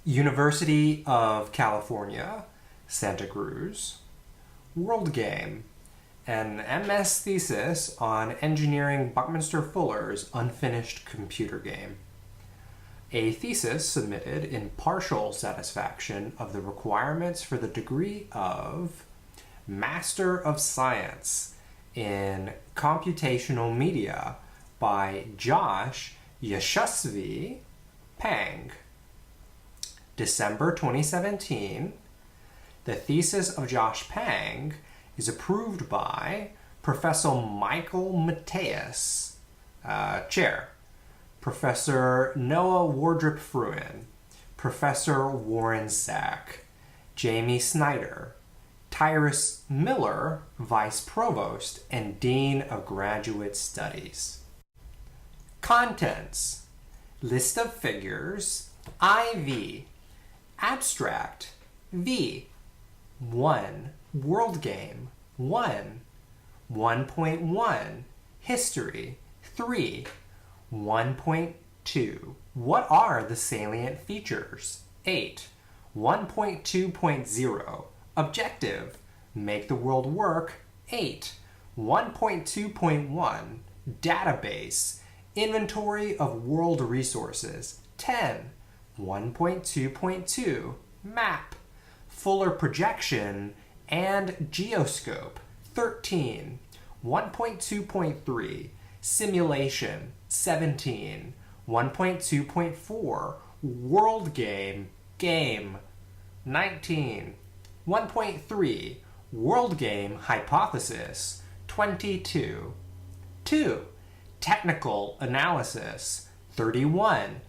University of California, Santa Cruz, World Game, an MS thesis on engineering Buckminster Fuller's unfinished computer game. A thesis submitted in partial satisfaction of the requirements for the degree of Master of Science in Computational Media by Josh Yashasvi Pang. December 2017, the thesis of Josh Pang is approved by Professor Michael Mateus, Chair, Professor Noah Wardrop-Fruin, Professor Warren Sack, Jamie Snyder, Tyrus Miller, Vice Provost and Dean of Graduate Studies. Contents: List of figures, IV, Abstract, V, 1, World Game, 1, 1.1, History, 3, 1.2, What are the salient features, 8, 1.2.0, Objective, Make the world work, 8, 1.2.1, Database, Inventory of world resources, 10, 1.2.2, Map, Fuller projection, and geoscope, 13, 1.2.3, Simulation, 17, 1.2.4, World Game, Game, 19, 1.3, World Game Hypothesis, 22, 2, Technical Analysis, 31,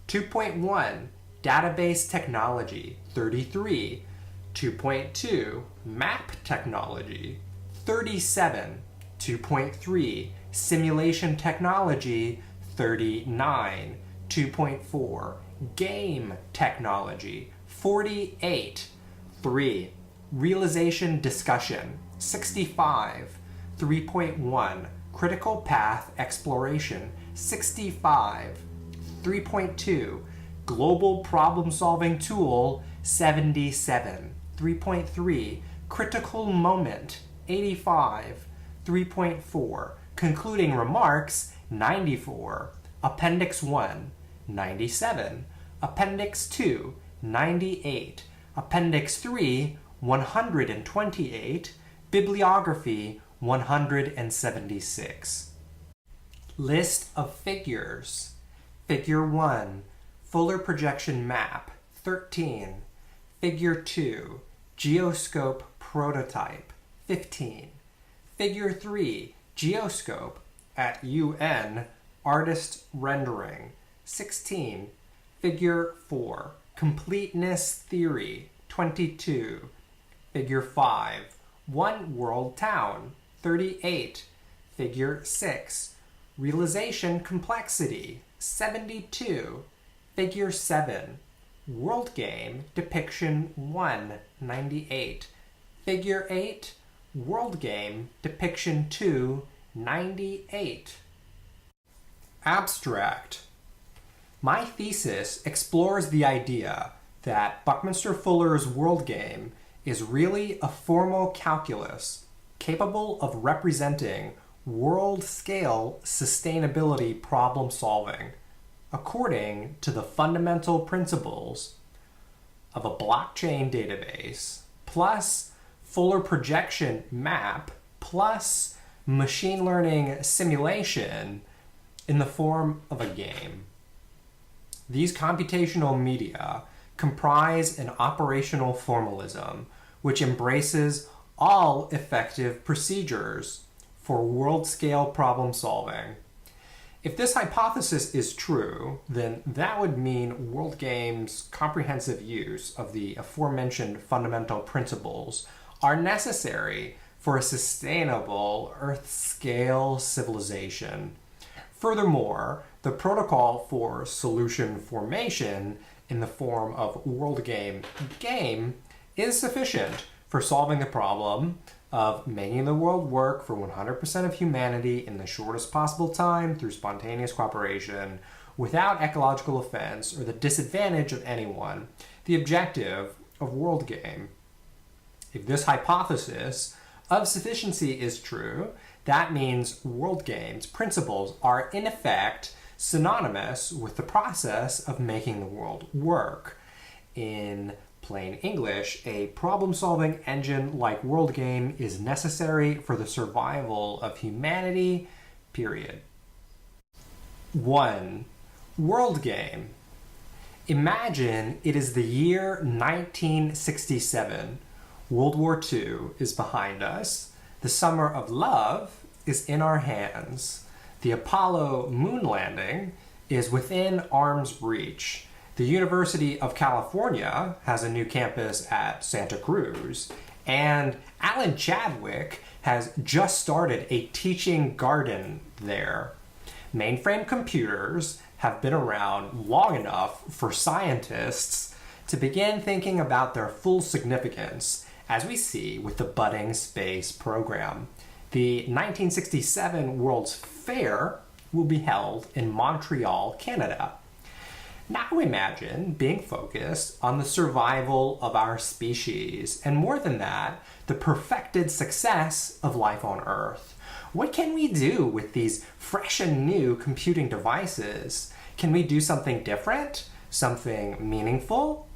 2.1, Database Technology, 33, 2.2, Map Technology, 37, 2.3, Simulation Technology, 39, 2.4, Game Technology, 48, 3, Realization Discussion, 65, 3.1, Critical Path Exploration, 65, 3.2, Global Problem Solving Tool, 77, 3.3, Critical Moment, 85, 3.4, Concluding Remarks, 94, Appendix 1, 97, Appendix 2, 98, Appendix 3, 128, Bibliography, 176. List of figures. Figure 1, Fuller Projection Map, 13. Figure 2, Geoscope Prototype, 15. Figure 3, Geoscope at UN, Artist Rendering, 16. Figure 4, Completeness Theory, 22. Figure 5, One World Town, 38. Figure 6, Realization Complexity, 72. Figure 7, World Game Depiction 1, 98. Figure 8, World Game Depiction 2, 98. Abstract. My thesis explores the idea that Buckminster Fuller's World Game is really a formal calculus capable of representing world-scale sustainability problem solving according to the fundamental principles of a blockchain database plus Fuller projection map plus machine learning simulation in the form of a game. These computational media comprise an operational formalism which embraces all effective procedures for world-scale problem solving. If this hypothesis is true, then that would mean World Game's comprehensive use of the aforementioned fundamental principles are necessary for a sustainable Earth-scale civilization. Furthermore, the protocol for solution formation in the form of World Game Game is sufficient for solving the problem of making the world work for 100% of humanity in the shortest possible time through spontaneous cooperation without ecological offense or the disadvantage of anyone, the objective of World Game. If this hypothesis of sufficiency is true, that means World Game's principles are in effect synonymous with the process of making the world work. In plain English, a problem-solving engine like World Game is necessary for the survival of humanity, period. 1. World Game. Imagine it is the year 1967. World War II is behind us. The summer of love is in our hands. The Apollo moon landing is within arm's reach. The University of California has a new campus at Santa Cruz, and Alan Chadwick has just started a teaching garden there. Mainframe computers have been around long enough for scientists to begin thinking about their full significance, as we see with the budding space program. The 1967 World's Fair will be held in Montreal, Canada. Now imagine being focused on the survival of our species, and more than that, the perfected success of life on Earth. What can we do with these fresh and new computing devices? Can we do something different? Something meaningful?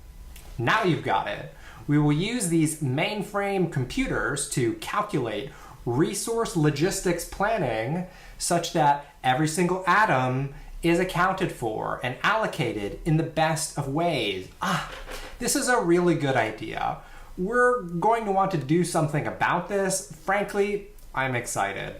Now you've got it. We will use these mainframe computers to calculate resource logistics planning such that every single atom is accounted for and allocated in the best of ways. This is a really good idea. We're going to want to do something about this. Frankly, I'm excited.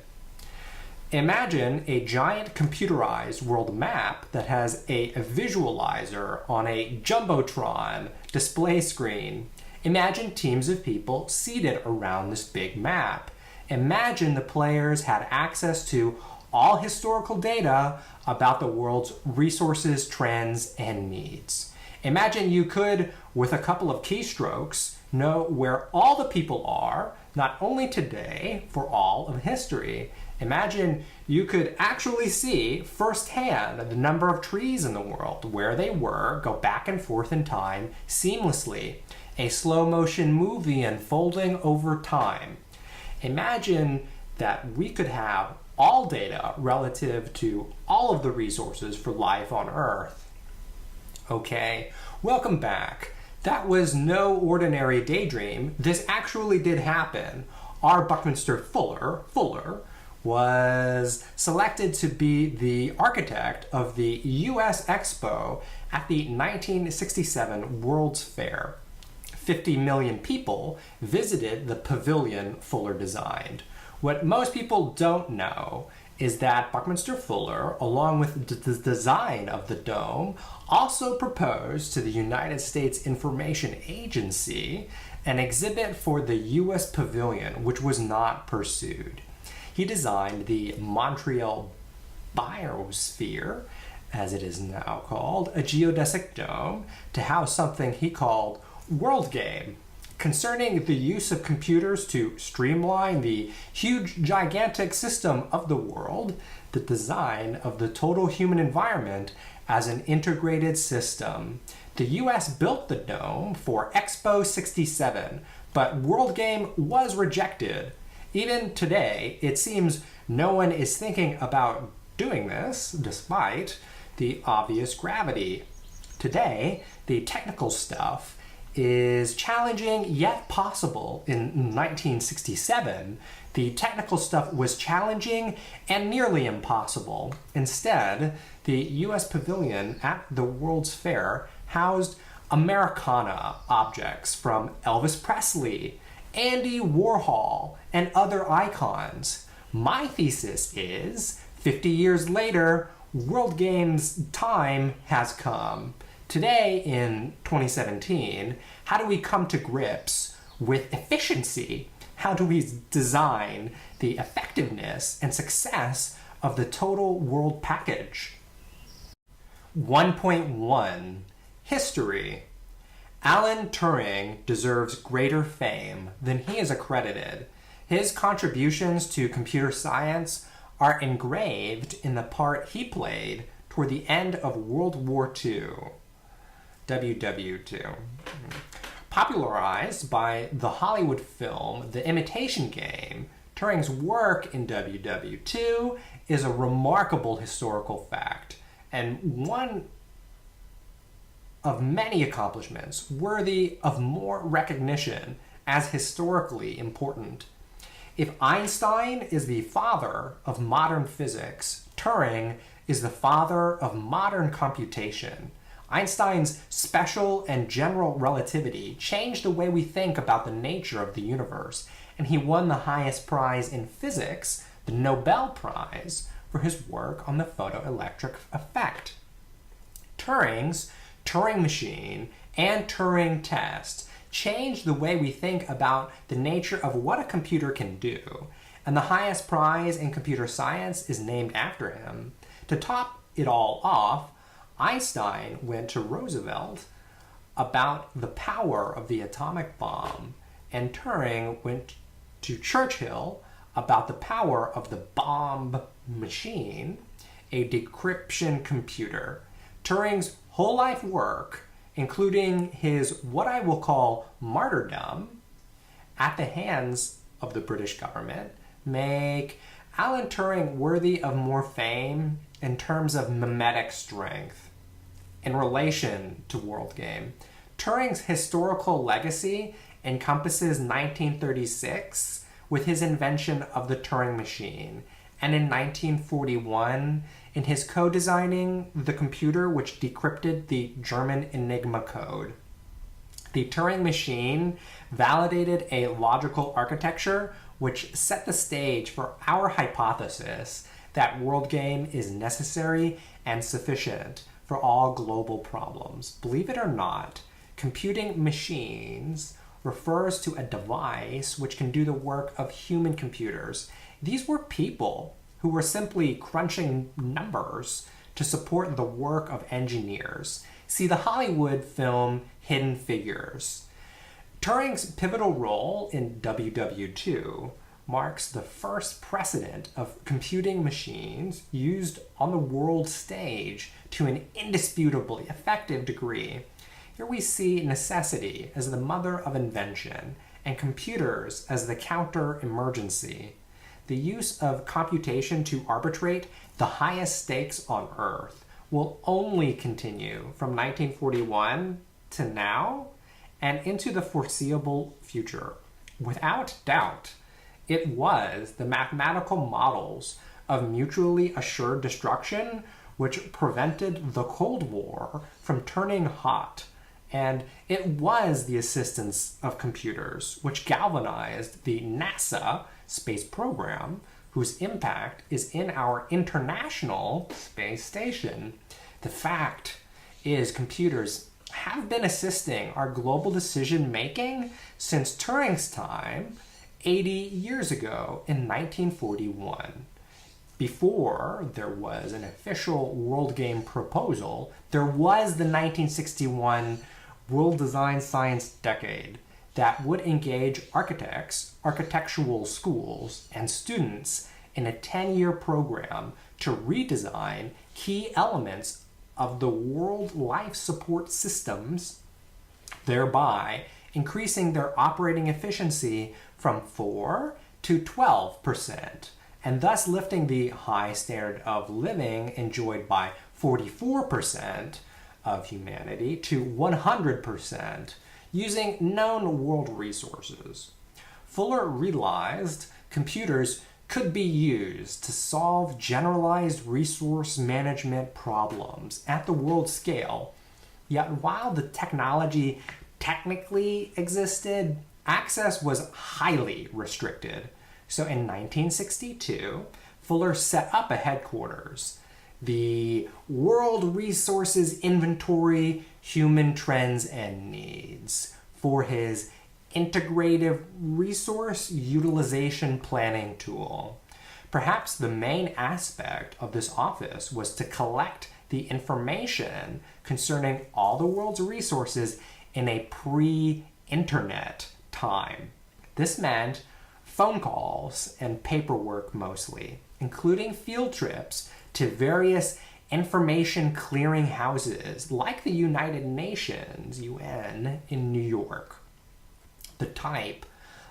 Imagine a giant computerized world map that has a visualizer on a jumbotron display screen. Imagine teams of people seated around this big map. Imagine the players had access to all historical data about the world's resources, trends, and needs. Imagine you could, with a couple of keystrokes, know where all the people are, not only today, for all of history. Imagine you could actually see firsthand the number of trees in the world, where they were, go back and forth in time seamlessly. A slow motion movie unfolding over time. Imagine that we could have all data relative to all of the resources for life on Earth. Okay, welcome back. That was no ordinary daydream. This actually did happen. R. Buckminster Fuller was selected to be the architect of the US Expo at the 1967 World's Fair. 50 million people visited the pavilion Fuller designed. What most people don't know is that Buckminster Fuller, along with the design of the dome, also proposed to the United States Information Agency an exhibit for the US Pavilion, which was not pursued. He designed the Montreal Biosphere, as it is now called, a geodesic dome to house something he called World Game, concerning the use of computers to streamline the huge, gigantic system of the world, the design of the total human environment as an integrated system. The US built the dome for Expo 67, but World Game was rejected. Even today, it seems no one is thinking about doing this, despite the obvious gravity. Today, the technical stuff is challenging yet possible. In 1967, the technical stuff was challenging and nearly impossible. Instead, the US Pavilion at the World's Fair housed Americana objects from Elvis Presley, Andy Warhol, and other icons. My thesis is, 50 years later, World Games' time has come. Today, in 2017, how do we come to grips with efficiency? How do we design the effectiveness and success of the total world package? 1.1 History. Alan Turing deserves greater fame than he is accredited. His contributions to computer science are engraved in the part he played toward the end of World War II. WW2. Popularized by the Hollywood film The Imitation Game, Turing's work in WW2 is a remarkable historical fact, and one of many accomplishments worthy of more recognition as historically important. If Einstein is the father of modern physics, Turing is the father of modern computation. Einstein's special and general relativity changed the way we think about the nature of the universe, and he won the highest prize in physics, the Nobel Prize, for his work on the photoelectric effect. Turing's Turing machine and Turing test changed the way we think about the nature of what a computer can do, and the highest prize in computer science is named after him. To top it all off, Einstein went to Roosevelt about the power of the atomic bomb, and Turing went to Churchill about the power of the bomb machine, a decryption computer. Turing's whole life work, including his what I will call martyrdom at the hands of the British government, make Alan Turing worthy of more fame in terms of mimetic strength. In relation to World Game, Turing's historical legacy encompasses 1936 with his invention of the Turing machine, and in 1941 in his co-designing the computer which decrypted the German Enigma code. The Turing machine validated a logical architecture which set the stage for our hypothesis that World Game is necessary and sufficient for all global problems. Believe it or not, computing machines refers to a device which can do the work of human computers. These were people who were simply crunching numbers to support the work of engineers. See the Hollywood film Hidden Figures. Turing's pivotal role in WW2 marks the first precedent of computing machines used on the world stage to an indisputably effective degree. Here we see necessity as the mother of invention and computers as the counter-emergency. The use of computation to arbitrate the highest stakes on Earth will only continue from 1941 to now and into the foreseeable future. Without doubt, it was the mathematical models of mutually assured destruction which prevented the Cold War from turning hot, and it was the assistance of computers which galvanized the NASA space program, whose impact is in our International Space Station. The fact is, computers have been assisting our global decision making since Turing's time 80 years ago in 1941. Before there was an official World Game proposal, there was the 1961 World Design Science Decade that would engage architects, architectural schools, and students in a 10-year program to redesign key elements of the world life support systems, thereby increasing their operating efficiency from 4 to 12%, and thus lifting the high standard of living enjoyed by 44% of humanity to 100% using known world resources. Fuller realized computers could be used to solve generalized resource management problems at the world scale. Yet while the technology technically existed, access was highly restricted. So in 1962, Fuller set up a headquarters, the World Resources Inventory, Human Trends and Needs, for his integrative resource utilization planning tool. Perhaps the main aspect of this office was to collect the information concerning all the world's resources in a pre-internet time. This meant phone calls and paperwork mostly, including field trips to various information clearinghouses like the United Nations, UN, in New York. The type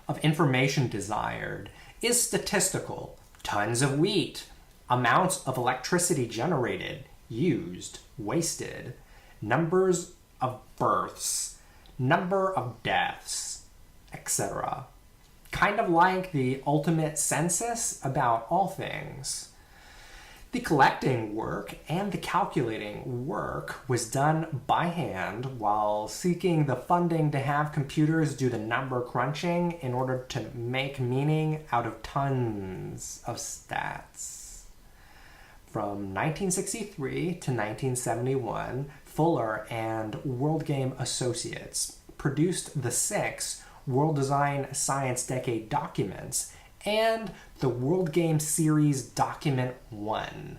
of information desired is statistical: tons of wheat, amounts of electricity generated, used, wasted, numbers of births, number of deaths, etc. Kind of like the ultimate census about all things. The collecting work and the calculating work was done by hand while seeking the funding to have computers do the number crunching in order to make meaning out of tons of stats. From 1963 to 1971, Fuller and World Game Associates produced the 6 World Design Science Decade documents and the World Game Series Document 1.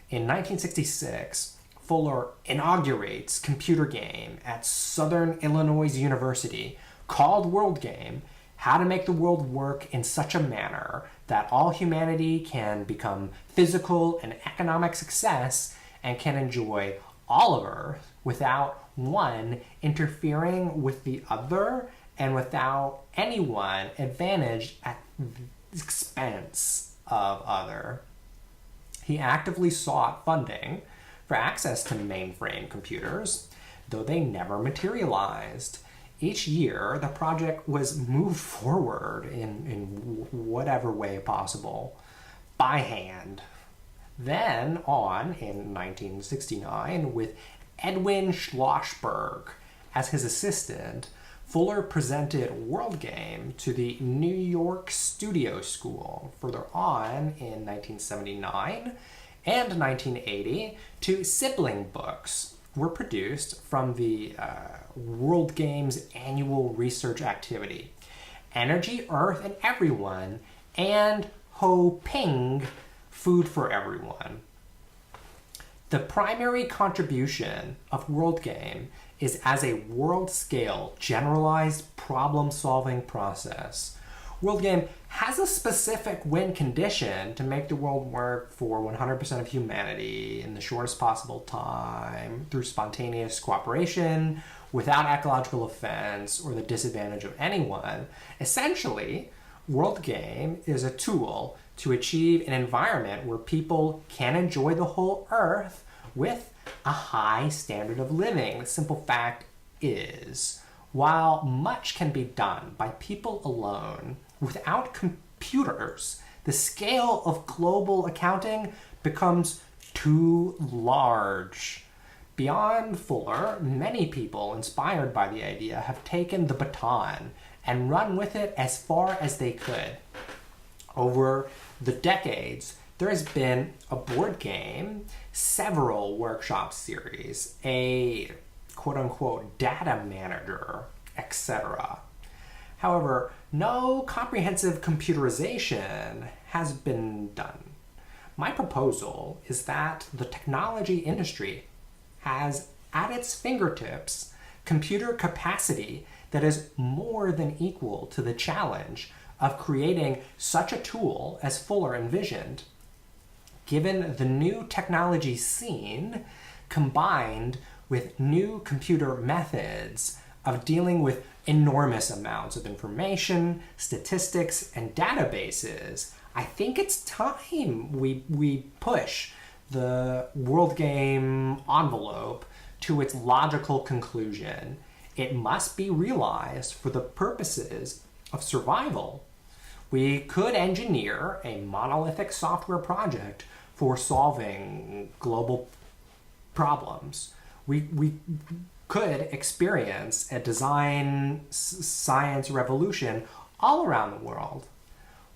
In 1966, Fuller inaugurates computer game at Southern Illinois University called World Game: How to Make the World Work in Such a Manner that All Humanity Can Become Physical and Economic Success and can enjoy all of Earth without one interfering with the other and without anyone advantaged at the expense of other. He actively sought funding for access to mainframe computers, though they never materialized. Each year, the project was moved forward in whatever way possible, by hand. Then on, in 1969, with Edwin Schlossberg as his assistant, Fuller presented World Game to the New York Studio School. Further on, in 1979 and 1980, 2 sibling books were produced from the World Games annual research activity: Energy, Earth, and Everyone, and Ho Ping, Food for Everyone. The primary contribution of World Game is as a world-scale, generalized problem-solving process. World Game has a specific win condition to make the world work for 100% of humanity in the shortest possible time through spontaneous cooperation, without ecological offense or the disadvantage of anyone. Essentially, World Game is a tool to achieve an environment where people can enjoy the whole Earth with a high standard of living. The simple fact is, while much can be done by people alone, without computers, the scale of global accounting becomes too large. Beyond Fuller, many people inspired by the idea have taken the baton and run with it as far as they could. Over the decades, there has been a board game, several workshop series, a quote-unquote data manager, etc. However, no comprehensive computerization has been done. My proposal is that the technology industry has at its fingertips computer capacity that is more than equal to the challenge of creating such a tool as Fuller envisioned. Given the new technology scene, combined with new computer methods of dealing with enormous amounts of information, statistics, and databases, I think it's time we push the World Game envelope to its logical conclusion. It must be realized for the purposes of survival. We could engineer a monolithic software project for solving global problems. We could experience a design science revolution all around the world.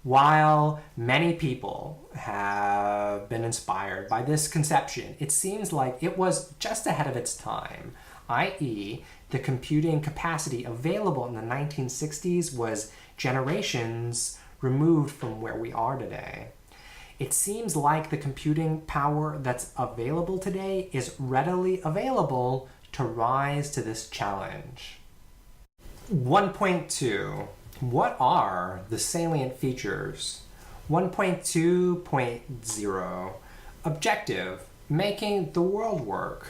While many people have been inspired by this conception, it seems like it was just ahead of its time, i.e., the computing capacity available in the 1960s was generations removed from where we are today. It seems like the computing power that's available today is readily available to rise to this challenge. 1.2. What are the salient features? 1.2.0. Objective: making the world work.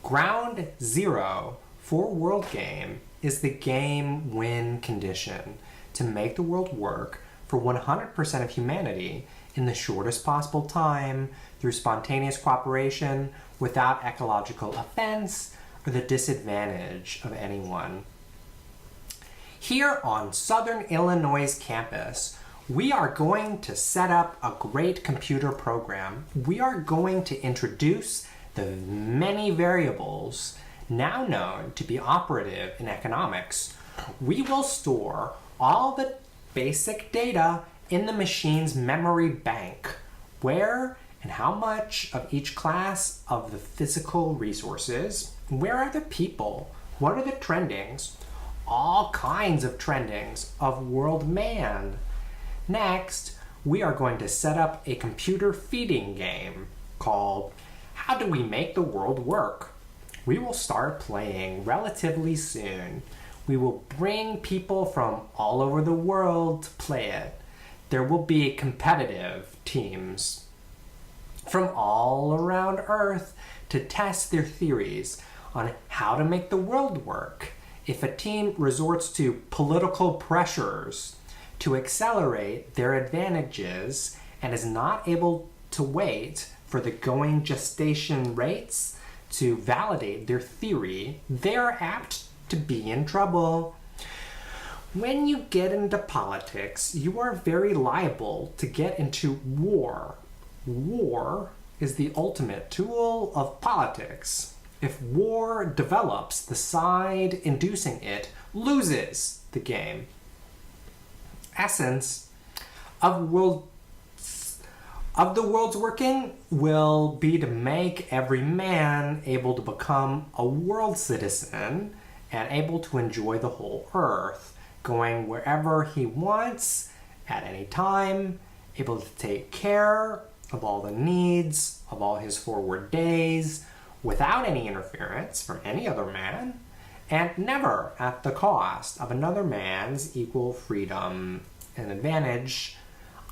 Ground zero for World Game is the game win condition to make the world work for 100% of humanity in the shortest possible time through spontaneous cooperation without ecological offense or the disadvantage of anyone. Here on Southern Illinois' campus, we are going to set up a great computer program. We are going to introduce the many variables now known to be operative in economics. We will store all the basic data in the machine's memory bank, where and how much of each class of the physical resources, where are the people, what are the trendings, all kinds of trendings of world man. Next, we are going to set up a computer feeding game called How Do We Make the World Work? We will start playing relatively soon. We will bring people from all over the world to play it. There will be competitive teams from all around Earth to test their theories on how to make the world work. If a team resorts to political pressures to accelerate their advantages and is not able to wait for the going gestation rates to validate their theory, they are apt to be in trouble. When you get into politics, you are very liable to get into war. War is the ultimate tool of politics. If war develops, the side inducing it loses the game. Essence of the world's working will be to make every man able to become a world citizen and able to enjoy the whole earth, going wherever he wants at any time, able to take care of all the needs of all his forward days without any interference from any other man, and never at the cost of another man's equal freedom and advantage.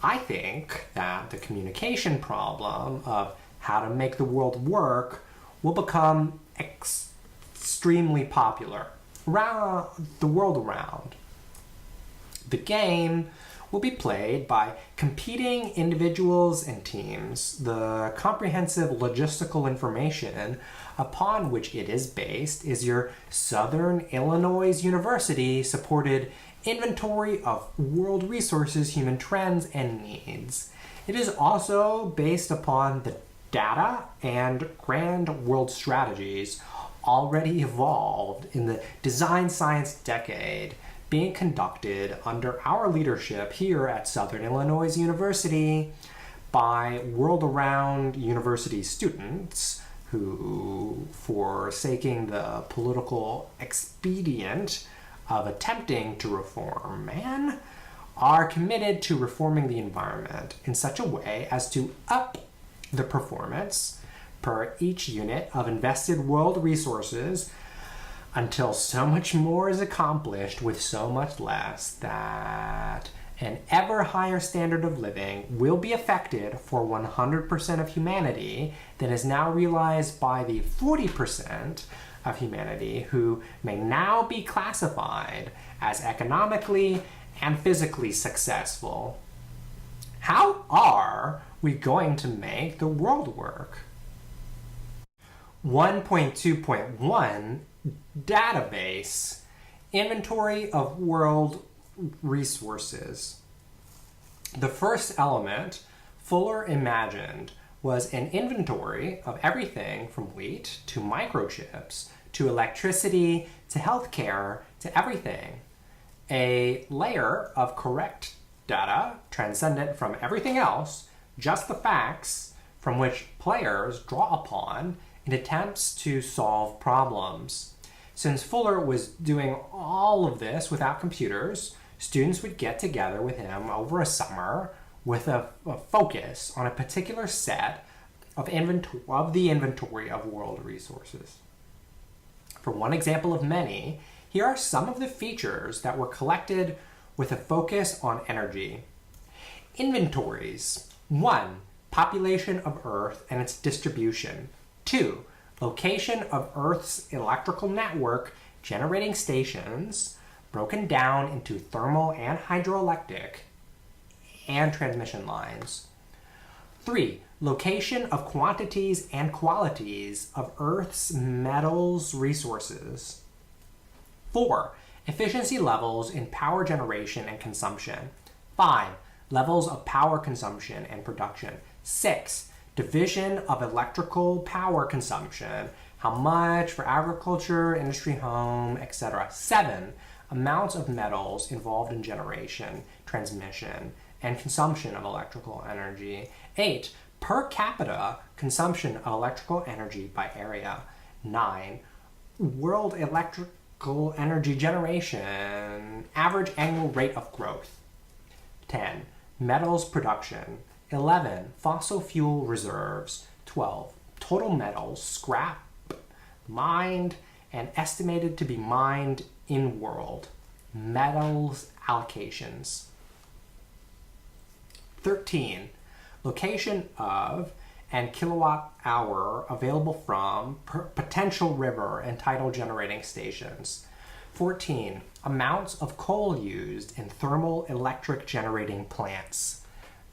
I think that the communication problem of how to make the world work will become extremely popular around the world around. The game will be played by competing individuals and teams. The comprehensive logistical information upon which it is based is your Southern Illinois University supported inventory of world resources, human trends, and needs. It is also based upon the data and grand world strategies already evolved in the design science decade being conducted under our leadership here at Southern Illinois University by world-around university students who, forsaking the political expedient of attempting to reform man, are committed to reforming the environment in such a way as to up the performance per each unit of invested world resources until so much more is accomplished with so much less that an ever higher standard of living will be affected for 100% of humanity that is now realized by the 40% of humanity who may now be classified as economically and physically successful. How are we going to make the world work? 1.2.1 Database Inventory of World Resources. The first element Fuller imagined was an inventory of everything from wheat to microchips to electricity to healthcare to everything. A layer of correct data transcendent from everything else, just the facts from which players draw upon in attempts to solve problems. Since Fuller was doing all of this without computers, students would get together with him over a summer with a focus on a particular set of the inventory of world resources. For one example of many, here are some of the features that were collected with a focus on energy. Inventories. 1. population of Earth and its distribution. 2. Location of Earth's electrical network generating stations, broken down into thermal and hydroelectric, and transmission lines. 3. Location of quantities and qualities of Earth's metals resources. 4. Efficiency levels in power generation and consumption. 5. Levels of power consumption and production. 6. Division of electrical power consumption. How much for agriculture, industry, home, etc. 7. Amounts of metals involved in generation, transmission, and consumption of electrical energy. 8. Per capita consumption of electrical energy by area. 9. World electrical energy generation, average annual rate of growth. 10. Metals production. 11. Fossil fuel reserves. 12. Total metals, scrap, mined, and estimated to be mined in world. Metals allocations. 13. Location of and kilowatt hour available from potential river and tidal generating stations. 14. Amounts of coal used in thermal electric generating plants.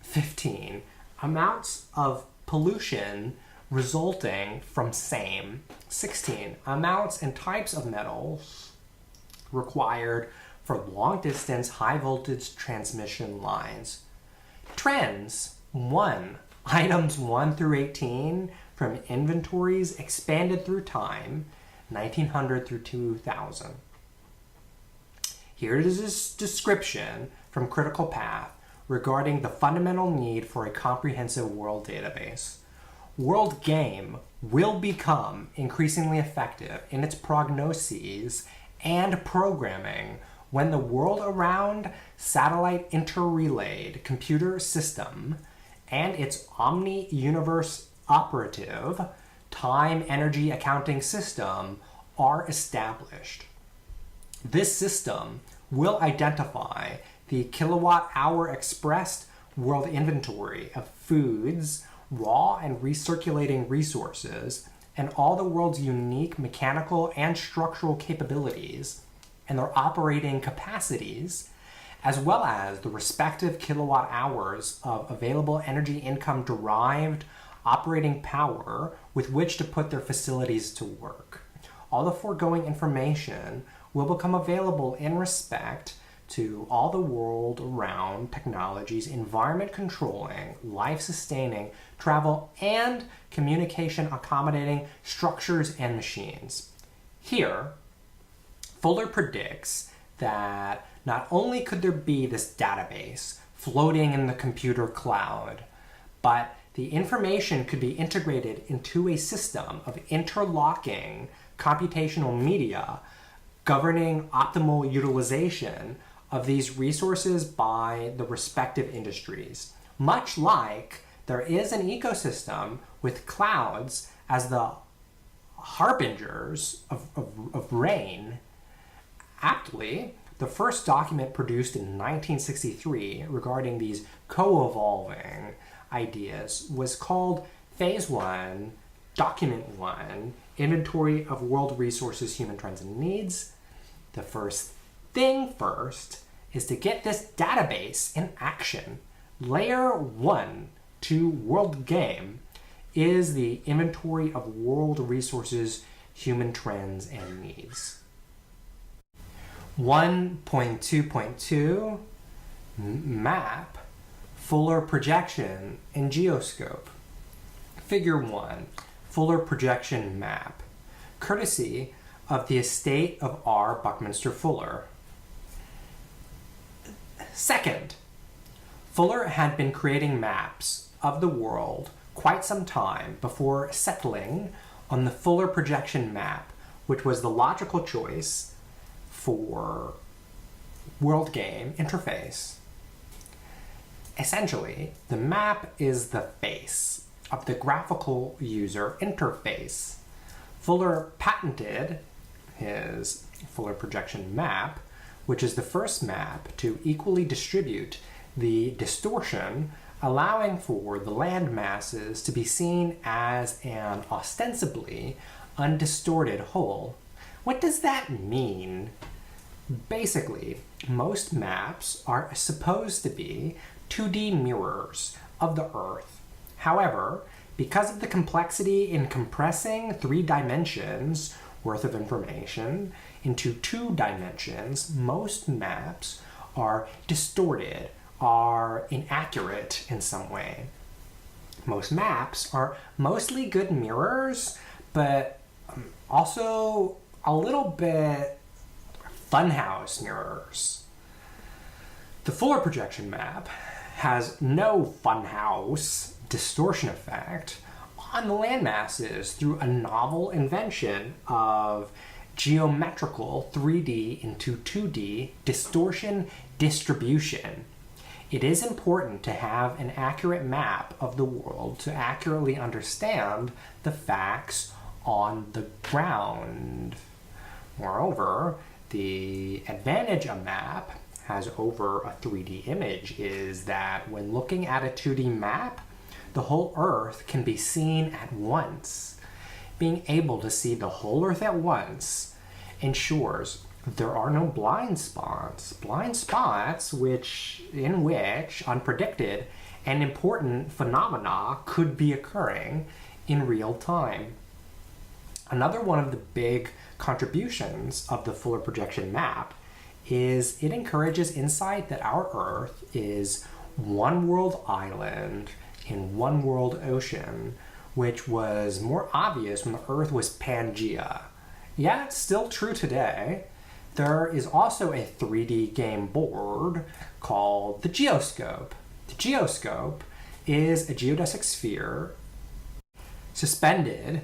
15. Amounts of pollution resulting from same. 16. Amounts and types of metals required for long distance high voltage transmission lines. Trends. 1. Items 1 through 18 from inventories expanded through time, 1900 through 2000. Here is a description from Critical Path regarding the fundamental need for a comprehensive world database. World Game will become increasingly effective in its prognoses and programming when the world around satellite interrelayed computer system and its omni-universe operative time energy accounting system are established. This system will identify the kilowatt-hour expressed world inventory of foods, raw and recirculating resources, and all the world's unique mechanical and structural capabilities and their operating capacities, as well as the respective kilowatt hours of available energy income derived operating power with which to put their facilities to work. All the foregoing information will become available in respect to all the world around technologies, environment controlling, life sustaining, travel, and communication accommodating structures and machines. Here, Fuller predicts that not only could there be this database floating in the computer cloud, but the information could be integrated into a system of interlocking computational media governing optimal utilization of these resources by the respective industries. Much like there is an ecosystem with clouds as the harbingers of rain. Aptly, the first document produced in 1963 regarding these co-evolving ideas was called Phase 1, Document 1, Inventory of World Resources, Human Trends and Needs. The first thing first is to get this database in action. Layer 1 to World Game is the Inventory of World Resources, Human Trends and Needs. 1.2.2 Map, Fuller Projection, and Geoscope. Figure 1, Fuller Projection Map, courtesy of the estate of R. Buckminster Fuller. Second, Fuller had been creating maps of the world quite some time before settling on the Fuller Projection Map, which was the logical choice for World Game interface. Essentially, the map is the face of the graphical user interface. Fuller patented his Fuller Projection Map, which is the first map to equally distribute the distortion allowing for the land masses to be seen as an ostensibly undistorted whole. What does that mean? Basically, most maps are supposed to be 2D mirrors of the Earth. However, because of the complexity in compressing 3 dimensions worth of information into 2 dimensions, most maps are distorted, are inaccurate in some way. Most maps are mostly good mirrors, but also a little bit funhouse mirrors. The Fuller projection map has no funhouse distortion effect on the landmasses through a novel invention of geometrical 3D into 2D distortion distribution. It is important to have an accurate map of the world to accurately understand the facts on the ground. Moreover, the advantage a map has over a 3D image is that when looking at a 2D map, the whole Earth can be seen at once. Being able to see the whole Earth at once ensures there are no blind spots in which unpredicted and important phenomena could be occurring in real time. Another one of the big contributions of the Fuller projection map is it encourages insight that our Earth is one world island in one world ocean, which was more obvious when the Earth was Pangea. Yeah, it's still true today. There is also a 3D game board called the Geoscope. The Geoscope is a geodesic sphere suspended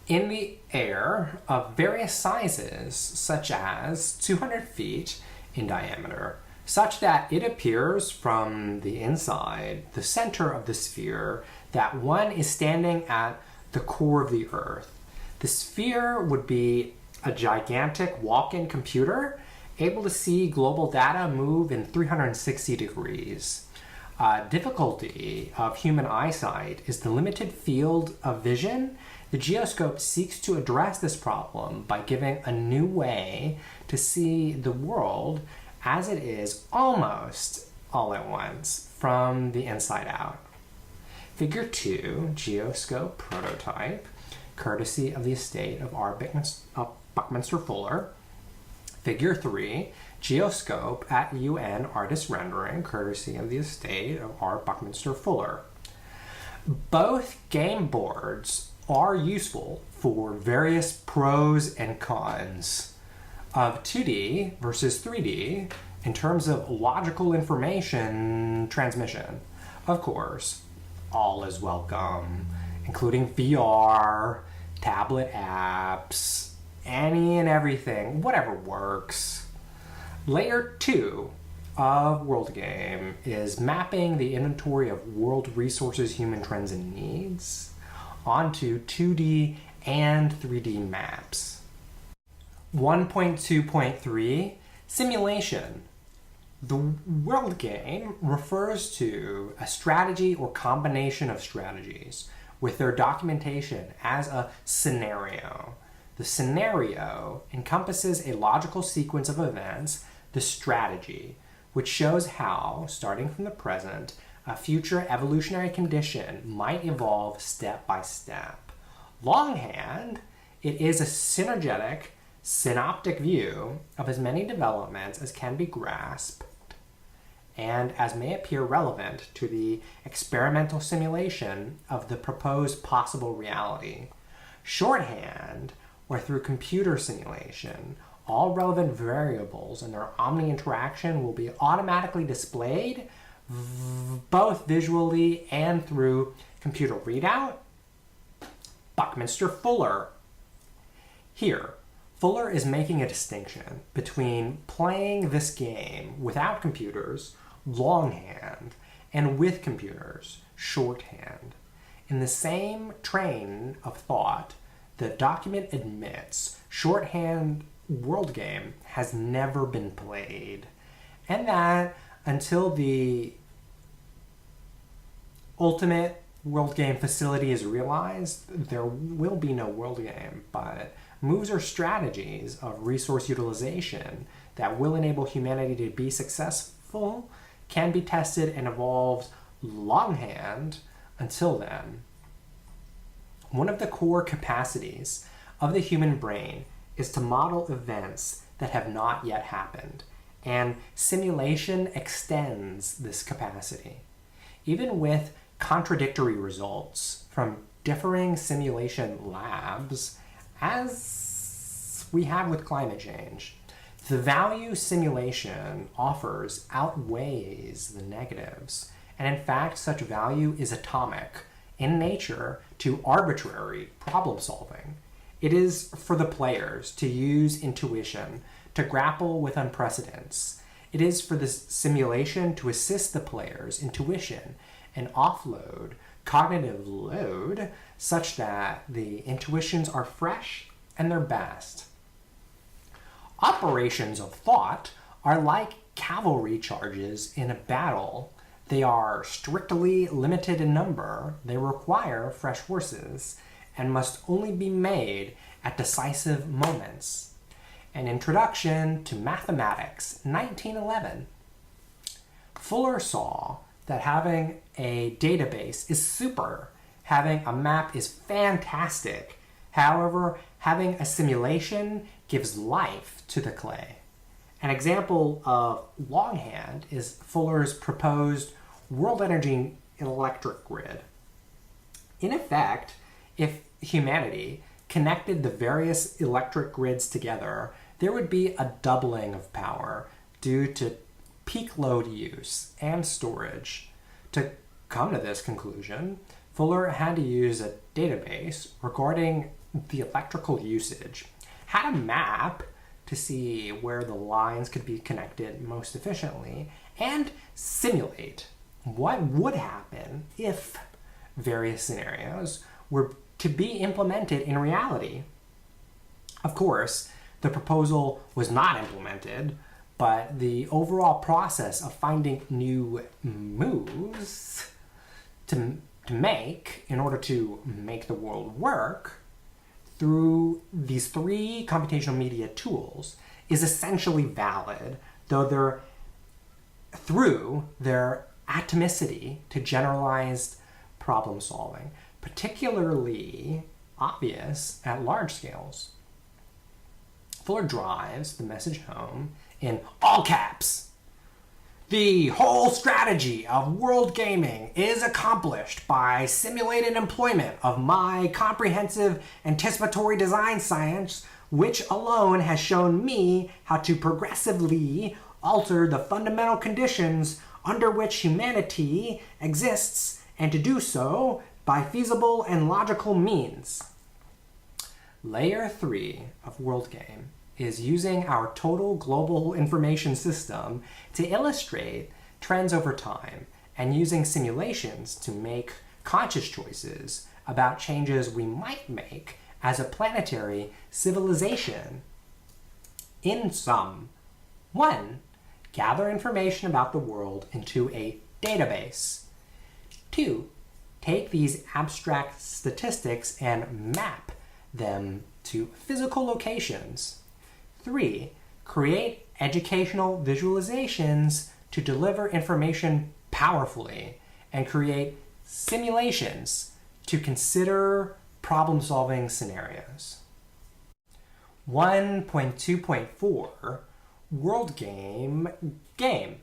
in the air of various sizes, such as 200 feet in diameter, such that it appears from the inside, the center of the sphere, that one is standing at the core of the Earth. The sphere would be a gigantic walk-in computer able to see global data move in 360 degrees. Difficulty of human eyesight is the limited field of vision. The Geoscope seeks to address this problem by giving a new way to see the world as it is almost all at once from the inside out. Figure 2, Geoscope prototype, courtesy of the estate of R. Buckminster Fuller. Figure 3, Geoscope at UN artist rendering, courtesy of the estate of R. Buckminster Fuller. Both game boards are useful for various pros and cons of 2D versus 3D in terms of logical information transmission. Of course, all is welcome, including VR, tablet apps, any and everything, whatever works. Layer 2 of World Game is mapping the inventory of world resources, human trends, and needs onto 2D and 3D maps. 1.2.3 Simulation. The World Game refers to a strategy or combination of strategies with their documentation as a scenario. The scenario encompasses a logical sequence of events, the strategy, which shows how, starting from the present, a future evolutionary condition might evolve step by step. Longhand, it is a synergetic, synoptic view of as many developments as can be grasped and as may appear relevant to the experimental simulation of the proposed possible reality. Shorthand, or through computer simulation, all relevant variables and their omni-interaction will be automatically displayed both visually and through computer readout. Buckminster Fuller. Here, Fuller is making a distinction between playing this game without computers, longhand, and with computers, shorthand. In the same train of thought, the document admits shorthand World Game has never been played, and that until the ultimate world game facility is realized, there will be no world game, but moves or strategies of resource utilization that will enable humanity to be successful can be tested and evolved longhand until then. One of the core capacities of the human brain is to model events that have not yet happened, and simulation extends this capacity. Even with contradictory results from differing simulation labs, as we have with climate change, the value simulation offers outweighs the negatives, and in fact, such value is atomic in nature to arbitrary problem solving. It is for the players to use intuition to grapple with unprecedents. It is for the simulation to assist the player's intuition and offload cognitive load such that the intuitions are fresh and their best. Operations of thought are like cavalry charges in a battle. They are strictly limited in number, they require fresh horses, and must only be made at decisive moments. An Introduction to Mathematics, 1911. Fuller saw that having a database is super, having a map is fantastic. However, having a simulation gives life to the clay. An example of longhand is Fuller's proposed world energy electric grid. In effect, if humanity connected the various electric grids together, there would be a doubling of power due to peak load use and storage. To come to this conclusion, Fuller had to use a database regarding the electrical usage, had a map to see where the lines could be connected most efficiently, and simulate what would happen if various scenarios were to be implemented in reality. Of course, the proposal was not implemented, but the overall process of finding new moves to make in order to make the world work through these three computational media tools is essentially valid, though they're through their atomicity to generalized problem solving, particularly obvious at large scales. Fuller drives the message home in all caps. The whole strategy of world gaming is accomplished by simulated employment of my comprehensive anticipatory design science, which alone has shown me how to progressively alter the fundamental conditions under which humanity exists, and to do so by feasible and logical means. Layer 3 of World Game is using our total global information system to illustrate trends over time and using simulations to make conscious choices about changes we might make as a planetary civilization. In sum, 1. Gather information about the world into a database. 2. Take these abstract statistics and map them to physical locations. 3. Create educational visualizations to deliver information powerfully and create simulations to consider problem-solving scenarios. 1.2.4 World Game Game.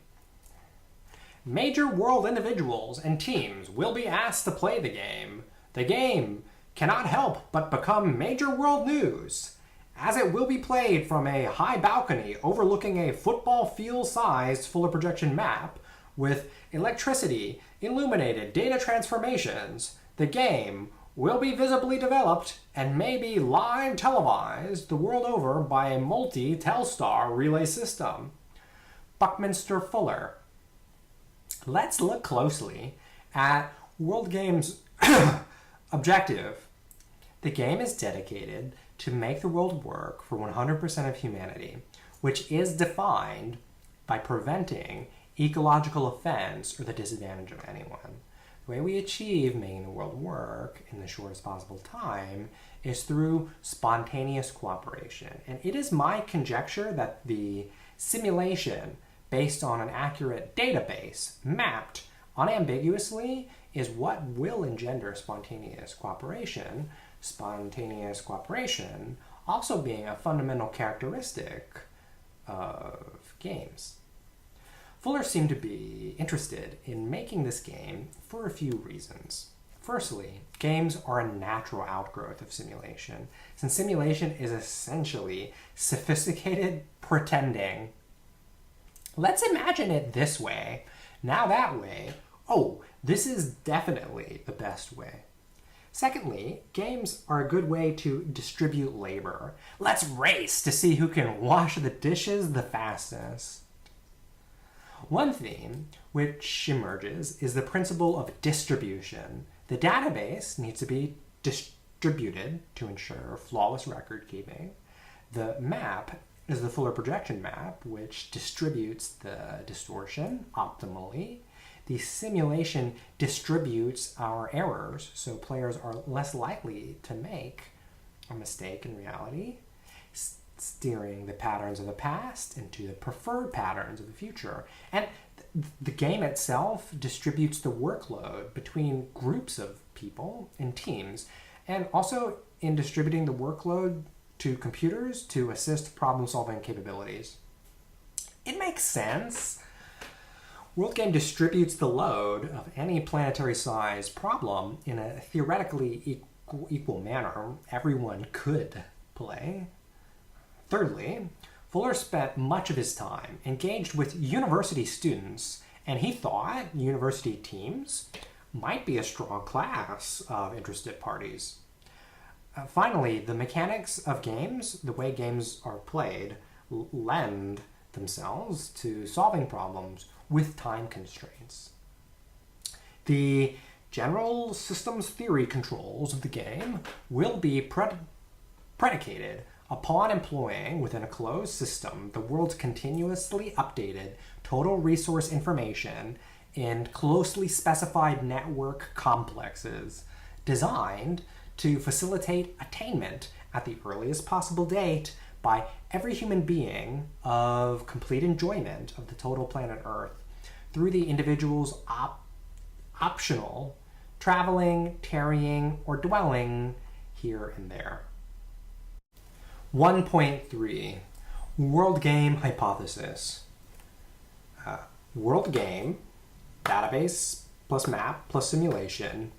Major world individuals and teams will be asked to play the game. The game cannot help but become major world news, as it will be played from a high balcony overlooking a football field-sized Fuller projection map with electricity illuminated data transformations. The game will be visibly developed and may be live televised the world over by a multi-Telstar relay system. Buckminster Fuller. Let's look closely at World Game's objective. The game is dedicated to make the world work for 100% of humanity, which is defined by preventing ecological offense or the disadvantage of anyone. The way we achieve making the world work in the shortest possible time is through spontaneous cooperation. And it is my conjecture that the simulation based on an accurate database mapped unambiguously is what will engender spontaneous cooperation. Spontaneous cooperation also being a fundamental characteristic of games. Fuller seemed to be interested in making this game for a few reasons. Firstly, games are a natural outgrowth of simulation, since simulation is essentially sophisticated pretending. Let's imagine it this way, now that way. Oh, this is definitely the best way. Secondly, games are a good way to distribute labor. Let's race to see who can wash the dishes the fastest. One theme which emerges is the principle of distribution. The database needs to be distributed to ensure flawless record keeping. The map is the Fuller projection map, which distributes the distortion optimally. The simulation distributes our errors, so players are less likely to make a mistake in reality, steering the patterns of the past into the preferred patterns of the future. And the game itself distributes the workload between groups of people and teams, and also in distributing the workload to computers to assist problem-solving capabilities. It makes sense. World Game distributes the load of any planetary-size problem in a theoretically equal manner. Everyone could play. Thirdly, Fuller spent much of his time engaged with university students, and he thought university teams might be a strong class of interested parties. Finally, the mechanics of games, the way games are played, lend themselves to solving problems with time constraints. The general systems theory controls of the game will be predicated upon employing within a closed system the world's continuously updated total resource information in closely specified network complexes designed to facilitate attainment at the earliest possible date by every human being of complete enjoyment of the total planet Earth through the individual's optional traveling, tarrying, or dwelling here and there. 1.3 World Game Hypothesis. World Game, database plus map plus simulation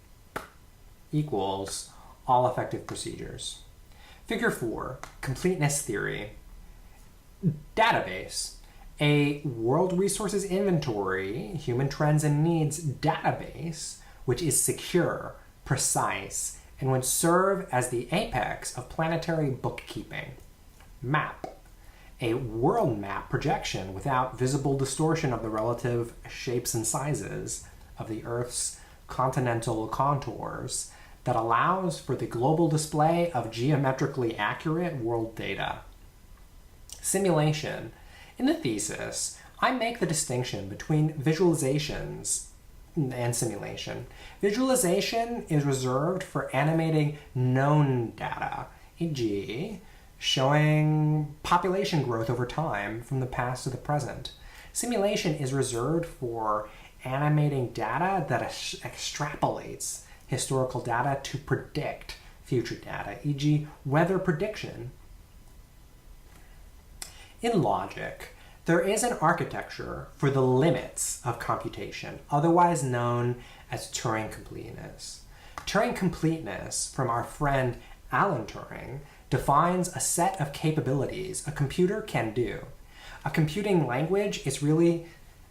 equals all effective procedures. Figure 4, completeness theory. Database, a world resources inventory, human trends and needs database, which is secure, precise, and would serve as the apex of planetary bookkeeping. Map, a world map projection without visible distortion of the relative shapes and sizes of the Earth's continental contours that allows for the global display of geometrically accurate world data. Simulation. In the thesis, I make the distinction between visualizations and simulation. Visualization is reserved for animating known data, e.g., showing population growth over time from the past to the present. Simulation is reserved for animating data that extrapolates historical data to predict future data, e.g., weather prediction. In logic, there is an architecture for the limits of computation, otherwise known as Turing completeness. Turing completeness, from our friend Alan Turing, defines a set of capabilities a computer can do. A computing language is really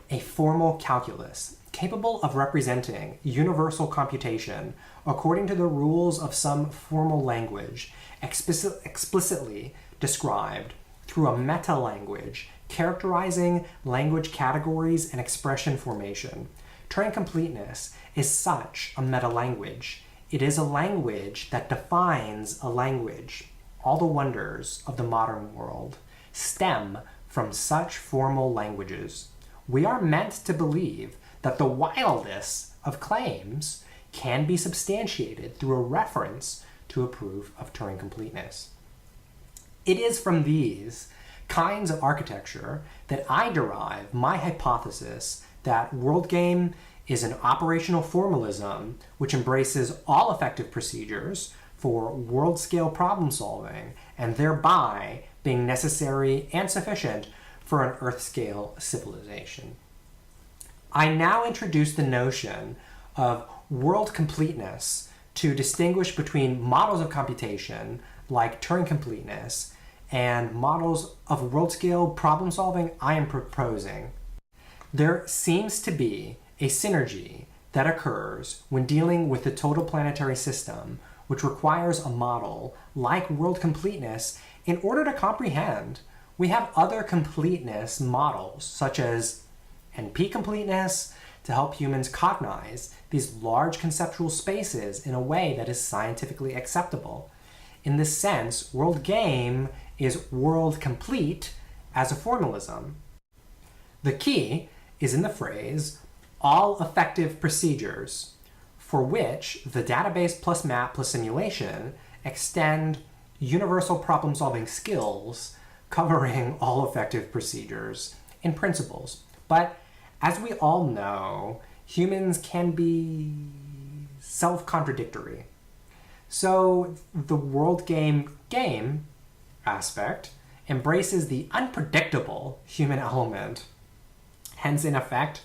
a formal calculus, capable of representing universal computation according to the rules of some formal language, explicitly described through a meta-language characterizing language categories and expression formation. Turing completeness is such a meta-language. It is a language that defines a language. All the wonders of the modern world stem from such formal languages. We are meant to believe that the wildest of claims can be substantiated through a reference to a proof of Turing completeness. It is from these kinds of architecture that I derive my hypothesis that WorldGame is an operational formalism which embraces all effective procedures for world-scale problem solving and thereby being necessary and sufficient for an Earth-scale civilization. I now introduce the notion of world completeness to distinguish between models of computation like Turing completeness and models of world-scale problem solving I am proposing. There seems to be a synergy that occurs when dealing with the total planetary system, which requires a model like world completeness in order to comprehend. We have other completeness models, such as NP completeness, to help humans cognize these large conceptual spaces in a way that is scientifically acceptable. In this sense, WorldGame is world complete as a formalism. The key is in the phrase, all effective procedures, for which the database plus map plus simulation extend universal problem-solving skills covering all effective procedures and principles. But as we all know, humans can be self-contradictory. So the WorldGame aspect embraces the unpredictable human element, hence in effect,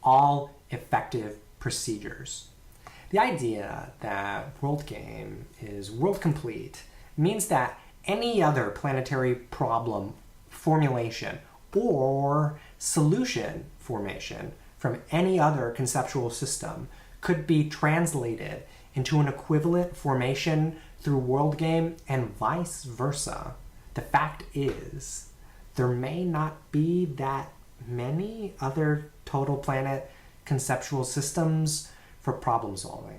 all effective procedures. The idea that WorldGame is world complete means that any other planetary problem formulation or solution formation from any other conceptual system could be translated into an equivalent formation through WorldGame and vice versa. The fact is, there may not be that many other total planet conceptual systems for problem solving.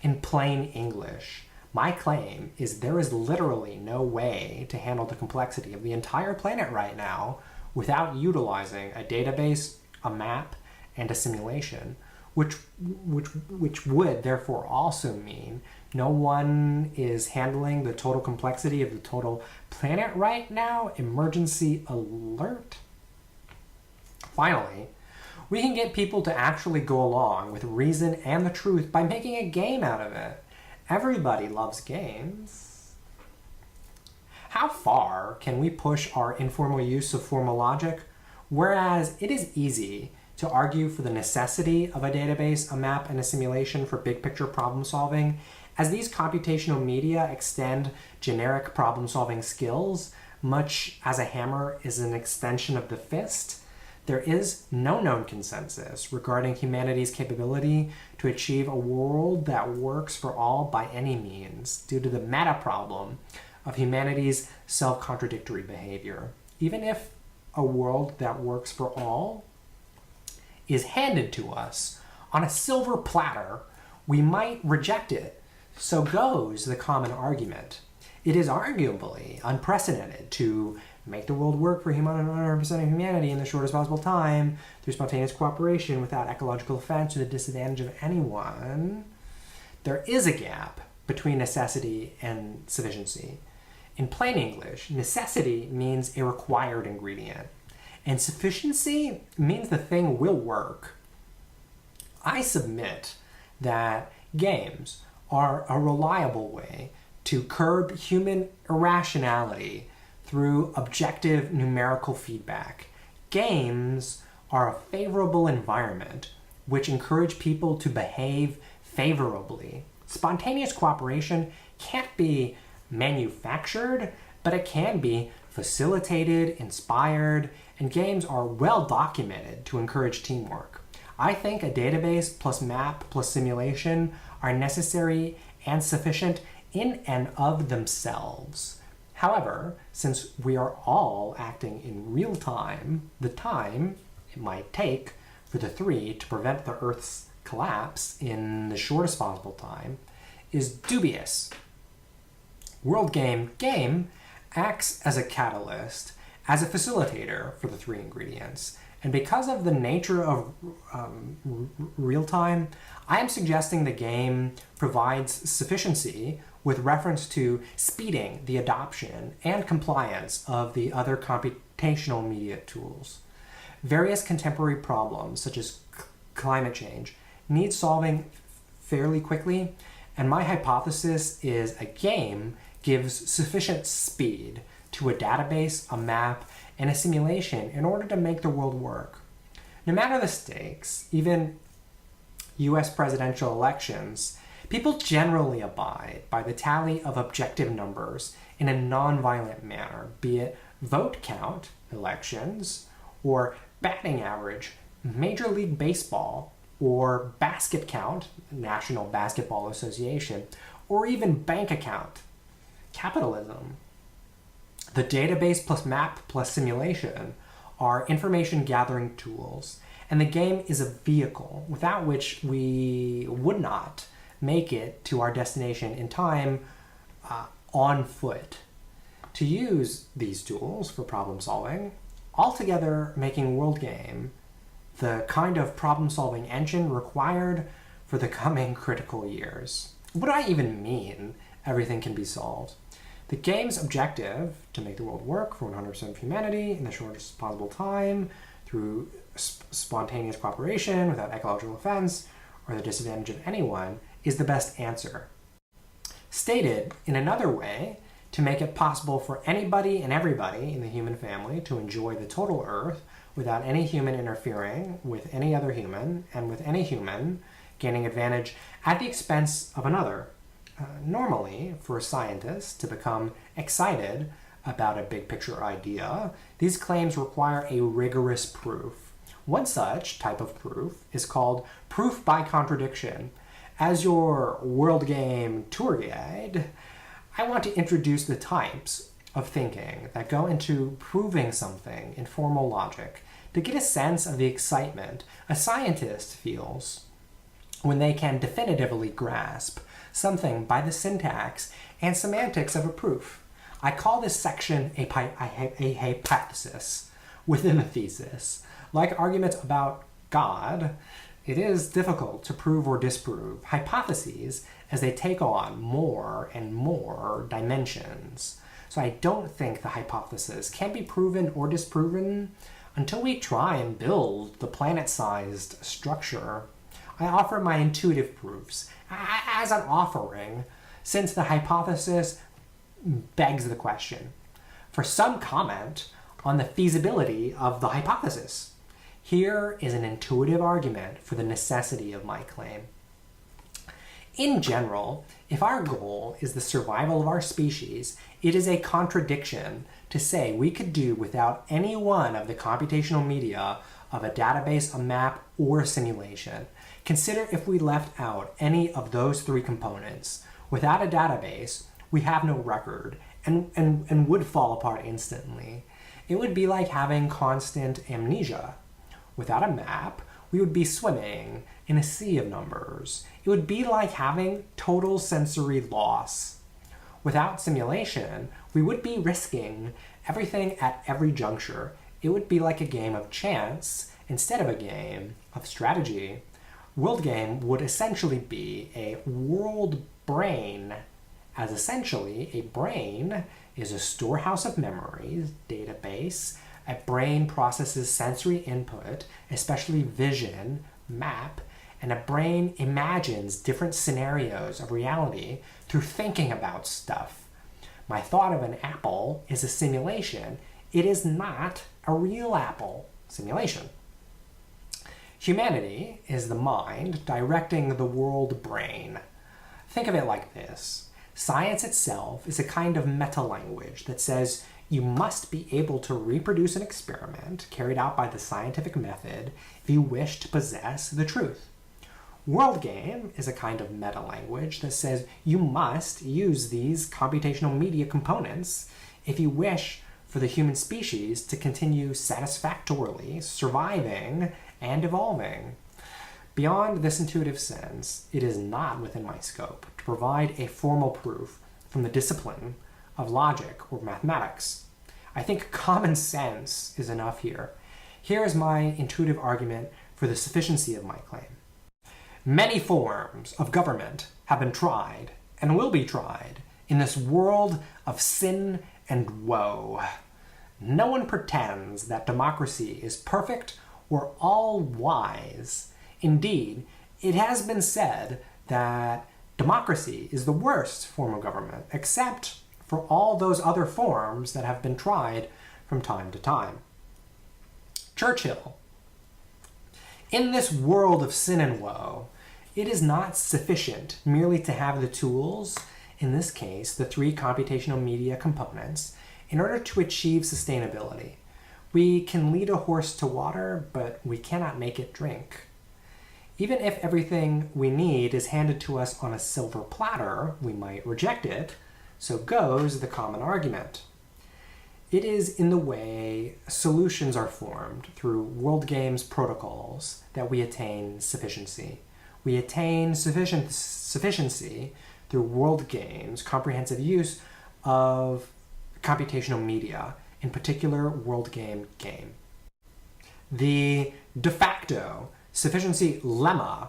In plain English, my claim is there is literally no way to handle the complexity of the entire planet right now without utilizing a database, a map, and a simulation, which would therefore also mean no one is handling the total complexity of the total planet right now. Emergency alert. Finally, we can get people to actually go along with reason and the truth by making a game out of it. Everybody loves games. How far can we push our informal use of formal logic? Whereas it is easy to argue for the necessity of a database, a map, and a simulation for big picture problem solving, as these computational media extend generic problem solving skills, much as a hammer is an extension of the fist, there is no known consensus regarding humanity's capability to achieve a world that works for all by any means, due to the meta problem of humanity's self-contradictory behavior. Even if a world that works for all is handed to us on a silver platter, we might reject it. So goes the common argument. It is arguably unprecedented to make the world work for 100% of humanity in the shortest possible time through spontaneous cooperation without ecological offense to the disadvantage of anyone. There is a gap between necessity and sufficiency. In plain English, necessity means a required ingredient, and sufficiency means the thing will work. I submit that games are a reliable way to curb human irrationality through objective numerical feedback. Games are a favorable environment which encourage people to behave favorably. Spontaneous cooperation can't be manufactured, but it can be facilitated, inspired, and games are well documented to encourage teamwork. I think a database plus map plus simulation are necessary and sufficient in and of themselves. However, since we are all acting in real time, the time it might take for the three to prevent the Earth's collapse in the shortest possible time is dubious. WorldGame acts as a catalyst, as a facilitator for the three ingredients, And because of the nature of real time, I am suggesting the game provides sufficiency with reference to speeding the adoption and compliance of the other computational media tools. Various contemporary problems, such as climate change, need solving fairly quickly, and my hypothesis is a game gives sufficient speed to a database, a map, and a simulation in order to make the world work. No matter the stakes, even US presidential elections, people generally abide by the tally of objective numbers in a non-violent manner, be it vote count, elections, or batting average, Major League Baseball, or basket count, National Basketball Association, or even bank account, capitalism. The database plus map plus simulation are information gathering tools, and the game is a vehicle without which we would not make it to our destination in time on foot. To use these tools for problem solving, altogether making World Game the kind of problem-solving engine required for the coming critical years. What do I even mean everything can be solved? The game's objective, to make the world work for 100% of humanity in the shortest possible time through spontaneous cooperation without ecological offense or the disadvantage of anyone, is the best answer. Stated in another way, to make it possible for anybody and everybody in the human family to enjoy the total Earth without any human interfering with any other human, and with any human gaining advantage at the expense of another. Normally, for a scientist to become excited about a big picture idea, these claims require a rigorous proof. One such type of proof is called proof by contradiction. As your World Game tour guide, I want to introduce the types of thinking that go into proving something in formal logic to get a sense of the excitement a scientist feels when they can definitively grasp something by the syntax and semantics of a proof. I call this section a hypothesis within a thesis. Like arguments about God, it is difficult to prove or disprove hypotheses as they take on more and more dimensions. So I don't think the hypothesis can be proven or disproven until we try and build the planet-sized structure. I offer my intuitive proofs as an offering, since the hypothesis begs the question for some comment on the feasibility of the hypothesis. Here is an intuitive argument for the necessity of my claim. In general, if our goal is the survival of our species, it is a contradiction to say we could do without any one of the computational media of a database, a map, or a simulation. Consider if we left out any of those three components. Without a database, we have no record and would fall apart instantly. It would be like having constant amnesia. Without a map, we would be swimming in a sea of numbers. It would be like having total sensory loss. Without simulation, we would be risking everything at every juncture. It would be like a game of chance instead of a game of strategy. World Game would essentially be a world brain, as essentially a brain is a storehouse of memories, database. A brain processes sensory input, especially vision, map, and a brain imagines different scenarios of reality through thinking about stuff. My thought of an apple is a simulation. It is not a real apple. Simulation. Humanity is the mind directing the world brain. Think of it like this. Science itself is a kind of meta-language that says you must be able to reproduce an experiment carried out by the scientific method if you wish to possess the truth. World Game is a kind of meta-language that says you must use these computational media components if you wish for the human species to continue satisfactorily surviving and evolving. Beyond this intuitive sense, it is not within my scope to provide a formal proof from the discipline of logic or mathematics. I think common sense is enough here. Here is my intuitive argument for the sufficiency of my claim. Many forms of government have been tried and will be tried in this world of sin and woe. No one pretends that democracy is perfect or all-wise. Indeed, it has been said that democracy is the worst form of government, except for all those other forms that have been tried from time to time. Churchill. In this world of sin and woe, it is not sufficient merely to have the tools, in this case, the 3 computational media components, in order to achieve sustainability. We can lead a horse to water, but we cannot make it drink. Even if everything we need is handed to us on a silver platter, we might reject it. So goes the common argument. It is in the way solutions are formed through World Games protocols that we attain sufficiency. We attain sufficiency through World Games' comprehensive use of computational media, in particular World Game. The de facto sufficiency lemma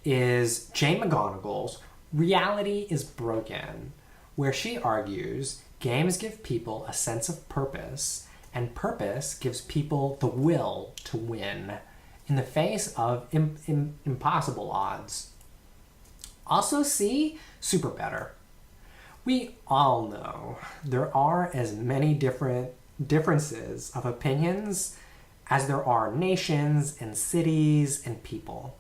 is Jane McGonigal's Reality is Broken, where she argues games give people a sense of purpose, and purpose gives people the will to win in the face of impossible odds. Also see Super Better. We all know there are as many differences of opinions as there are nations and cities and people.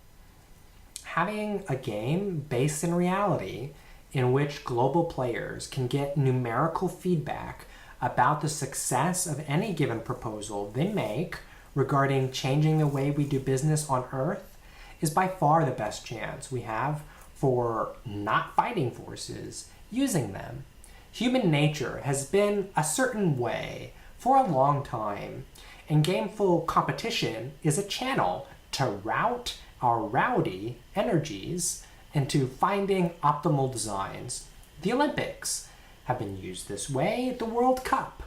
Having a game based in reality in which global players can get numerical feedback about the success of any given proposal they make regarding changing the way we do business on Earth is by far the best chance we have for not fighting forces using them. Human nature has been a certain way for a long time, and gameful competition is a channel to route our rowdy energies into finding optimal designs. The Olympics have been used this way, the World Cup.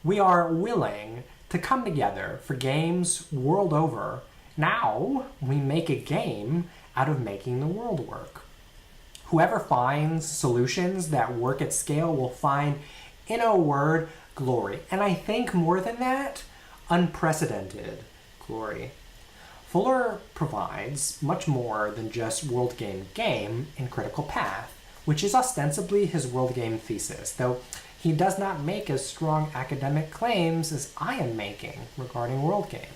We are willing to come together for games world over. Now we make a game out of making the world work. Whoever finds solutions that work at scale will find, in a word, glory. And I think more than that, unprecedented glory. Fuller provides much more than just World Game in Critical Path, which is ostensibly his World Game thesis, though he does not make as strong academic claims as I am making regarding World Game.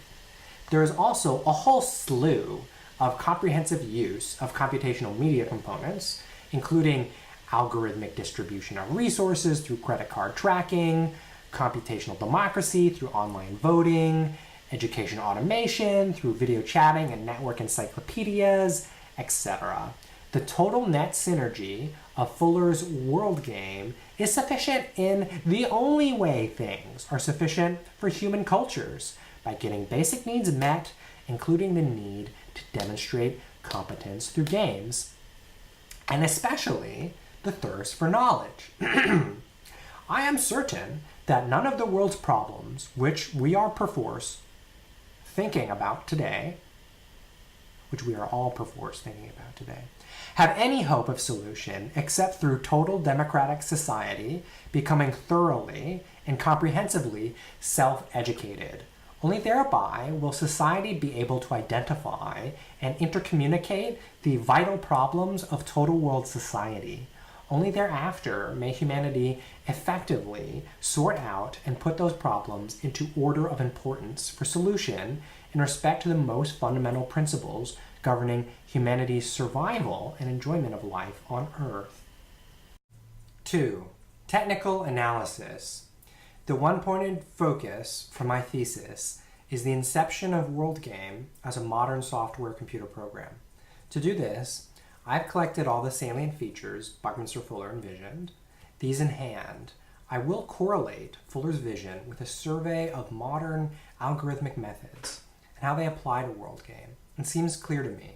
There is also a whole slew of comprehensive use of computational media components, including algorithmic distribution of resources through credit card tracking, computational democracy through online voting, education automation through video chatting and network encyclopedias, etc. The total net synergy of Fuller's World Game is sufficient in the only way things are sufficient for human cultures, by getting basic needs met, including the need to demonstrate competence through games, and especially the thirst for knowledge. I am certain that none of the world's problems, which we are perforce thinking about today, have any hope of solution except through total democratic society becoming thoroughly and comprehensively self-educated. Only thereby will society be able to identify and intercommunicate the vital problems of total world society. Only thereafter may humanity effectively sort out and put those problems into order of importance for solution in respect to the most fundamental principles governing humanity's survival and enjoyment of life on Earth. 2. Technical analysis. The one-pointed focus for my thesis is the inception of World Game as a modern software computer program. To do this, I've collected all the salient features Buckminster Fuller envisioned. These in hand, I will correlate Fuller's vision with a survey of modern algorithmic methods and how they apply to World Game. It seems clear to me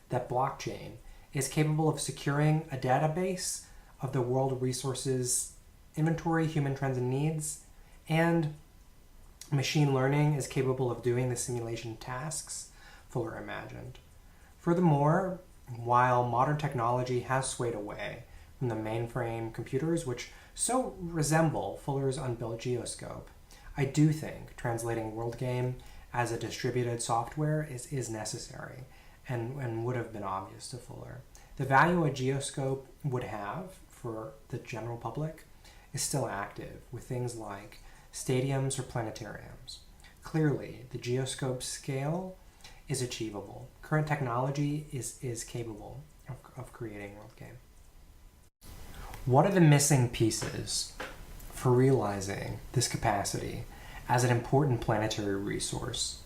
that blockchain is capable of securing a database of the world resources inventory, human trends and needs, and Machine learning is capable of doing the simulation tasks Fuller imagined. Furthermore, while modern technology has swayed away from the mainframe computers, which so resemble Fuller's unbuilt geoscope, I do think translating WorldGame as a distributed software is necessary and would have been obvious to Fuller. The value a geoscope would have for the general public is still active with things like stadiums or planetariums. Clearly, the geoscope's scale is achievable. Current technology is capable of creating WorldGame. What are the missing pieces for realizing this capacity as an important planetary resource?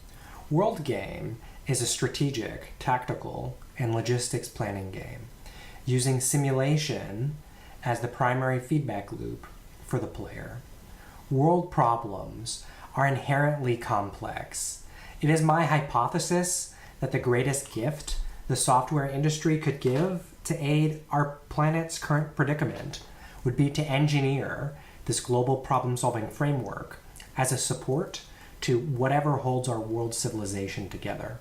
WorldGame is a strategic, tactical, and logistics planning game, using simulation as the primary feedback loop for the player. World problems are inherently complex. It is my hypothesis that the greatest gift the software industry could give to aid our planet's current predicament would be to engineer this global problem-solving framework as a support to whatever holds our world civilization together.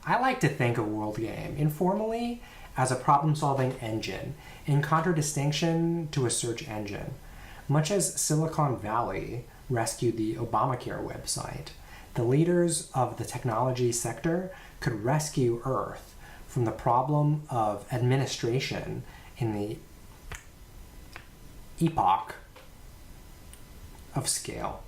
I like to think of WorldGame informally as a problem-solving engine in contradistinction to a search engine. Much as Silicon Valley rescued the Obamacare website, the leaders of the technology sector could rescue Earth from the problem of administration in the epoch of scale.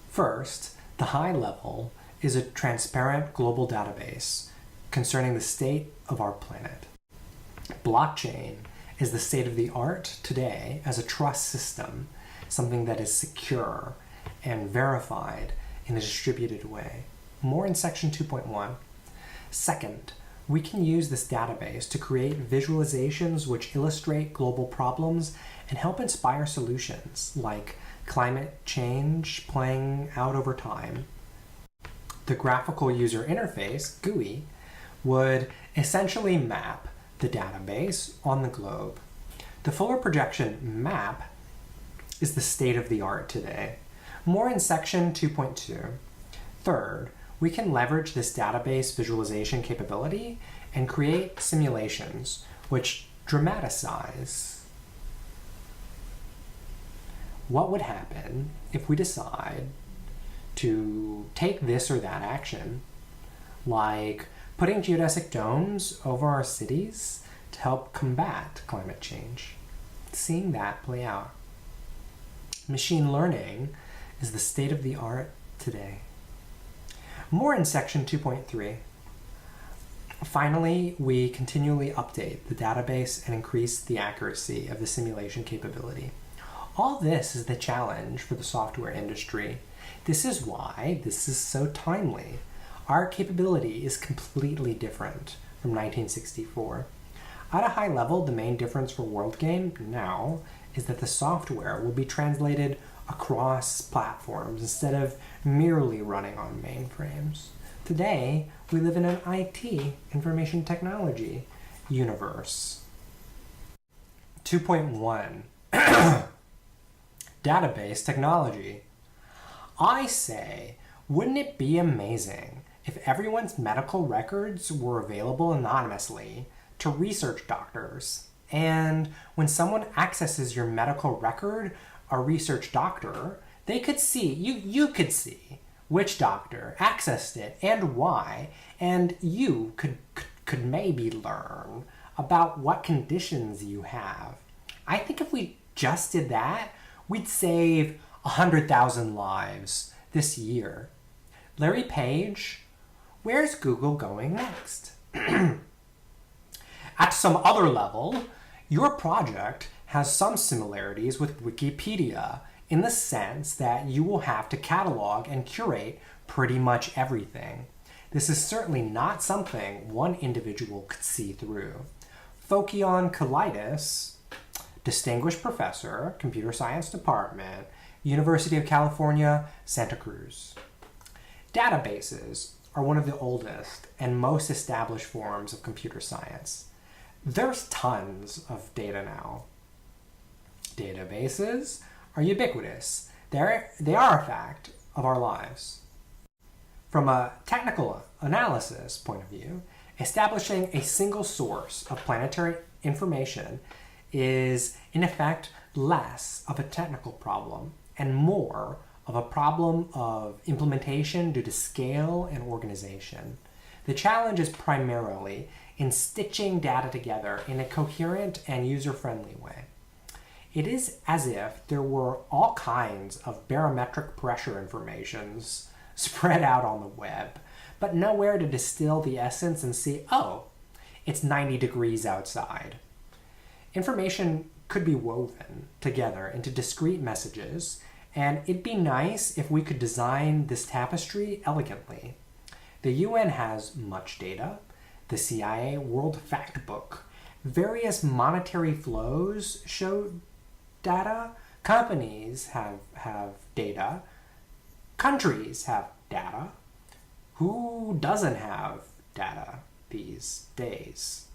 First, the high level is a transparent global database concerning the state of our planet. Blockchain is the state of the art today as a trust system, something that is secure and verified in a distributed way. More in section 2.1. Second, we can use this database to create visualizations which illustrate global problems and help inspire solutions, like climate change playing out over time. The graphical user interface, GUI, would essentially map the database on the globe. The Fuller projection map is the state of the art today. More in section 2.2. Third, we can leverage this database visualization capability and create simulations which dramatize what would happen if we decide to take this or that action, like putting geodesic domes over our cities to help combat climate change. Seeing that play out. Machine learning is the state of the art today. More in section 2.3. Finally, we continually update the database and increase the accuracy of the simulation capability. All this is the challenge for the software industry. This is why this is so timely. Our capability is completely different from 1964. At a high level, the main difference for WorldGame now is that the software will be translated across platforms instead of merely running on mainframes. Today, we live in an IT, information technology, universe. 2.1 Database technology. I say, wouldn't it be amazing if everyone's medical records were available anonymously to research doctors? And when someone accesses your medical record, a research doctor, they could see, you could see which doctor accessed it and why, and you could maybe learn about what conditions you have. I think if we just did that, we'd save 100,000 lives this year. Larry Page, where's Google going next? At some other level, your project has some similarities with Wikipedia in the sense that you will have to catalog and curate pretty much everything. This is certainly not something one individual could see through. Fokion Kalidas, distinguished professor, computer science department, University of California, Santa Cruz. Databases are one of the oldest and most established forms of computer science. There's tons of data now. Databases are ubiquitous. They are a fact of our lives. From a technical analysis point of view, establishing a single source of planetary information is, in effect, less of a technical problem and more of a problem of implementation due to scale and organization. The challenge is primarily in stitching data together in a coherent and user-friendly way. It is as if there were all kinds of barometric pressure informations spread out on the web, but nowhere to distill the essence and see, oh, it's 90 degrees outside. Information could be woven together into discrete messages, and it'd be nice if we could design this tapestry elegantly. The UN has much data, the CIA World Factbook, various monetary flows show data, companies have data, countries have data. Who doesn't have data these days?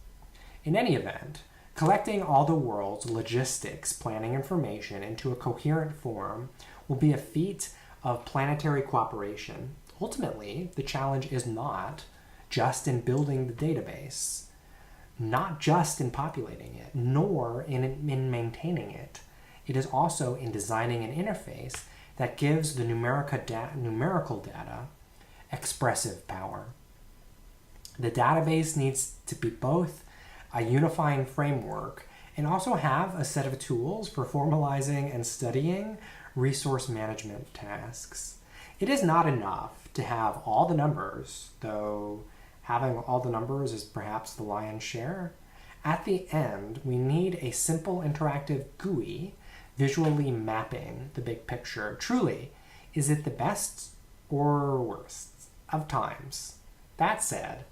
In any event, collecting all the world's logistics planning information into a coherent form will be a feat of planetary cooperation. Ultimately, the challenge is not just in building the database, not just in populating it, nor in maintaining it. It is also in designing an interface that gives the numerical data expressive power. The database needs to be both a unifying framework and also have a set of tools for formalizing and studying resource management tasks. It is not enough to have all the numbers, though having all the numbers is perhaps the lion's share. At the end, we need a simple interactive GUI visually mapping the big picture. Truly, is it the best or worst of times? That said,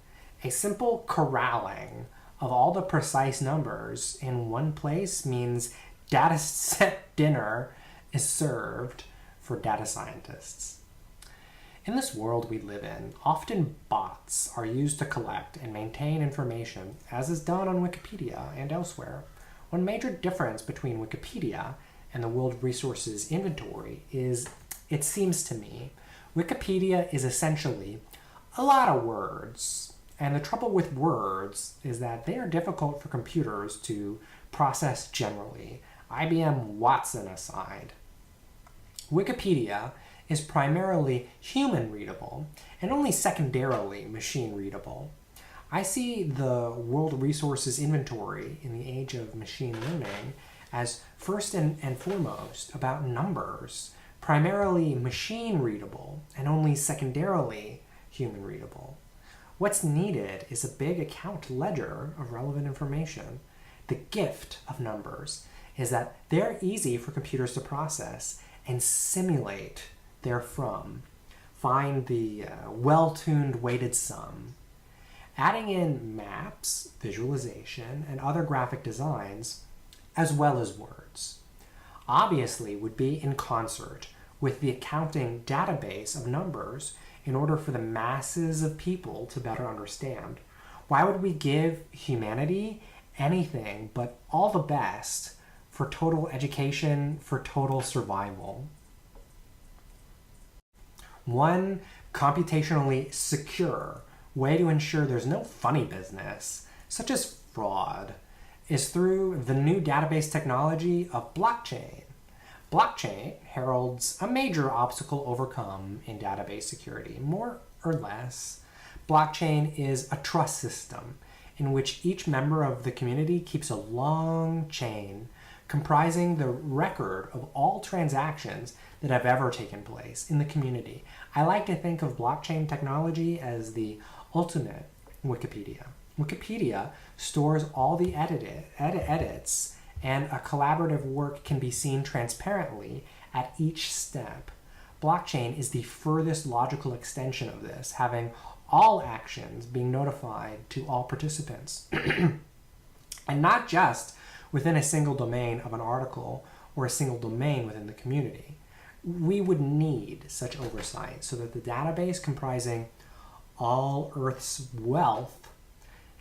a simple corralling of all the precise numbers in one place means data set dinner is served for data scientists. In this world we live in, often bots are used to collect and maintain information, as is done on Wikipedia and elsewhere. One major difference between Wikipedia and the World Resources Inventory is, it seems to me, Wikipedia is essentially a lot of words. And the trouble with words is that they are difficult for computers to process generally, IBM Watson aside. Wikipedia is primarily human readable and only secondarily machine readable. I see the World Resources Inventory in the age of machine learning as first and foremost about numbers, primarily machine readable and only secondarily human readable. What's needed is a big account ledger of relevant information. The gift of numbers is that they're easy for computers to process and simulate therefrom. Find the well-tuned weighted sum. Adding in maps, visualization, and other graphic designs, as well as words, obviously would be in concert with the accounting database of numbers in order for the masses of people to better understand. Why would we give humanity anything but all the best for total education, for total survival? One computationally secure way to ensure there's no funny business, such as fraud, is through the new database technology of blockchain. Blockchain heralds a major obstacle overcome in database security, more or less. Blockchain is a trust system in which each member of the community keeps a long chain comprising the record of all transactions that have ever taken place in the community. I like to think of blockchain technology as the ultimate Wikipedia. Wikipedia stores all the edits, and a collaborative work can be seen transparently at each step. Blockchain is the furthest logical extension of this, having all actions being notified to all participants. And not just within a single domain of an article or a single domain within the community. We would need such oversight so that the database comprising all Earth's wealth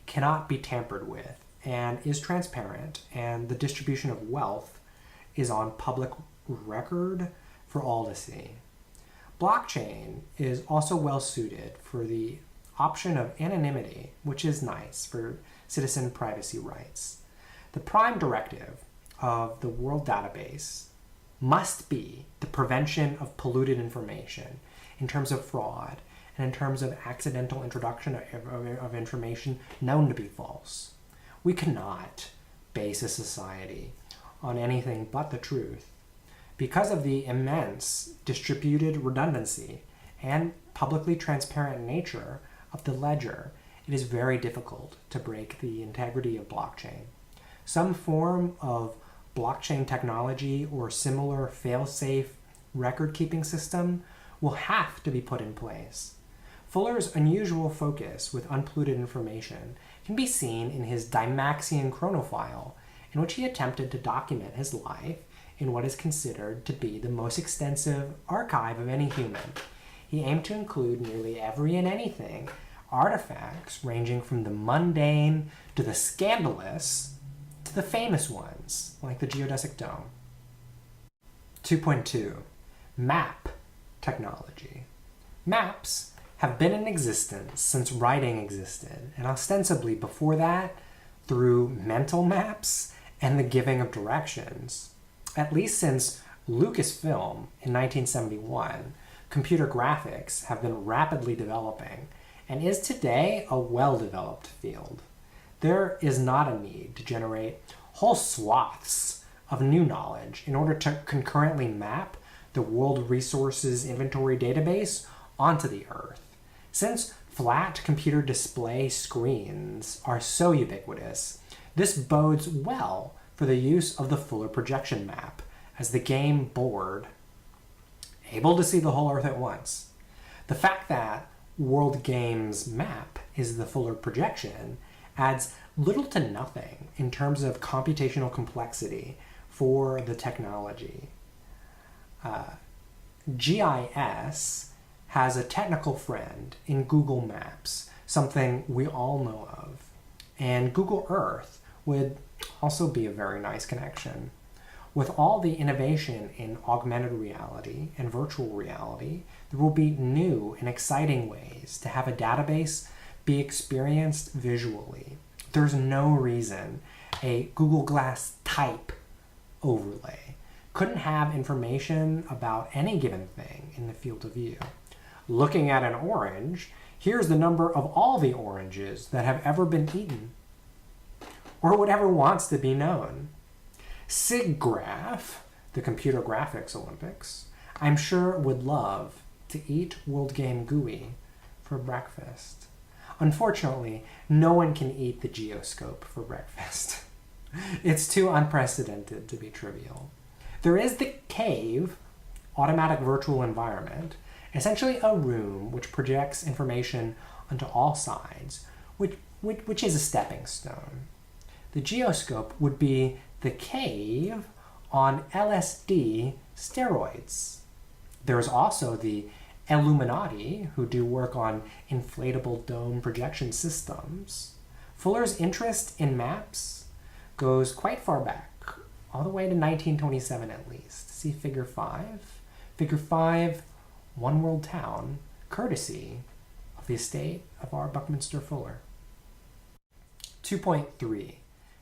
cannot be tampered with and is transparent, and the distribution of wealth is on public record for all to see. Blockchain is also well suited for the option of anonymity, which is nice for citizen privacy rights. The prime directive of the World Database must be the prevention of polluted information in terms of fraud and in terms of accidental introduction of information known to be false. We cannot base a society on anything but the truth. Because of the immense distributed redundancy and publicly transparent nature of the ledger, it is very difficult to break the integrity of blockchain. Some form of blockchain technology or similar fail-safe record-keeping system will have to be put in place. Fuller's unusual focus with unpolluted information can be seen in his Dymaxion chronophile, in which he attempted to document his life in what is considered to be the most extensive archive of any human. He aimed to include nearly every and anything, artifacts ranging from the mundane to the scandalous to the famous ones, like the geodesic dome. 2.2. Map technology. Maps have been in existence since writing existed, and ostensibly before that, through mental maps and the giving of directions. At least since Lucasfilm in 1971, computer graphics have been rapidly developing and is today a well-developed field. There is not a need to generate whole swaths of new knowledge in order to concurrently map the World Resources Inventory database onto the Earth. Since flat computer display screens are so ubiquitous, this bodes well for the use of the Fuller projection map as the game board, able to see the whole Earth at once. The fact that World Games map is the Fuller projection adds little to nothing in terms of computational complexity for the technology. GIS has a technical friend in Google Maps, something we all know of, and Google Earth would also be a very nice connection. With all the innovation in augmented reality and virtual reality, there will be new and exciting ways to have a database be experienced visually. There's no reason a Google Glass type overlay couldn't have information about any given thing in the field of view. Looking at an orange, here's the number of all the oranges that have ever been eaten, or whatever wants to be known. SIGGRAPH, the Computer Graphics Olympics, I'm sure would love to eat World Game GUI for breakfast. Unfortunately, no one can eat the Geoscope for breakfast. It's too unprecedented to be trivial. There is the Cave, automatic virtual environment, essentially a room which projects information onto all sides, which is a stepping stone. The Geoscope would be the Cave on LSD steroids. There is also the Illuminati, who do work on inflatable dome projection systems. Fuller's interest in maps goes quite far back, all the way to 1927 at least. See Figure 5? Figure 5, One World Town, courtesy of the estate of R. Buckminster Fuller. 2.3.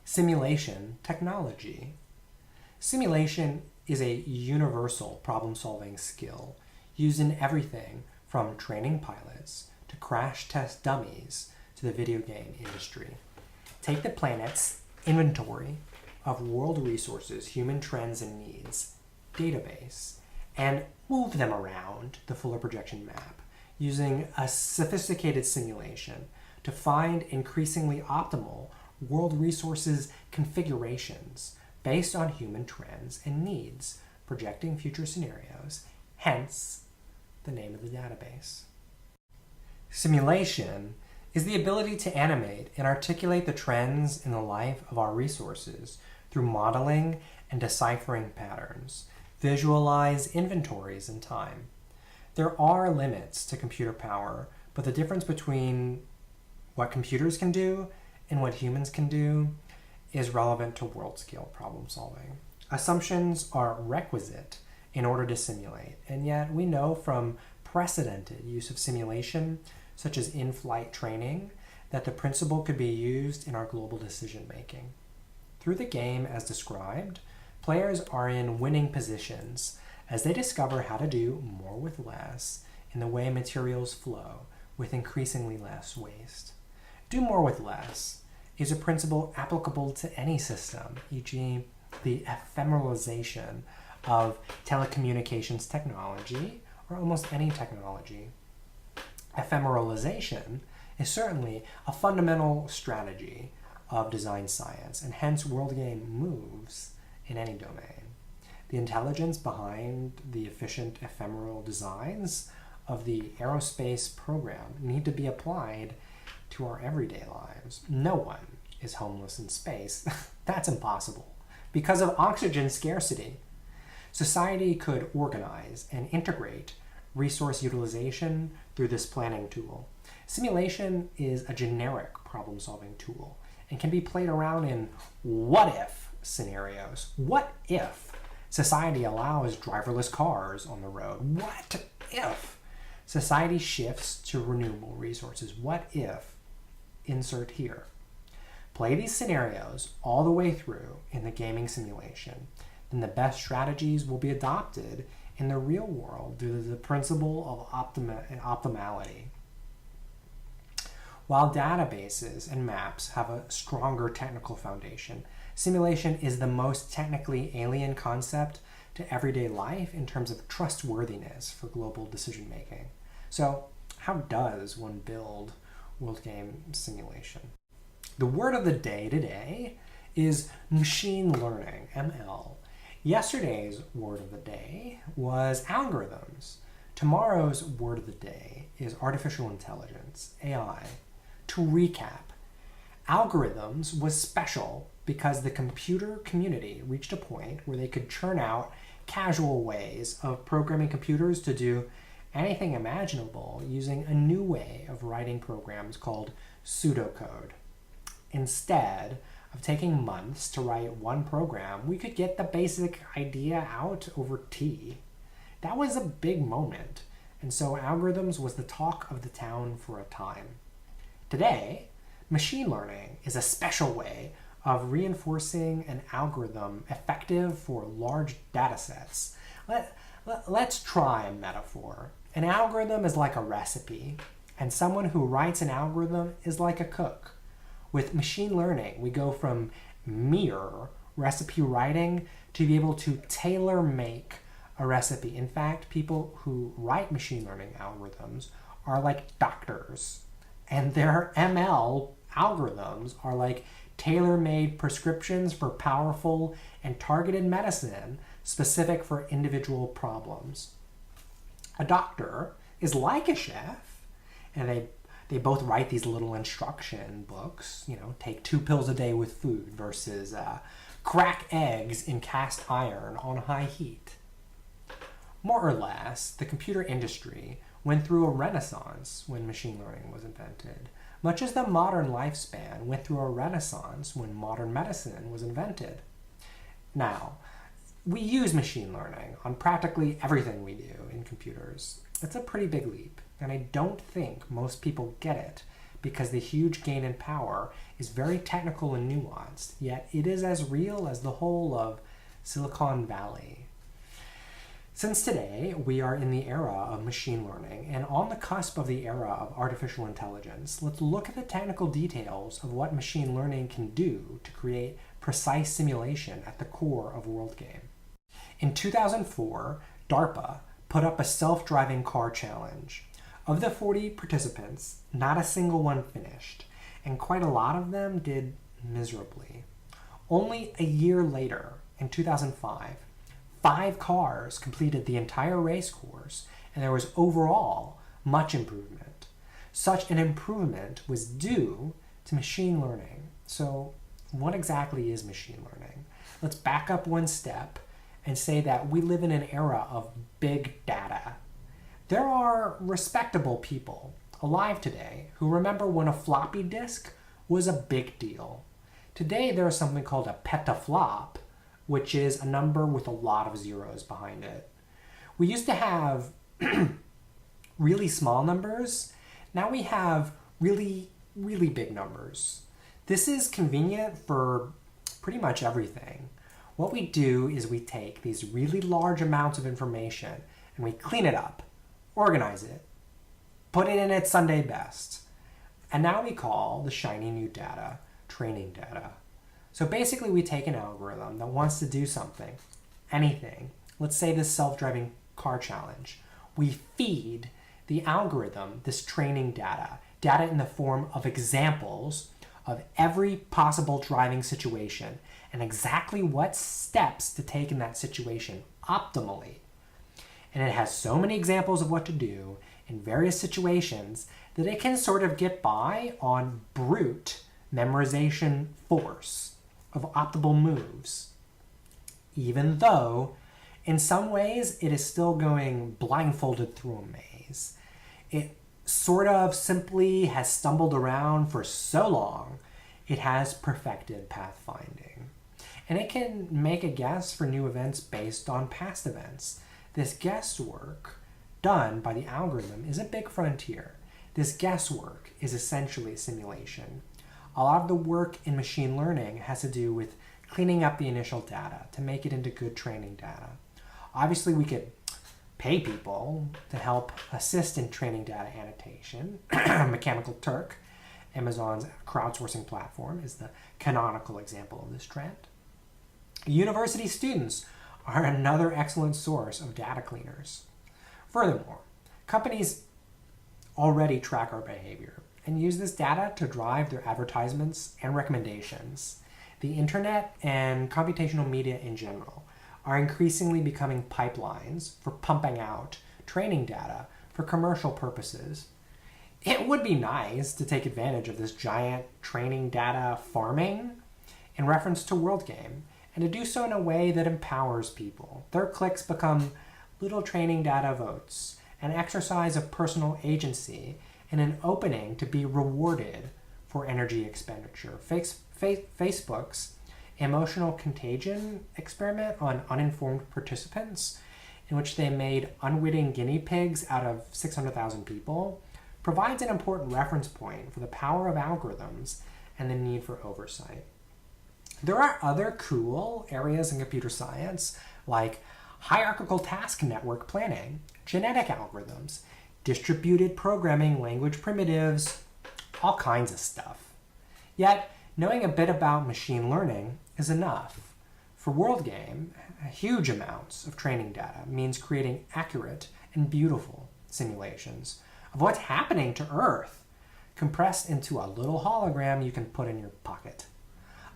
Simulation technology. Simulation is a universal problem-solving skill used in everything from training pilots to crash test dummies to the video game industry. Take the planet's inventory of world resources, human trends and needs database and move them around the Fuller projection map using a sophisticated simulation to find increasingly optimal world resources configurations based on human trends and needs, projecting future scenarios, hence the name of the database. Simulation is the ability to animate and articulate the trends in the life of our resources through modeling and deciphering patterns, visualize inventories in time. There are limits to computer power, but the difference between what computers can do and what humans can do is relevant to world-scale problem solving. Assumptions are requisite in order to simulate, and yet we know from precedented use of simulation, such as in-flight training, that the principle could be used in our global decision making. Through the game as described, players are in winning positions as they discover how to do more with less in the way materials flow with increasingly less waste. Do more with less is a principle applicable to any system, e.g., the ephemeralization of telecommunications technology or almost any technology. Ephemeralization is certainly a fundamental strategy of design science, and hence World Game moves in any domain. The intelligence behind the efficient ephemeral designs of the aerospace program need to be applied to our everyday lives. No one is homeless in space. That's impossible because of oxygen scarcity. Society could organize and integrate resource utilization through this planning tool. Simulation is a generic problem-solving tool and can be played around in what-if scenarios. What if society allows driverless cars on the road? What if society shifts to renewable resources? What if? Insert here. Play these scenarios all the way through in the gaming simulation, then the best strategies will be adopted in the real world due to the principle of optimality. While databases and maps have a stronger technical foundation, simulation is the most technically alien concept to everyday life in terms of trustworthiness for global decision making. So, how does one build World Game simulation? The word of the day today is machine learning, ML. Yesterday's word of the day was algorithms. Tomorrow's word of the day is artificial intelligence, AI. To recap, algorithms was special because the computer community reached a point where they could churn out casual ways of programming computers to do anything imaginable using a new way of writing programs called pseudocode. Instead of taking months to write one program, we could get the basic idea out over tea. That was a big moment, and so algorithms was the talk of the town for a time. Today, machine learning is a special way of reinforcing an algorithm effective for large data sets. Let's try a metaphor. An algorithm is like a recipe, and someone who writes an algorithm is like a cook. With machine learning, we go from mere recipe writing to be able to tailor-make a recipe. In fact, people who write machine learning algorithms are like doctors, and their ML algorithms are like tailor-made prescriptions for powerful and targeted medicine specific for individual problems. A doctor is like a chef, and they both write these little instruction books, take 2 pills a day with food versus crack eggs in cast iron on high heat. More or less, the computer industry went through a renaissance when machine learning was invented, much as the modern lifespan went through a renaissance when modern medicine was invented. Now, we use machine learning on practically everything we do in computers. It's a pretty big leap, and I don't think most people get it because the huge gain in power is very technical and nuanced, yet it is as real as the whole of Silicon Valley. Since today, we are in the era of machine learning and on the cusp of the era of artificial intelligence, let's look at the technical details of what machine learning can do to create precise simulation at the core of World Game. In 2004, DARPA put up a self-driving car challenge. Of the 40 participants, not a single one finished, and quite a lot of them did miserably. Only a year later, in 2005, 5 cars completed the entire race course, and there was overall much improvement. Such an improvement was due to machine learning. So what exactly is machine learning? Let's back up one step and say that we live in an era of big data. There are respectable people alive today who remember when a floppy disk was a big deal. Today there is something called a petaflop, which is a number with a lot of zeros behind it. We used to have really small numbers. Now we have really, really big numbers. This is convenient for pretty much everything. What we do is we take these really large amounts of information and we clean it up, organize it, put it in its Sunday best. And now we call the shiny new data training data. So basically we take an algorithm that wants to do something, anything. Let's say this self-driving car challenge. We feed the algorithm this training data in the form of examples of every possible driving situation and exactly what steps to take in that situation optimally. And it has so many examples of what to do in various situations that it can sort of get by on brute memorization force of optimal moves. Even though, in some ways, it is still going blindfolded through a maze. It sort of simply has stumbled around for so long, it has perfected pathfinding. And it can make a guess for new events based on past events. This guesswork done by the algorithm is a big frontier. This guesswork is essentially simulation. A lot of the work in machine learning has to do with cleaning up the initial data to make it into good training data. Obviously, we could pay people to help assist in training data annotation. Mechanical Turk, Amazon's crowdsourcing platform, is the canonical example of this trend. University students are another excellent source of data cleaners. Furthermore, companies already track our behavior and use this data to drive their advertisements and recommendations. The internet and computational media in general are increasingly becoming pipelines for pumping out training data for commercial purposes. It would be nice to take advantage of this giant training data farming in reference to WorldGame, and to do so in a way that empowers people. Their clicks become little training data votes, an exercise of personal agency, and an opening to be rewarded for energy expenditure. Facebook's emotional contagion experiment on uninformed participants, in which they made unwitting guinea pigs out of 600,000 people, provides an important reference point for the power of algorithms and the need for oversight. There are other cool areas in computer science, like hierarchical task network planning, genetic algorithms, distributed programming language primitives, all kinds of stuff. Yet, knowing a bit about machine learning is enough. For WorldGame, huge amounts of training data means creating accurate and beautiful simulations of what's happening to Earth, compressed into a little hologram you can put in your pocket.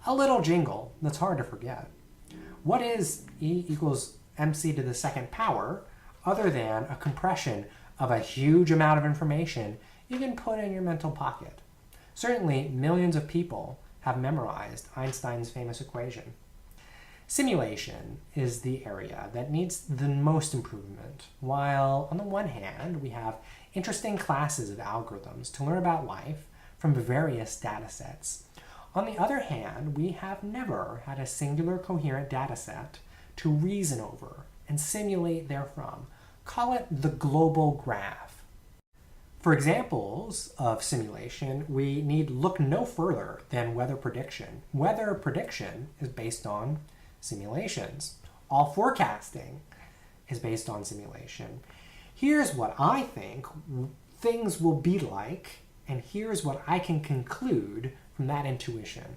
A little jingle that's hard to forget. What is E equals mc to the second power other than a compression of a huge amount of information you can put in your mental pocket? Certainly, millions of people have memorized Einstein's famous equation. Simulation is the area that needs the most improvement. While on the one hand, we have interesting classes of algorithms to learn about life from various data sets, on the other hand, we have never had a singular coherent data set to reason over and simulate therefrom. Call it the global graph. For examples of simulation, we need look no further than weather prediction. Weather prediction is based on simulations. All forecasting is based on simulation. Here's what I think things will be like, and here's what I can conclude from that intuition.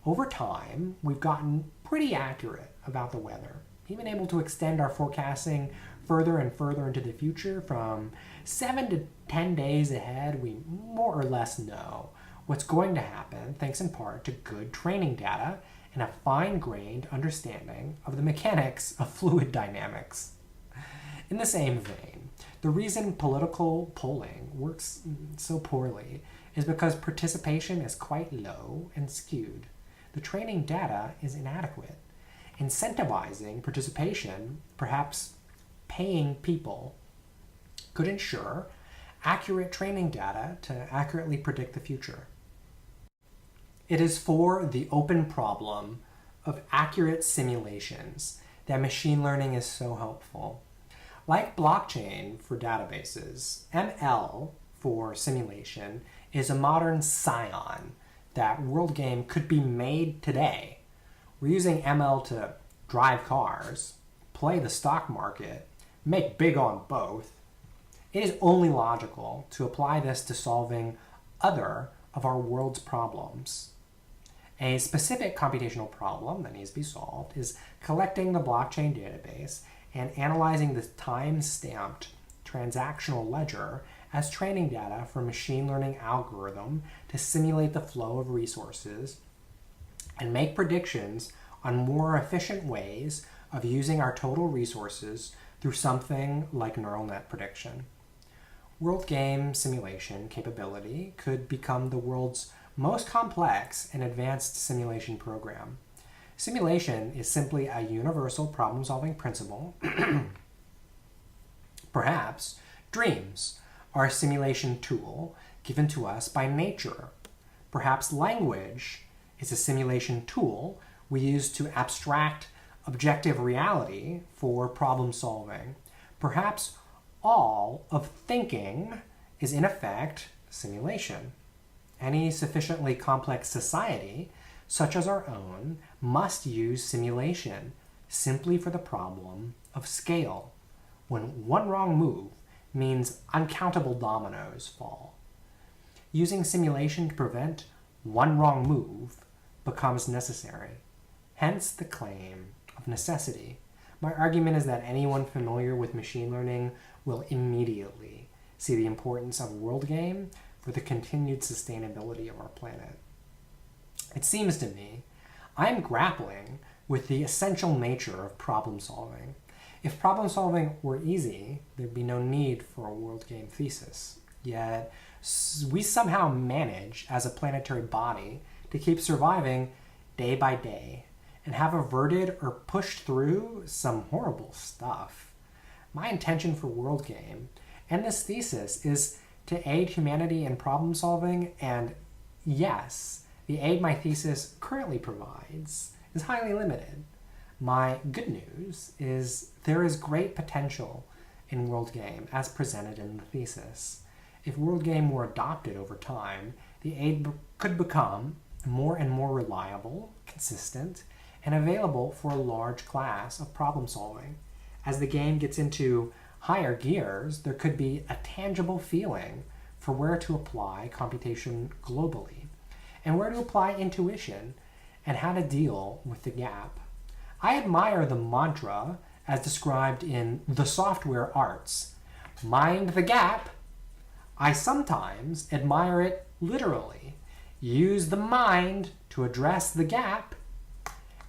Over time, we've gotten pretty accurate about the weather, even able to extend our forecasting further and further into the future. From 7 to 10 days ahead, we more or less know what's going to happen, thanks in part to good training data and a fine-grained understanding of the mechanics of fluid dynamics. In the same vein, the reason political polling works so poorly is because participation is quite low and skewed. The training data is inadequate. Incentivizing participation, perhaps paying people, could ensure accurate training data to accurately predict the future. It is for the open problem of accurate simulations that machine learning is so helpful. Like blockchain for databases, ML for simulation is a modern scion that WorldGame could be made today. We're using ML to drive cars, play the stock market, make big on both. It is only logical to apply this to solving other of our world's problems. A specific computational problem that needs to be solved is collecting the blockchain database and analyzing the time-stamped transactional ledger as training data for a machine learning algorithm to simulate the flow of resources and make predictions on more efficient ways of using our total resources through something like neural net prediction. WorldGame simulation capability could become the world's most complex and advanced simulation program. Simulation is simply a universal problem-solving principle. Perhaps dreams are a simulation tool given to us by nature. Perhaps language is a simulation tool we use to abstract objective reality for problem solving. Perhaps all of thinking is in effect simulation. Any sufficiently complex society, such as our own, must use simulation simply for the problem of scale, when one wrong move means uncountable dominoes fall. Using simulation to prevent one wrong move becomes necessary, hence the claim of necessity. My argument is that anyone familiar with machine learning will immediately see the importance of WorldGame for the continued sustainability of our planet. It seems to me I am grappling with the essential nature of problem solving. If problem solving were easy, there'd be no need for a WorldGame thesis. Yet we somehow manage as a planetary body to keep surviving day by day and have averted or pushed through some horrible stuff. My intention for WorldGame and this thesis is to aid humanity in problem solving, and yes, the aid my thesis currently provides is highly limited. My good news is there is great potential in WorldGame as presented in the thesis. If WorldGame were adopted over time, the aid could become more and more reliable, consistent, and available for a large class of problem solving. As the game gets into higher gears, there could be a tangible feeling for where to apply computation globally, and where to apply intuition, and how to deal with the gap. I admire the mantra as described in The Software Arts, mind the gap. I sometimes admire it literally. Use the mind to address the gap.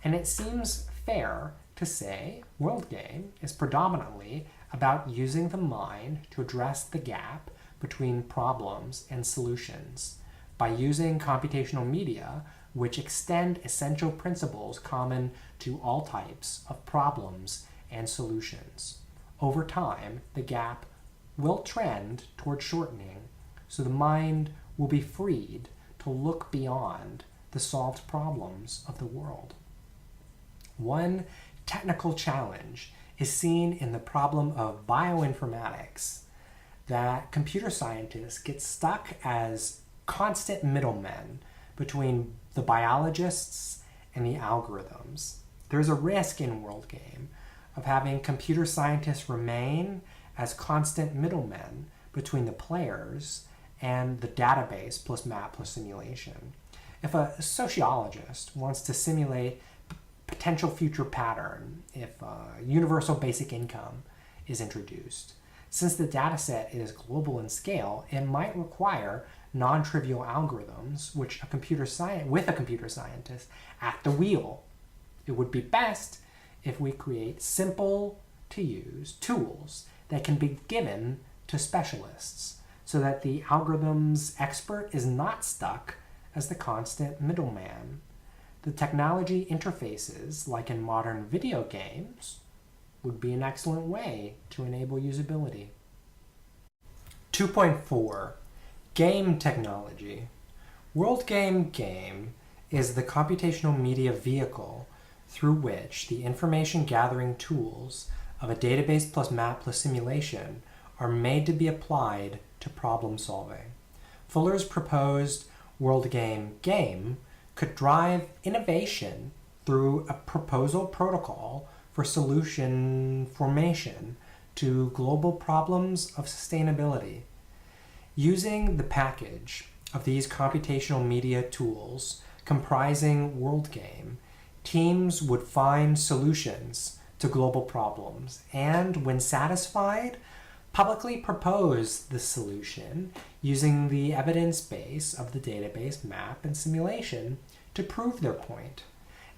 And it seems fair to say WorldGame is predominantly about using the mind to address the gap between problems and solutions by using computational media which extend essential principles common to all types of problems and solutions. Over time, the gap will trend toward shortening, so the mind will be freed to look beyond the solved problems of the world. One technical challenge is seen in the problem of bioinformatics, that computer scientists get stuck as constant middlemen between the biologists and the algorithms. There's a risk in WorldGame of having computer scientists remain as constant middlemen between the players and the database plus map plus simulation. If a sociologist wants to simulate potential future pattern, if universal basic income is introduced, since the dataset is global in scale, it might require non-trivial algorithms with a computer scientist at the wheel. It would be best if we create simple to use tools that can be given to specialists so that the algorithm's expert is not stuck as the constant middleman. The technology interfaces, like in modern video games, would be an excellent way to enable usability. 2.4. Game technology. WorldGame Game is the computational media vehicle through which the information gathering tools of a database plus map plus simulation are made to be applied to problem solving. Fuller's proposed world game could drive innovation through a proposal protocol for solution formation to global problems of sustainability. Using the package of these computational media tools comprising World Game, teams would find solutions to global problems and, when satisfied, publicly propose the solution using the evidence base of the database, map, and simulation to prove their point.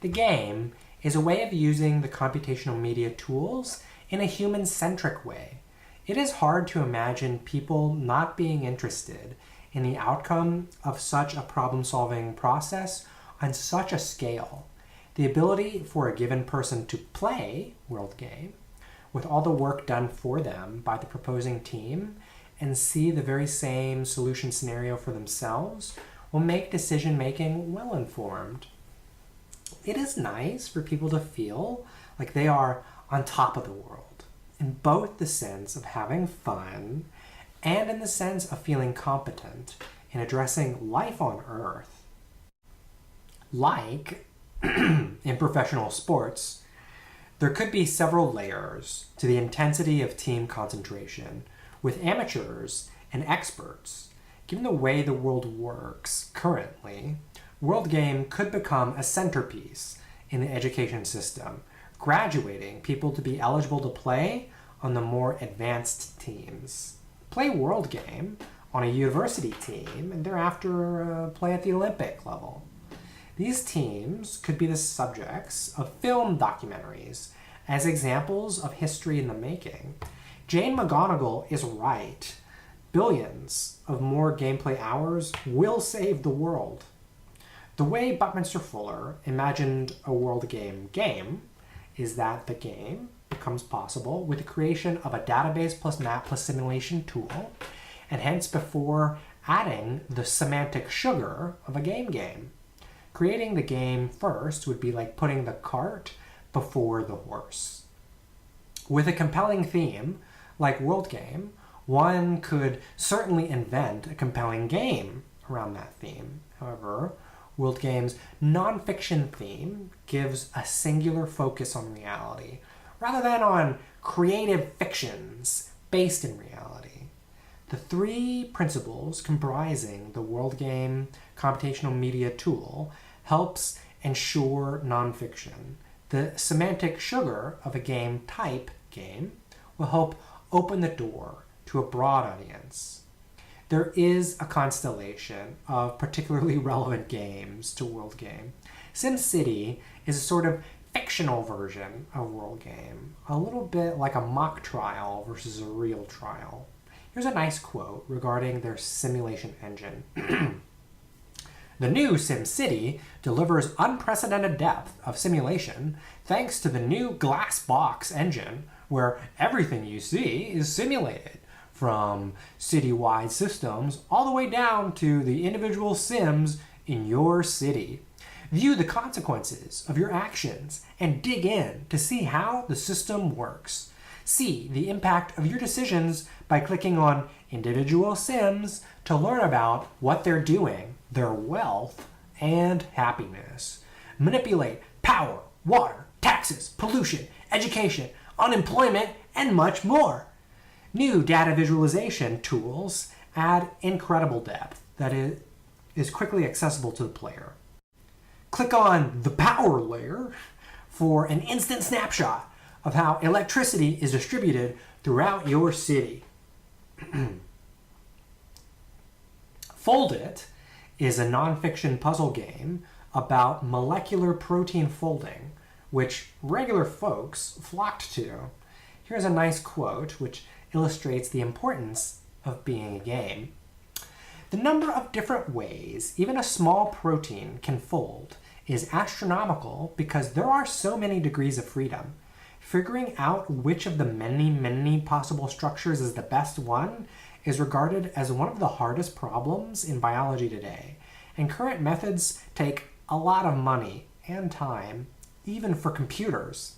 The game is a way of using the computational media tools in a human-centric way. It is hard to imagine people not being interested in the outcome of such a problem-solving process on such a scale. The ability for a given person to play World Game with all the work done for them by the proposing team and see the very same solution scenario for themselves will make decision-making well-informed. It is nice for people to feel like they are on top of the world, in both the sense of having fun and in the sense of feeling competent in addressing life on Earth. Like in professional sports, there could be several layers to the intensity of team concentration, with amateurs and experts. Given the way the world works currently, World Game could become a centerpiece in the education system, graduating people to be eligible to play on the more advanced teams. Play World Game on a university team and thereafter play at the Olympic level. These teams could be the subjects of film documentaries as examples of history in the making. Jane McGonigal is right. Billions of more gameplay hours will save the world. The way Buckminster Fuller imagined a World Game is that the game becomes possible with the creation of a database plus map plus simulation tool, and hence before adding the semantic sugar of a game. Creating the game first would be like putting the cart before the horse. With a compelling theme, like World Game, one could certainly invent a compelling game around that theme. However, World Game's nonfiction theme gives a singular focus on reality, rather than on creative fictions based in reality. The three principles comprising the World Game computational media tool helps ensure nonfiction. The semantic sugar of a game type game will help open the door to a broad audience. There is a constellation of particularly relevant games to World Game. SimCity is a sort of fictional version of World Game, a little bit like a mock trial versus a real trial. Here's a nice quote regarding their simulation engine. The new SimCity delivers unprecedented depth of simulation thanks to the new glass box engine, where everything you see is simulated, from city-wide systems all the way down to the individual sims in your city. View the consequences of your actions and dig in to see how the system works. See the impact of your decisions by clicking on individual sims to learn about what they're doing, their wealth, and happiness. Manipulate power, water, taxes, pollution, education, unemployment, and much more. New data visualization tools add incredible depth that is quickly accessible to the player. Click on the power layer for an instant snapshot of how electricity is distributed throughout your city. Fold-It is a nonfiction puzzle game about molecular protein folding, which regular folks flocked to. Here's a nice quote which illustrates the importance of being a game. The number of different ways even a small protein can fold is astronomical because there are so many degrees of freedom. Figuring out which of the many possible structures is the best one is regarded as one of the hardest problems in biology today, and current methods take a lot of money and time, even for computers.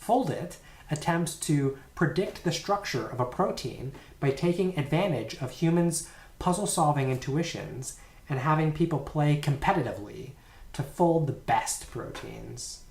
Foldit attempts to predict the structure of a protein by taking advantage of humans' puzzle-solving intuitions and having people play competitively to fold the best proteins.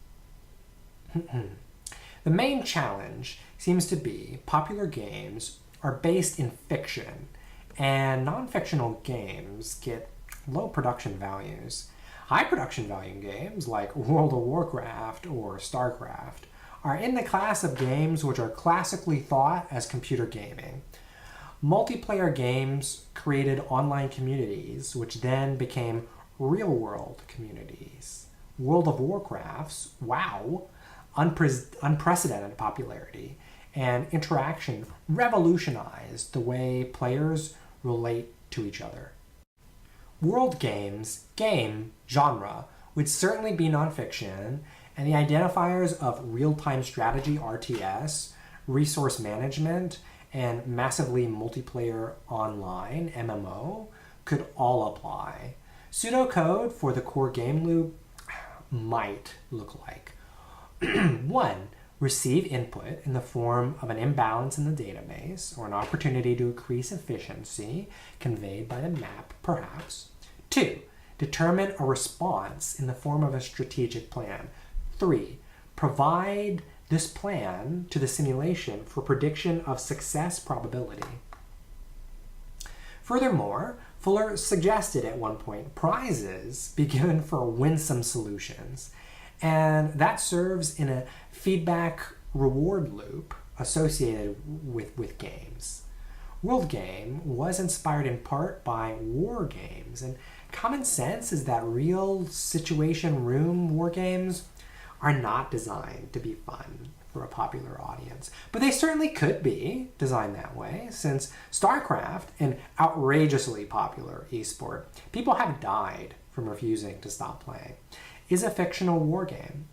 The main challenge seems to be popular games are based in fiction, and non-fictional games get low production values. High production value games like World of Warcraft or StarCraft are in the class of games which are classically thought as computer gaming. Multiplayer games created online communities, which then became real-world communities. World of Warcraft's WoW unprecedented popularity and interaction revolutionized the way players relate to each other. World games, game genre, would certainly be nonfiction, and the identifiers of real-time strategy RTS, resource management, and massively multiplayer online MMO could all apply. Pseudocode for the core game loop might look like 1. Receive input in the form of an imbalance in the database or an opportunity to increase efficiency conveyed by the map, perhaps. 2. Determine a response in the form of a strategic plan. 3. Provide this plan to the simulation for prediction of success probability. Furthermore, Fuller suggested at one point prizes be given for winsome solutions, and that serves in a feedback reward loop associated with games. World Game was inspired in part by war games, and common sense is that real situation room war games are not designed to be fun for a popular audience. But they certainly could be designed that way, since StarCraft, an outrageously popular esport, people have died from refusing to stop playing, is a fictional war game.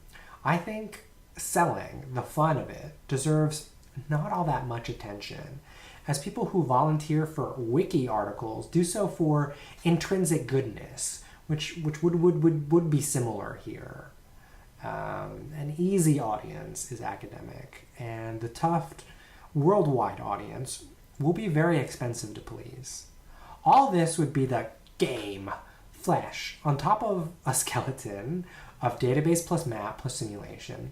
I think selling the fun of it deserves not all that much attention, as people who volunteer for wiki articles do so for intrinsic goodness, which would be similar here. An easy audience is academic, and the tough worldwide audience will be very expensive to please. All this would be the game flesh on top of a skeleton of database plus map plus simulation.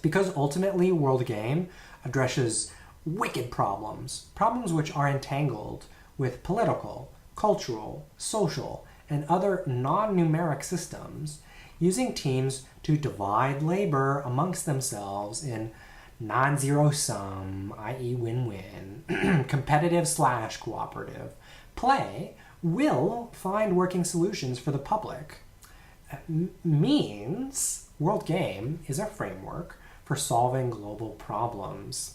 Because ultimately World Game addresses wicked problems which are entangled with political, cultural, social, and other non-numeric systems, using teams to divide labor amongst themselves in non-zero sum, i.e. win-win, competitive/cooperative play will find working solutions for the public. Means World Game is a framework for solving global problems.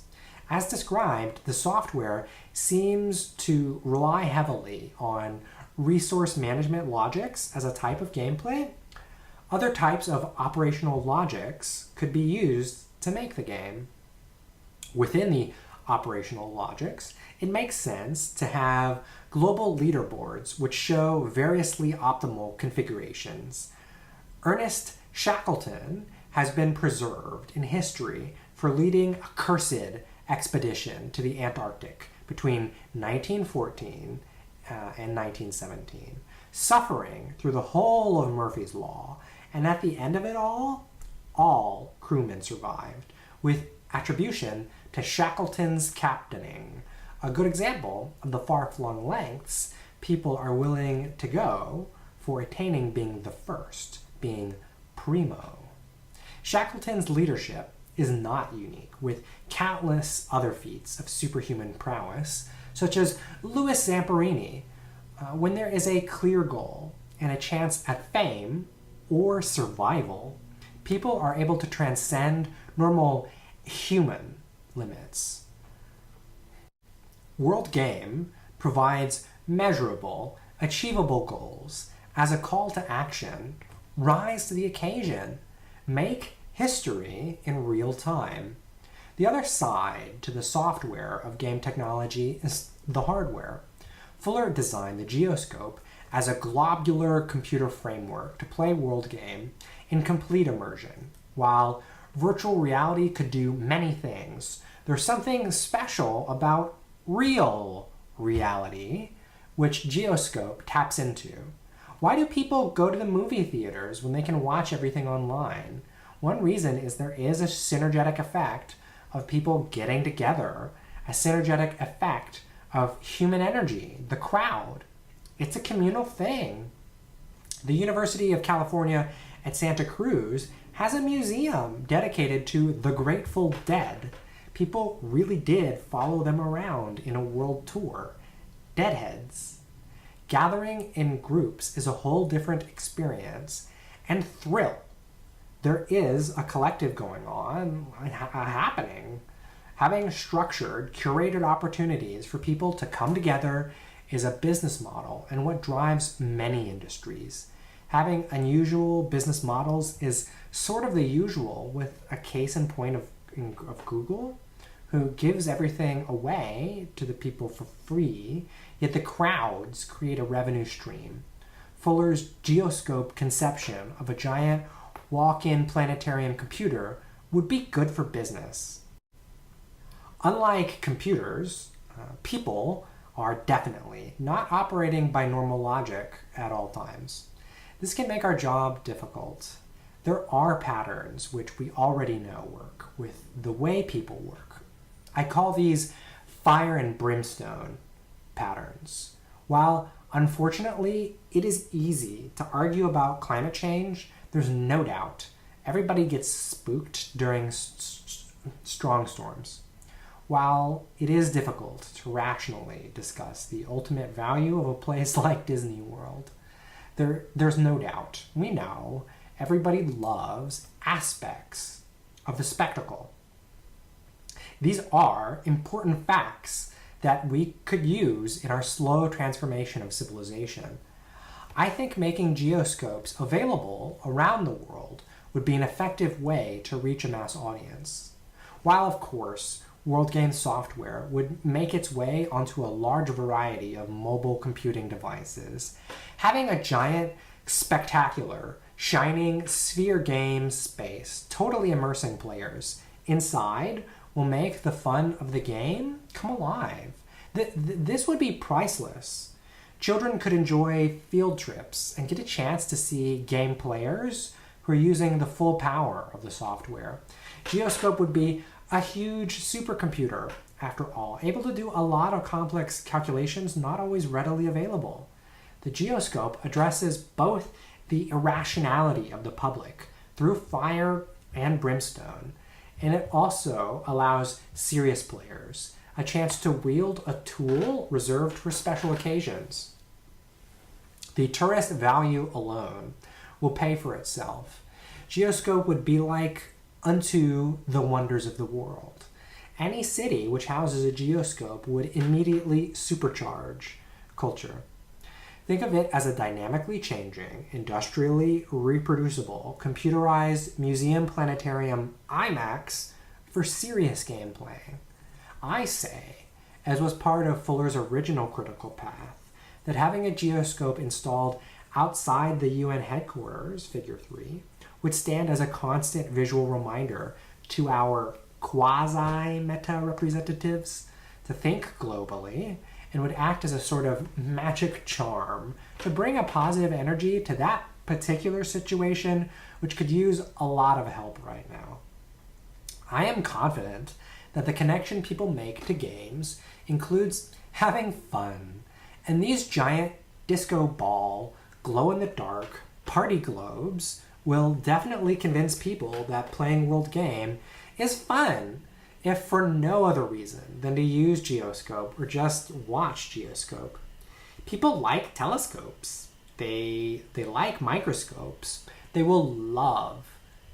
As described, the software seems to rely heavily on resource management logics as a type of gameplay. Other types of operational logics could be used to make the game. Within the operational logics, it makes sense to have global leaderboards which show variously optimal configurations. Ernest Shackleton has been preserved in history for leading a cursed expedition to the Antarctic between 1914 and 1917, suffering through the whole of Murphy's Law, and at the end of it all crewmen survived, with attribution to Shackleton's captaining, a good example of the far-flung lengths people are willing to go for attaining being the first, being primo. Shackleton's leadership is not unique, with countless other feats of superhuman prowess, such as Louis Zamperini. When there is a clear goal and a chance at fame or survival, people are able to transcend normal human limits. World Game provides measurable, achievable goals as a call to action. Rise to the occasion. Make history in real time. The other side to the software of game technology is the hardware. Fuller designed the Geoscope as a globular computer framework to play World Game in complete immersion. While virtual reality could do many things, there's something special about real reality, which Geoscope taps into. Why do people go to the movie theaters when they can watch everything online? One reason is there is a synergetic effect of people getting together, a synergetic effect of human energy, the crowd. It's a communal thing. The University of California at Santa Cruz has a museum dedicated to the Grateful Dead. People really did follow them around in a world tour. Deadheads. Gathering in groups is a whole different experience and thrill. There is a collective going on, happening. Having structured, curated opportunities for people to come together is a business model and what drives many industries. Having unusual business models is sort of the usual, with a case in point of Google, who gives everything away to the people for free, yet the crowds create a revenue stream. Fuller's Geoscope conception of a giant walk-in planetarium computer would be good for business. Unlike computers, people are definitely not operating by normal logic at all times. This can make our job difficult. There are patterns which we already know work with the way people work. I call these fire and brimstone patterns. While unfortunately it is easy to argue about climate change, there's no doubt everybody gets spooked during strong storms. While it is difficult to rationally discuss the ultimate value of a place like Disney World, there's no doubt, we know, everybody loves aspects of the spectacle. These are important facts that we could use in our slow transformation of civilization. I think making geoscopes available around the world would be an effective way to reach a mass audience. While, of course, World Game software would make its way onto a large variety of mobile computing devices, having a giant, spectacular, shining sphere game space, totally immersing players inside, will make the fun of the game come alive. This would be priceless. Children could enjoy field trips and get a chance to see game players who are using the full power of the software. Geoscope would be a huge supercomputer, after all, able to do a lot of complex calculations not always readily available. The Geoscope addresses both the irrationality of the public through fire and brimstone, and it also allows serious players a chance to wield a tool reserved for special occasions. The tourist value alone will pay for itself. Geoscope would be like unto the wonders of the world. Any city which houses a geoscope would immediately supercharge culture. Think of it as a dynamically changing, industrially reproducible, computerized museum planetarium IMAX for serious gameplay. I say, as was part of Fuller's original critical path, that having a geoscope installed outside the UN headquarters, Figure 3, would stand as a constant visual reminder to our quasi-meta representatives to think globally, and would act as a sort of magic charm to bring a positive energy to that particular situation, which could use a lot of help right now. I am confident that the connection people make to games includes having fun, and these giant disco ball, glow-in-the-dark party globes will definitely convince people that playing World Game is fun, if for no other reason than to use Geoscope or just watch Geoscope. People like telescopes. They like microscopes. They will love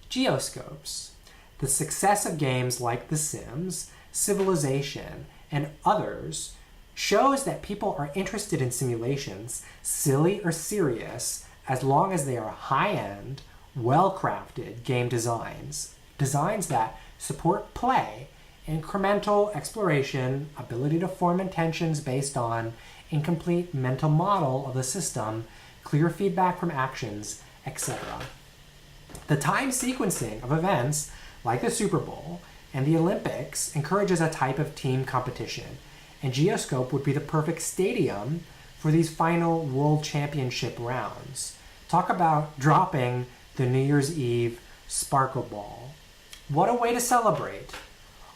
Geoscopes. The success of games like The Sims, Civilization, and others shows that people are interested in simulations, silly or serious, as long as they are high-end, well-crafted game designs that support play, incremental exploration, ability to form intentions based on incomplete mental model of the system, clear feedback from actions, etc. The time sequencing of events like the Super Bowl and the Olympics encourages a type of team competition, and Geoscope would be the perfect stadium for these final World Championship rounds. Talk about dropping the New Year's Eve sparkle ball. What a way to celebrate.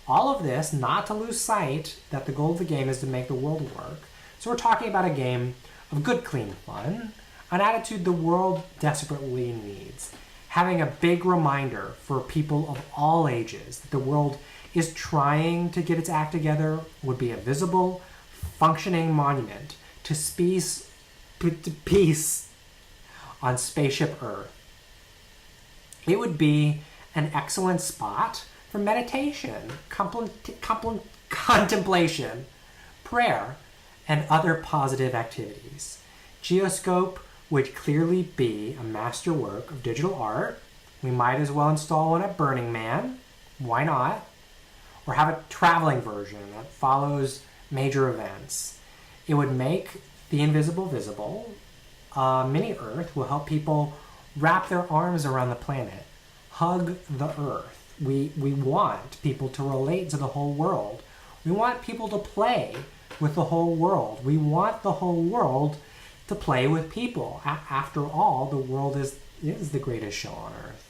All of this not to lose sight that the goal of the game is to make the world work. So we're talking about a game of good, clean fun, an attitude the world desperately needs. Having a big reminder for people of all ages that the world is trying to get its act together would be a visible, functioning monument to peace on Spaceship Earth. It would be an excellent spot for meditation, contemplation, prayer, and other positive activities. Geoscope would clearly be a masterwork of digital art. We might as well install one at Burning Man. Why not? Or have a traveling version that follows major events. It would make the invisible visible. Mini Earth will help people wrap their arms around the planet, hug the Earth. We want people to relate to the whole world. We want people to play with the whole world. We want the whole world to play with people. After all, the world is the greatest show on Earth.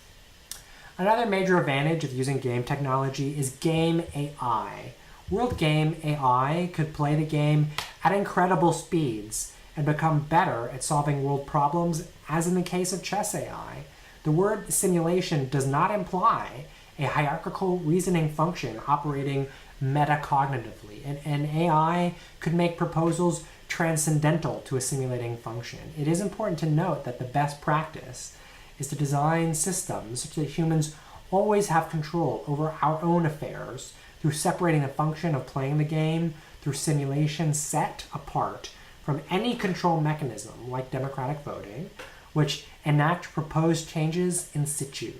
Another major advantage of using game technology is game AI. World Game AI could play the game at incredible speeds and become better at solving world problems, as in the case of chess AI. The word simulation does not imply a hierarchical reasoning function operating metacognitively. An AI could make proposals transcendental to a simulating function. It is important to note that the best practice is to design systems such that humans always have control over our own affairs through separating the function of playing the game through simulation set apart from any control mechanism like democratic voting, which enact proposed changes in situ.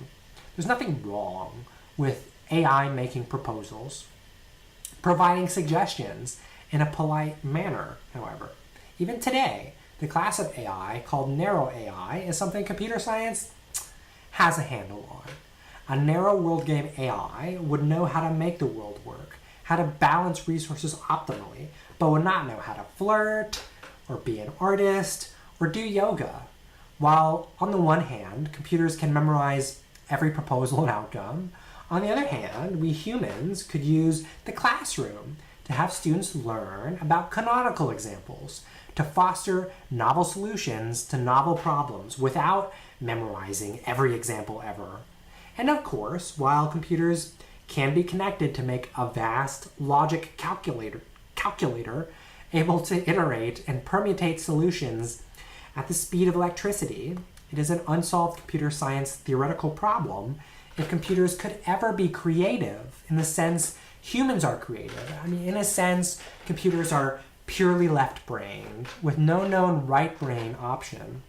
There's nothing wrong with AI making proposals, providing suggestions in a polite manner, however. Even today, the class of AI called narrow AI is something computer science has a handle on. A narrow world game AI would know how to make the world work, how to balance resources optimally, but would not know how to flirt, or be an artist, or do yoga. While, on the one hand, computers can memorize every proposal and outcome, on the other hand, we humans could use the classroom to have students learn about canonical examples, to foster novel solutions to novel problems without memorizing every example ever. And of course, while computers can be connected to make a vast logic calculator able to iterate and permutate solutions at the speed of electricity, it is an unsolved computer science theoretical problem if computers could ever be creative in the sense humans are creative. I mean, in a sense, computers are purely left-brained with no known right brain option.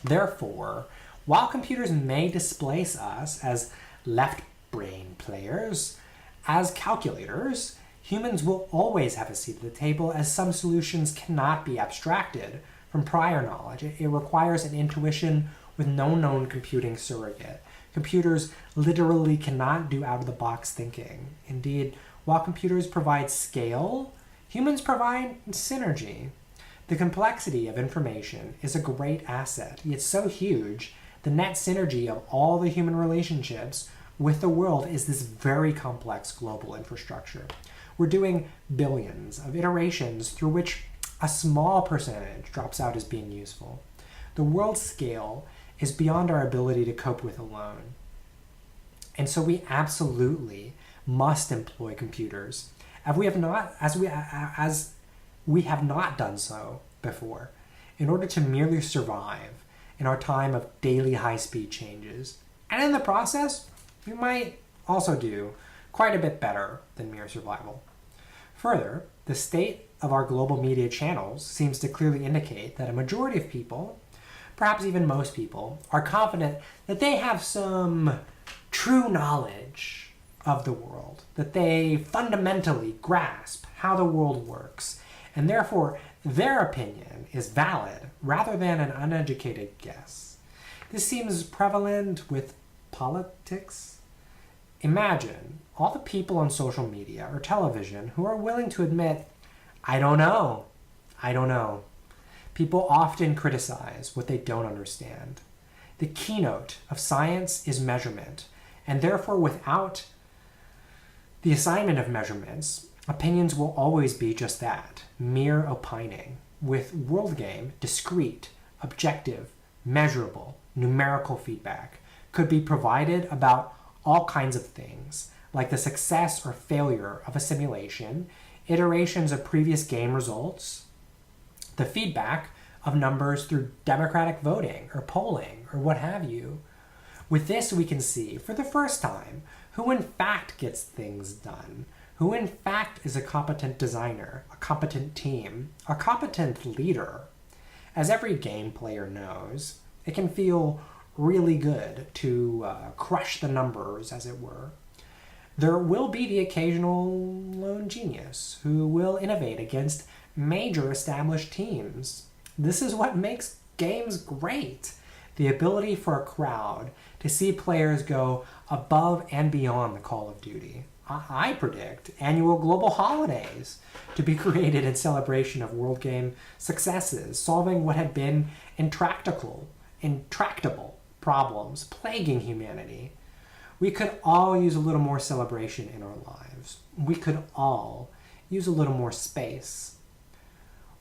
Therefore, while computers may displace us as left brain players, as calculators, humans will always have a seat at the table as some solutions cannot be abstracted from prior knowledge. It requires an intuition with no known computing surrogate. Computers literally cannot do out-of-the-box thinking. Indeed, while computers provide scale, humans provide synergy. The complexity of information is a great asset. It's so huge, the net synergy of all the human relationships with the world is this very complex global infrastructure. We're doing billions of iterations through which a small percentage drops out as being useful. The world scale is beyond our ability to cope with alone. And so we absolutely must employ computers, as we have not done so before, in order to merely survive in our time of daily high-speed changes. And in the process, we might also do quite a bit better than mere survival. Further, the state of our global media channels seems to clearly indicate that a majority of people, perhaps even most people, are confident that they have some true knowledge of the world, that they fundamentally grasp how the world works, and therefore their opinion is valid rather than an uneducated guess. This seems prevalent with politics. Imagine all the people on social media or television who are willing to admit, I don't know. I don't know. People often criticize what they don't understand. The keynote of science is measurement, and therefore without the assignment of measurements, opinions will always be just that, mere opining. With World Game, discrete, objective, measurable, numerical feedback could be provided about all kinds of things, like the success or failure of a simulation, iterations of previous game results, the feedback of numbers through democratic voting or polling or what have you. With this, we can see, for the first time, who in fact gets things done, who in fact is a competent designer, a competent team, a competent leader. As every game player knows, it can feel really good to crush the numbers, as it were. There will be the occasional lone genius who will innovate against major established teams. This is what makes games great. The ability for a crowd to see players go above and beyond the call of duty. I predict annual global holidays to be created in celebration of World Game successes, solving what had been intractable problems plaguing humanity. We could all use a little more celebration in our lives. We could all use a little more space.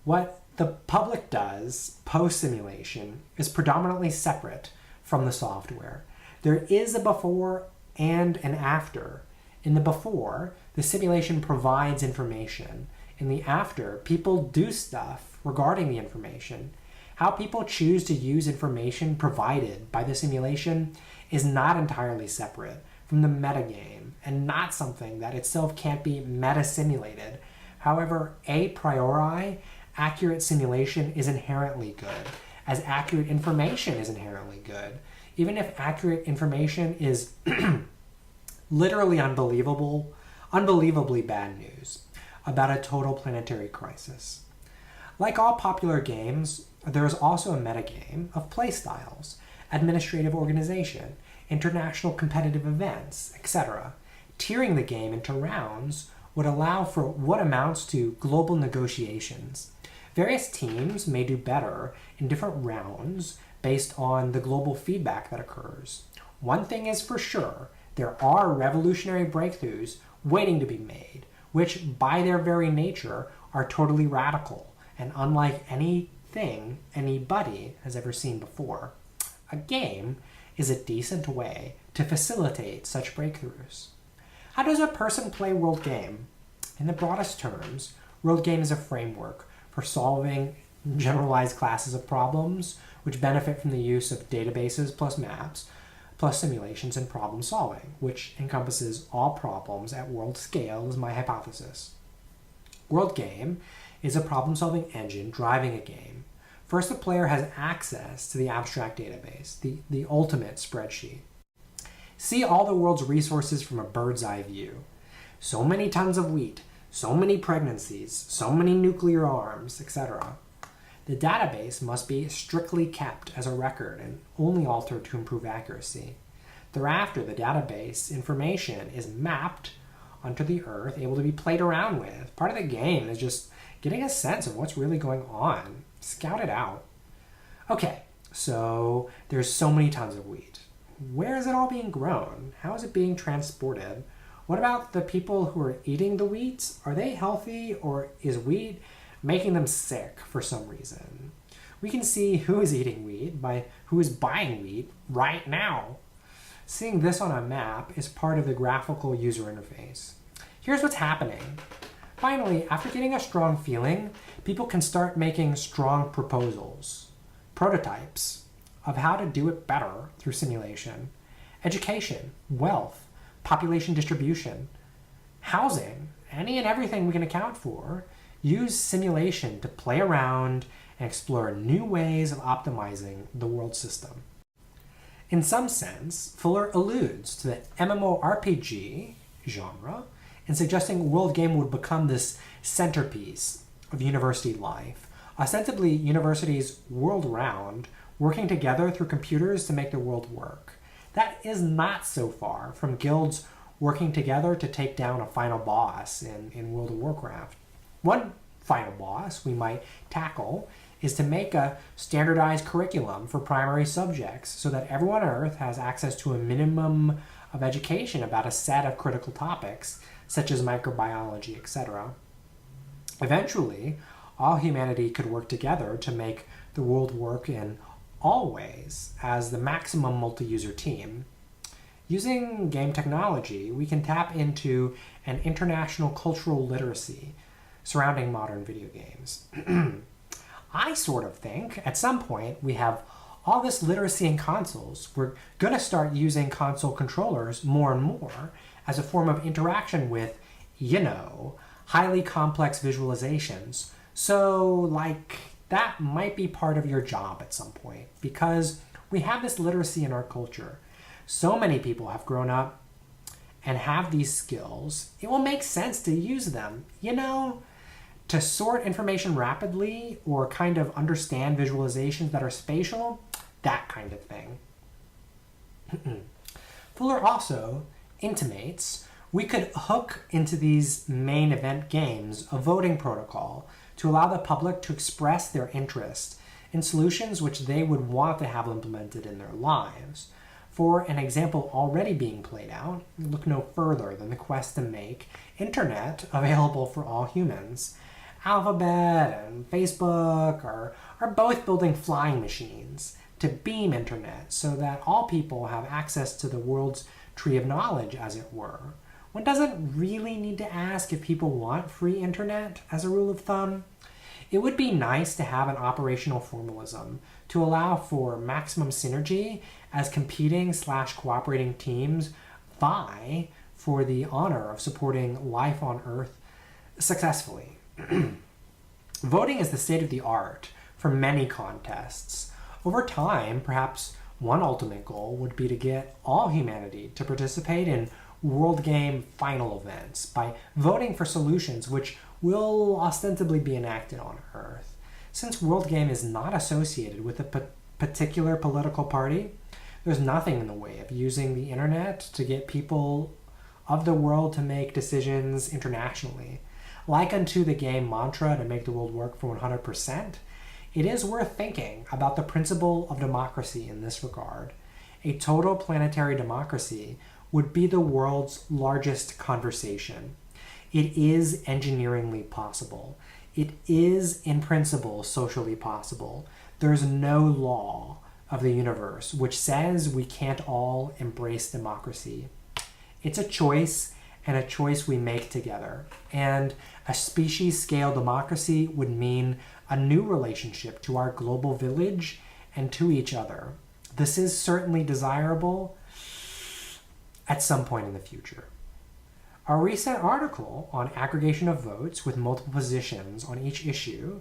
What the public does post-simulation is predominantly separate from the software. There is a before and an after. In the before, the simulation provides information. In the after, people do stuff regarding the information. How people choose to use information provided by the simulation is not entirely separate from the metagame and not something that itself can't be meta-simulated. However, a priori, accurate simulation is inherently good, as accurate information is inherently good. Even if accurate information is literally unbelievably bad news about a total planetary crisis. Like all popular games, there is also a metagame of playstyles, administrative organization, international competitive events, etc. Tiering the game into rounds would allow for what amounts to global negotiations. Various teams may do better in different rounds based on the global feedback that occurs. One thing is for sure, there are revolutionary breakthroughs waiting to be made, which by their very nature are totally radical and unlike anything anybody has ever seen before. A game is a decent way to facilitate such breakthroughs. How does a person play World Game? In the broadest terms, World Game is a framework for solving generalized classes of problems which benefit from the use of databases plus maps, plus simulations and problem solving, which encompasses all problems at world scale is my hypothesis. World Game is a problem-solving engine driving a game. First, the player has access to the abstract database, the ultimate spreadsheet. See all the world's resources from a bird's eye view. So many tons of wheat, so many pregnancies, so many nuclear arms, etc. The database must be strictly kept as a record and only altered to improve accuracy. Thereafter, the database information is mapped onto the Earth, able to be played around with. Part of the game is just getting a sense of what's really going on. Scout it out. Okay, so there's so many tons of wheat. Where is it all being grown? How is it being transported? What about the people who are eating the wheat? Are they healthy, or is wheat making them sick for some reason? We can see who is eating wheat by who is buying wheat right now. Seeing this on a map is part of the graphical user interface. Here's what's happening. Finally, after getting a strong feeling, people can start making strong proposals, prototypes of how to do it better through simulation. Education, wealth, population distribution, housing, any and everything we can account for. Use simulation to play around and explore new ways of optimizing the world system. In some sense, Fuller alludes to the MMORPG genre in suggesting World Game would become this centerpiece of university life. Ostensibly, universities world-round working together through computers to make the world work. That is not so far from guilds working together to take down a final boss in World of Warcraft. One final boss we might tackle is to make a standardized curriculum for primary subjects so that everyone on Earth has access to a minimum of education about a set of critical topics, such as microbiology, etc. Eventually, all humanity could work together to make the world work in all ways as the maximum multi-user team. Using game technology, we can tap into an international cultural literacy surrounding modern video games. I sort of think at some point we have all this literacy in consoles. We're going to start using console controllers more and more as a form of interaction with, highly complex visualizations. So, that might be part of your job at some point because we have this literacy in our culture. So many people have grown up and have these skills. It will make sense to use them, to sort information rapidly or kind of understand visualizations that are spatial, that kind of thing. Fuller also intimates we could hook into these main event games a voting protocol to allow the public to express their interest in solutions which they would want to have implemented in their lives. For an example already being played out, look no further than the quest to make internet available for all humans. Alphabet and Facebook are both building flying machines to beam internet so that all people have access to the world's tree of knowledge, as it were. One doesn't really need to ask if people want free internet as a rule of thumb. It would be nice to have an operational formalism to allow for maximum synergy as competing/cooperating teams vie for the honor of supporting life on Earth successfully. Voting is the state of the art for many contests. Over time, perhaps one ultimate goal would be to get all humanity to participate in World Game final events by voting for solutions which will ostensibly be enacted on Earth. Since World Game is not associated with a particular political party, there's nothing in the way of using the internet to get people of the world to make decisions internationally. Like unto the game mantra to make the world work for 100%, it is worth thinking about the principle of democracy in this regard. A total planetary democracy would be the world's largest conversation. It is engineeringly possible. It is, in principle, socially possible. There's no law of the universe which says we can't all embrace democracy. It's a choice, and a choice we make together. And a species-scale democracy would mean a new relationship to our global village and to each other. This is certainly desirable at some point in the future. Our recent article on aggregation of votes with multiple positions on each issue,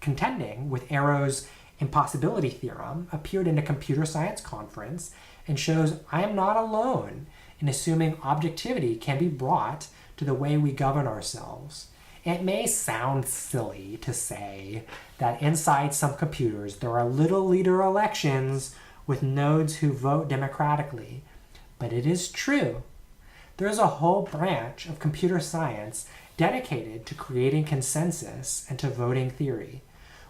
contending with Arrow's impossibility theorem, appeared in a computer science conference and shows I am not alone in assuming objectivity can be brought to the way we govern ourselves. It may sound silly to say that inside some computers there are little leader elections with nodes who vote democratically, but it is true. There is a whole branch of computer science dedicated to creating consensus and to voting theory.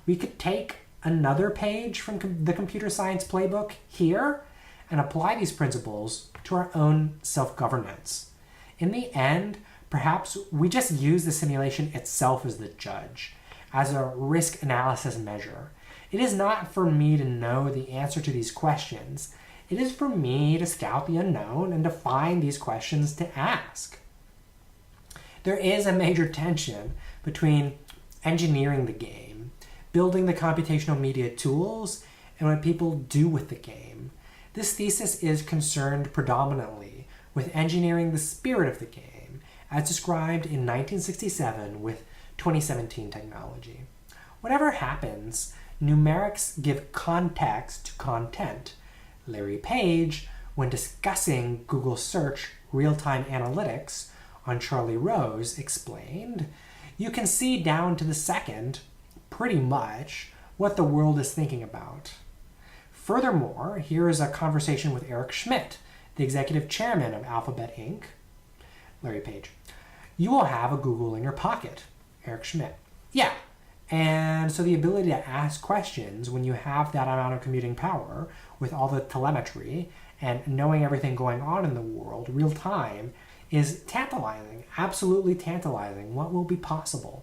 We could take another page from the computer science playbook here and apply these principles to our own self-governance. In the end, perhaps we just use the simulation itself as the judge, as a risk analysis measure. It is not for me to know the answer to these questions. It is for me to scout the unknown and to find these questions to ask. There is a major tension between engineering the game, building the computational media tools, and what people do with the game. This thesis is concerned predominantly with engineering the spirit of the game, as described in 1967 with 2017 technology. Whatever happens, numerics give context to content. Larry Page, when discussing Google Search real-time analytics on Charlie Rose, explained, you can see down to the second, pretty much, what the world is thinking about. Furthermore, here is a conversation with Eric Schmidt, the executive chairman of Alphabet Inc. Larry Page. You will have a Google in your pocket. Eric Schmidt. Yeah. And so the ability to ask questions when you have that amount of computing power with all the telemetry and knowing everything going on in the world real time is tantalizing, absolutely tantalizing. What will be possible?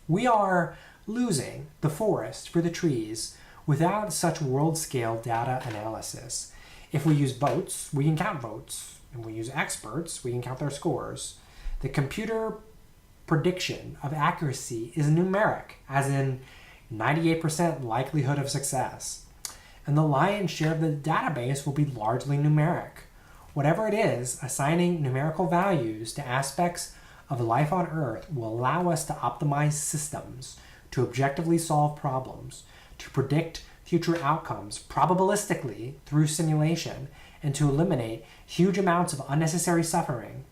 We are losing the forest for the trees without such world-scale data analysis. If we use votes, we can count votes. And we use experts, we can count their scores. The computer prediction of accuracy is numeric, as in 98% likelihood of success. And the lion's share of the database will be largely numeric. Whatever it is, assigning numerical values to aspects of life on Earth will allow us to optimize systems, to objectively solve problems, to predict future outcomes probabilistically through simulation, and to eliminate huge amounts of unnecessary suffering.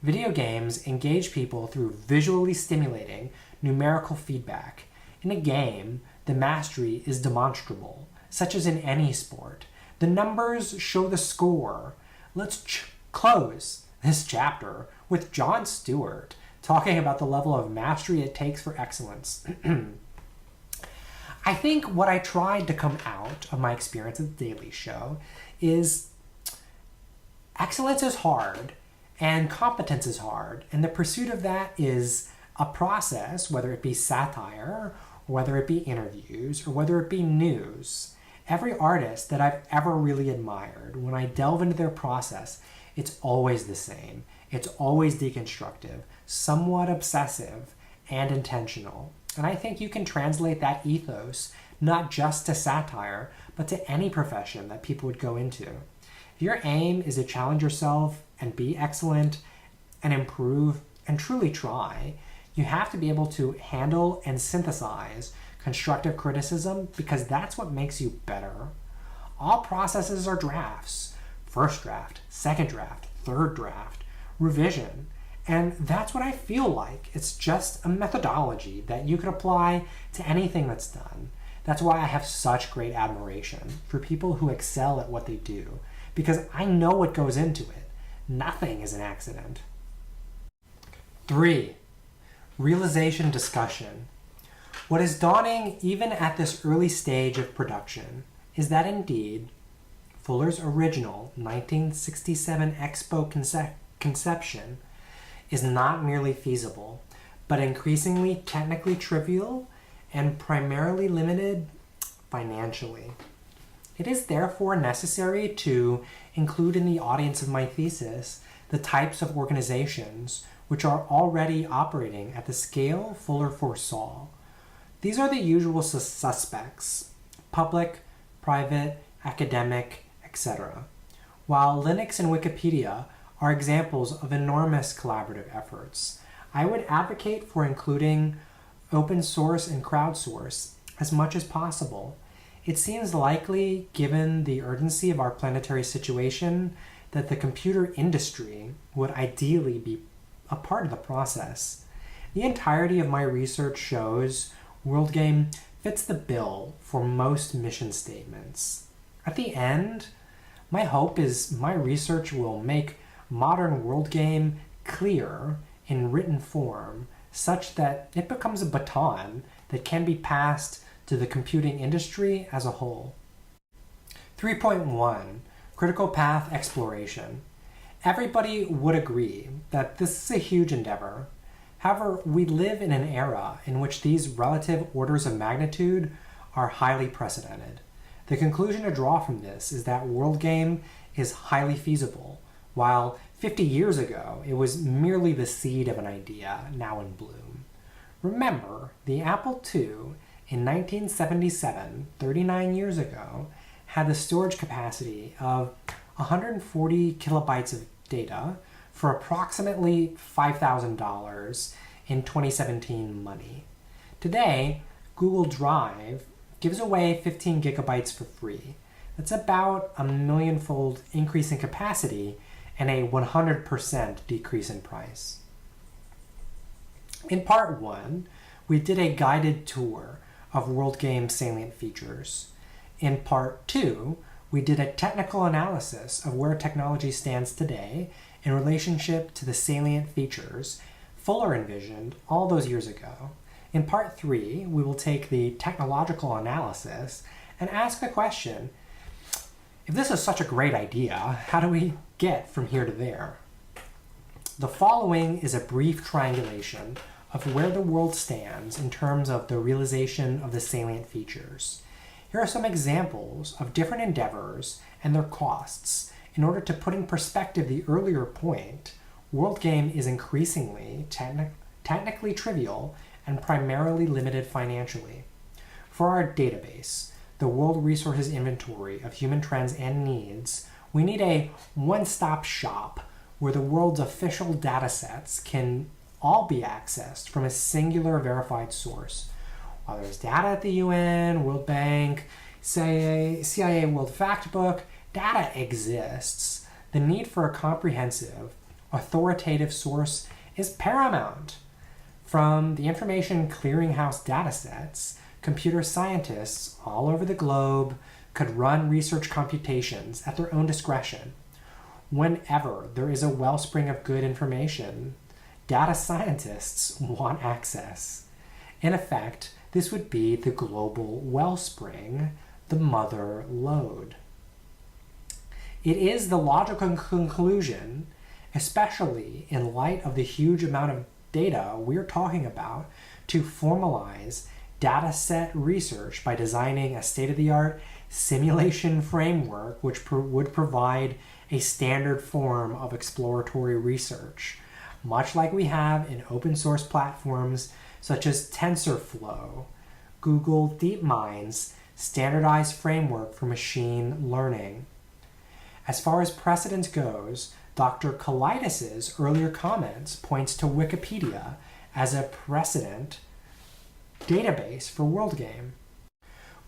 Video games engage people through visually stimulating numerical feedback. In a game, the mastery is demonstrable, such as in any sport. The numbers show the score. Let's close this chapter with Jon Stewart talking about the level of mastery it takes for excellence. I think what I tried to come out of my experience at The Daily Show is excellence is hard and competence is hard, and the pursuit of that is a process, whether it be satire, or whether it be interviews, or whether it be news. Every artist that I've ever really admired, when I delve into their process, it's always the same. It's always deconstructive, somewhat obsessive, and intentional. And I think you can translate that ethos not just to satire, but to any profession that people would go into. If your aim is to challenge yourself and be excellent and improve and truly try, you have to be able to handle and synthesize constructive criticism, because that's what makes you better. All processes are drafts. First draft, second draft, third draft, revision. And that's what I feel like. It's just a methodology that you can apply to anything that's done. That's why I have such great admiration for people who excel at what they do, because I know what goes into it. Nothing is an accident. 3. Realization discussion. What is daunting, even at this early stage of production, is that indeed, Fuller's original 1967 Expo conception is not merely feasible, but increasingly technically trivial and primarily limited financially. It is therefore necessary to include in the audience of my thesis the types of organizations which are already operating at the scale Fuller foresaw. These are the usual suspects: public, private, academic, etc. While Linux and Wikipedia are examples of enormous collaborative efforts, I would advocate for including open source and crowdsource as much as possible. It seems likely, given the urgency of our planetary situation, that the computer industry would ideally be a part of the process. The entirety of my research shows WorldGame fits the bill for most mission statements. At the end, my hope is my research will make modern WorldGame clear in written form, such that it becomes a baton that can be passed to the computing industry as a whole. 3.1. Critical path exploration. Everybody would agree that this is a huge endeavor. However, we live in an era in which these relative orders of magnitude are highly precedented. The conclusion to draw from this is that WorldGame is highly feasible, while 50 years ago it was merely the seed of an idea now in bloom. Remember, the Apple II in 1977, 39 years ago, had the storage capacity of 140 kilobytes of data for approximately $5,000 in 2017 money. Today, Google Drive gives away 15 gigabytes for free. That's about a millionfold increase in capacity and a 100% decrease in price. In part 1, we did a guided tour of WorldGame's salient features. In part 2, we did a technical analysis of where technology stands today in relationship to the salient features Fuller envisioned all those years ago. In part 3, we will take the technological analysis and ask the question, if this is such a great idea, how do we get from here to there? The following is a brief triangulation of where the world stands in terms of the realization of the salient features. Here are some examples of different endeavors and their costs in order to put in perspective the earlier point. World game is increasingly technically trivial and primarily limited financially. For our database, the World Resources Inventory of Human Trends and Needs, we need a one-stop shop where the world's official datasets can all be accessed from a singular verified source. While there's data at the UN, World Bank, CIA World Factbook, data exists. The need for a comprehensive, authoritative source is paramount. From the Information Clearinghouse datasets, computer scientists all over the globe could run research computations at their own discretion. Whenever there is a wellspring of good information, data scientists want access. In effect, this would be the global wellspring, the mother lode. It is the logical conclusion, especially in light of the huge amount of data we're talking about, to formalize dataset research by designing a state-of-the-art simulation framework which would provide a standard form of exploratory research, much like we have in open source platforms such as TensorFlow, Google DeepMind's standardized framework for machine learning. As far as precedence goes, Dr. Kalidas' earlier comments points to Wikipedia as a precedent database for WorldGame.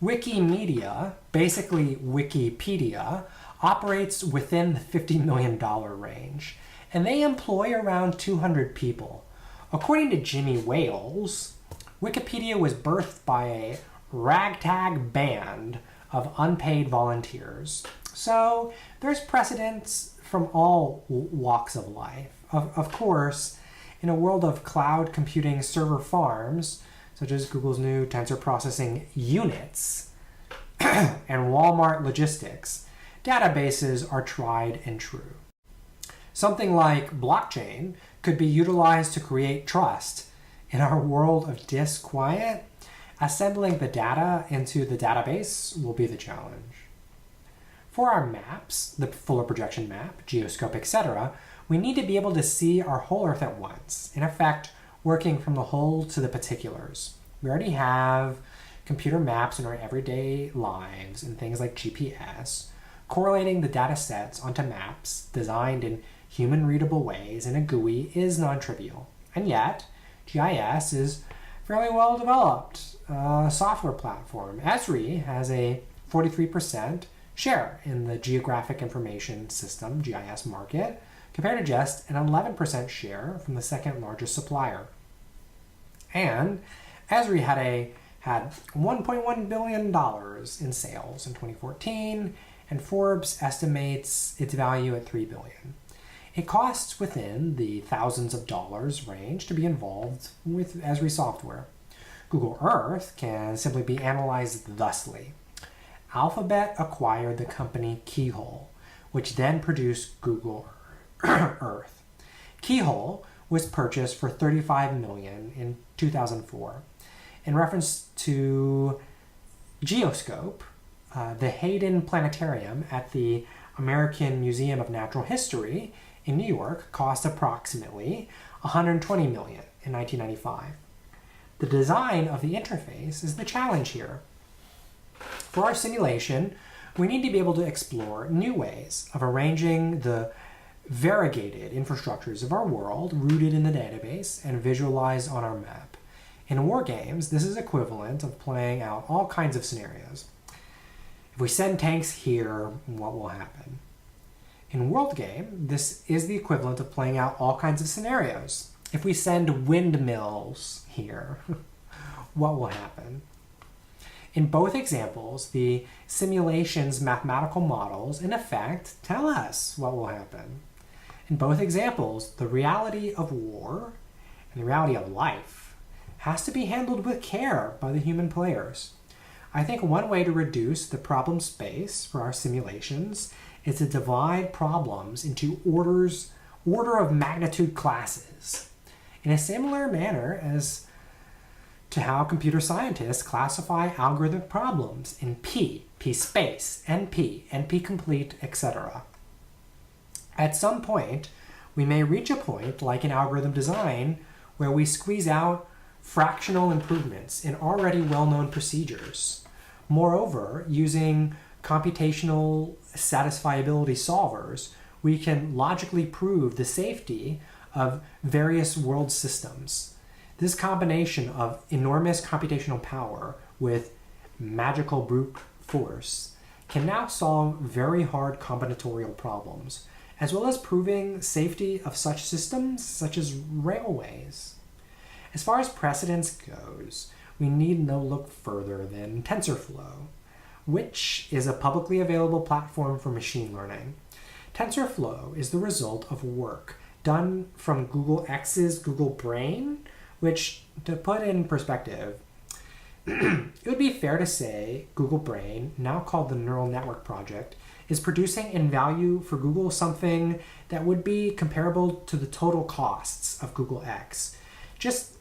Wikimedia, basically Wikipedia, operates within the $50 million range, and they employ around 200 people. According to Jimmy Wales, Wikipedia was birthed by a ragtag band of unpaid volunteers. So there's precedents from all walks of life. Of course, in a world of cloud computing server farms, such as Google's new tensor processing units and Walmart logistics, databases are tried and true. Something like blockchain could be utilized to create trust. In our world of disquiet, assembling the data into the database will be the challenge. For our maps, the Fuller projection map, geoscope, etc., we need to be able to see our whole Earth at once, in effect, working from the whole to the particulars. We already have computer maps in our everyday lives and things like GPS. Correlating the data sets onto maps designed in human-readable ways in a GUI is non-trivial. And yet, GIS is fairly well-developed software platform. Esri has a 43% share in the Geographic Information System, GIS market, compared to just an 11% share from the second largest supplier. And Esri had $1.1 billion in sales in 2014, and Forbes estimates its value at $3 billion. It costs within the thousands of dollars range to be involved with Esri software. Google Earth can simply be analyzed thusly. Alphabet acquired the company Keyhole, which then produced Google Earth. Keyhole was purchased for $35 million in 2004. In reference to Geoscope, the Hayden Planetarium at the American Museum of Natural History in New York cost approximately $120 million in 1995. The design of the interface is the challenge here. For our simulation, we need to be able to explore new ways of arranging the variegated infrastructures of our world rooted in the database and visualized on our map. In war games, this is equivalent of playing out all kinds of scenarios. If we send tanks here, what will happen? In World Game, this is the equivalent of playing out all kinds of scenarios. If we send windmills here, what will happen? In both examples, the simulation's mathematical models, in effect, tell us what will happen. In both examples, the reality of war and the reality of life has to be handled with care by the human players. I think one way to reduce the problem space for our simulations is to divide problems into order of magnitude classes, in a similar manner as to how computer scientists classify algorithmic problems in P space, NP, NP complete, etc. At some point, we may reach a point, like in algorithm design, where we squeeze out fractional improvements in already well-known procedures. Moreover, using computational satisfiability solvers, we can logically prove the safety of various world systems. This combination of enormous computational power with magical brute force can now solve very hard combinatorial problems, as well as proving safety of such systems such as railways. As far as precedence goes, we need no look further than TensorFlow, which is a publicly available platform for machine learning. TensorFlow is the result of work done from Google X's Google Brain, which, to put in perspective, it would be fair to say Google Brain, now called the Neural Network Project, is producing in value for Google something that would be comparable to the total costs of Google X. Just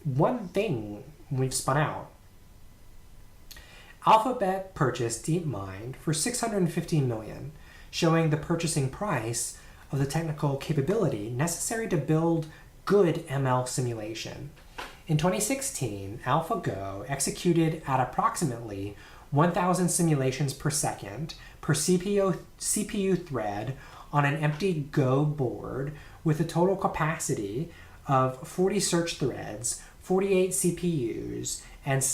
one thing we've spun out. Alphabet purchased DeepMind for $650 million, showing the purchasing price of the technical capability necessary to build good ML simulation. In 2016, AlphaGo executed at approximately 1,000 simulations per second per CPU thread on an empty Go board with a total capacity of 40 search threads, 48 CPUs, and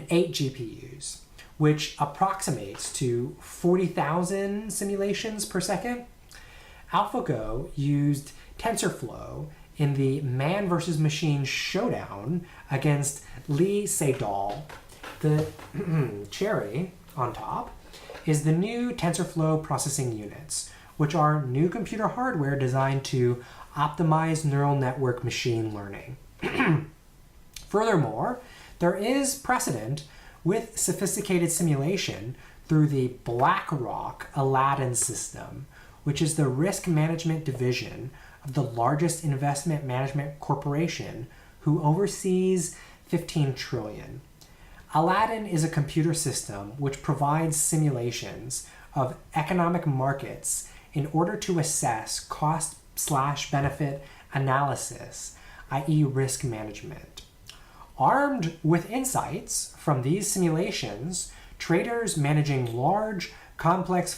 8 GPUs, which approximates to 40,000 simulations per second. AlphaGo used TensorFlow in the man versus machine showdown against Lee Sedol. The cherry on top is the new TensorFlow processing units, which are new computer hardware designed to optimize neural network machine learning. Furthermore, there is precedent with sophisticated simulation through the BlackRock Aladdin system, which is the risk management division of the largest investment management corporation who oversees $15 trillion. Aladdin is a computer system which provides simulations of economic markets in order to assess cost/benefit analysis, i.e. risk management. Armed with insights from these simulations, traders managing large, complex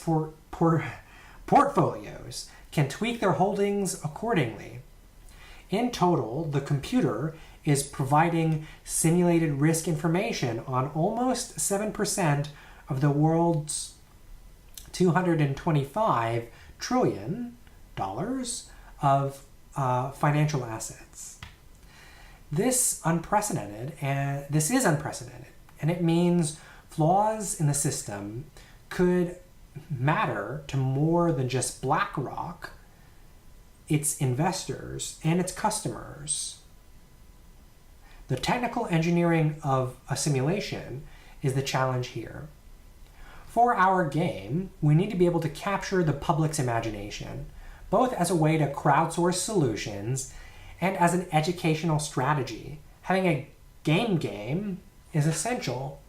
portfolios can tweak their holdings accordingly. In total, the computer is providing simulated risk information on almost 7% of the world's $225 trillion of financial assets. This is unprecedented, and it means flaws in the system could matter to more than just BlackRock, its investors, and its customers. The technical engineering of a simulation is the challenge here. For our game, we need to be able to capture the public's imagination, both as a way to crowdsource solutions and as an educational strategy. Having a game is essential.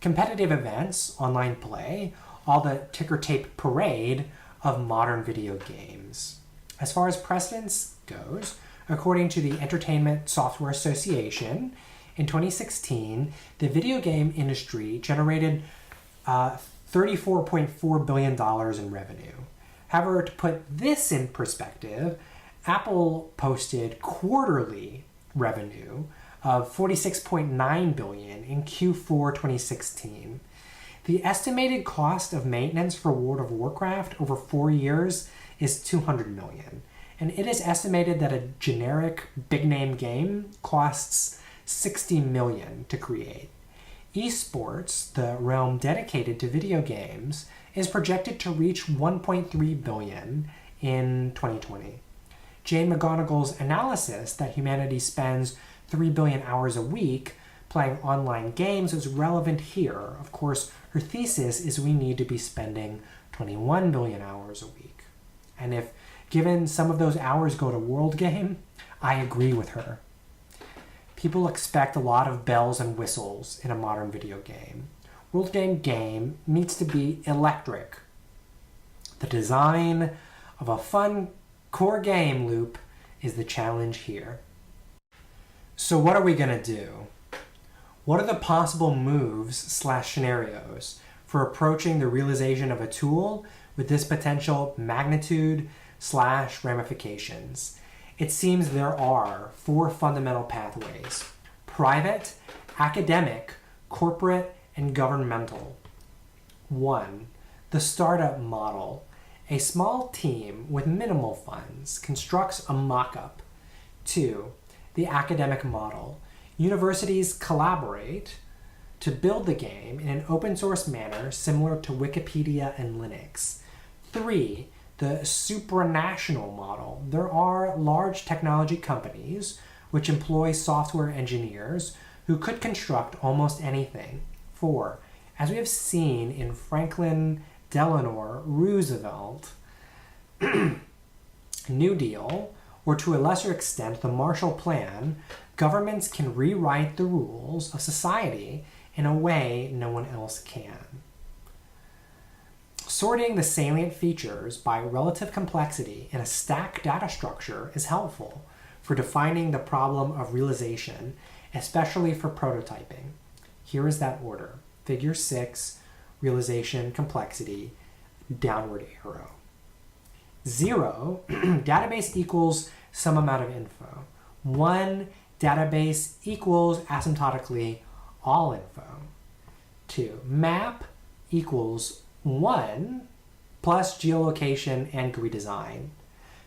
Competitive events, online play, all the ticker tape parade of modern video games. As far as precedence goes, according to the Entertainment Software Association, in 2016, the video game industry generated $34.4 billion in revenue. However, to put this in perspective, Apple posted quarterly revenue of $46.9 billion in Q4 2016. The estimated cost of maintenance for World of Warcraft over 4 years is $200 million, and it is estimated that a generic big-name game costs $60 million to create. Esports, the realm dedicated to video games, is projected to reach 1.3 billion in 2020. Jane McGonigal's analysis that humanity spends 3 billion hours a week playing online games is relevant here. Of course, her thesis is we need to be spending 21 billion hours a week. And if given some of those hours go to World Game, I agree with her. People expect a lot of bells and whistles in a modern video game. World Game needs to be electric. The design of a fun core game loop is the challenge here. So what are we going to do? What are the possible moves/scenarios for approaching the realization of a tool with this potential magnitude/ramifications? It seems there are 4 fundamental pathways: private, academic, corporate, and governmental. 1. The startup model. A small team with minimal funds constructs a mock-up. 2. The academic model. Universities collaborate to build the game in an open source manner similar to Wikipedia and Linux. 3. The supranational model. There are large technology companies which employ software engineers who could construct almost anything. 4. As we have seen in Franklin Delano Roosevelt, New Deal, or to a lesser extent the Marshall Plan, governments can rewrite the rules of society in a way no one else can. Sorting the salient features by relative complexity in a stack data structure is helpful for defining the problem of realization, especially for prototyping. Here is that order. Figure 6, realization, complexity, downward arrow. 0, database equals some amount of info. 1, database equals asymptotically all info. 2, map equals 1 plus geolocation and GUI design.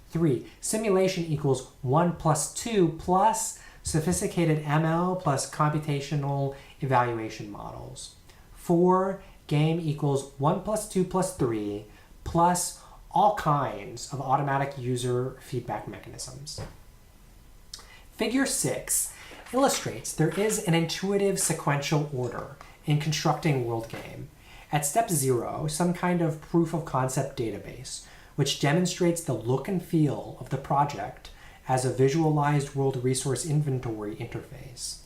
3, simulation equals 1 plus 2 plus sophisticated ML plus computational evaluation models. 4, game equals 1 plus 2 plus 3 plus all kinds of automatic user feedback mechanisms. Figure 6 illustrates there is an intuitive sequential order in constructing World Game. At step 0, some kind of proof of concept database, which demonstrates the look and feel of the project as a visualized world resource inventory interface.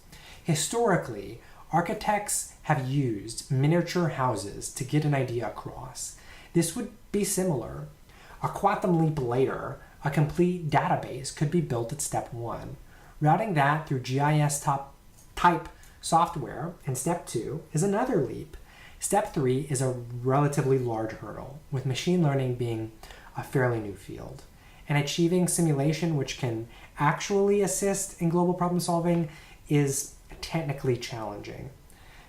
Historically, architects have used miniature houses to get an idea across. This would be similar. A quantum leap later, a complete database could be built at step 1. Routing that through GIS type software in step 2 is another leap. Step 3 is a relatively large hurdle, with machine learning being a fairly new field. And achieving simulation which can actually assist in global problem solving is technically challenging.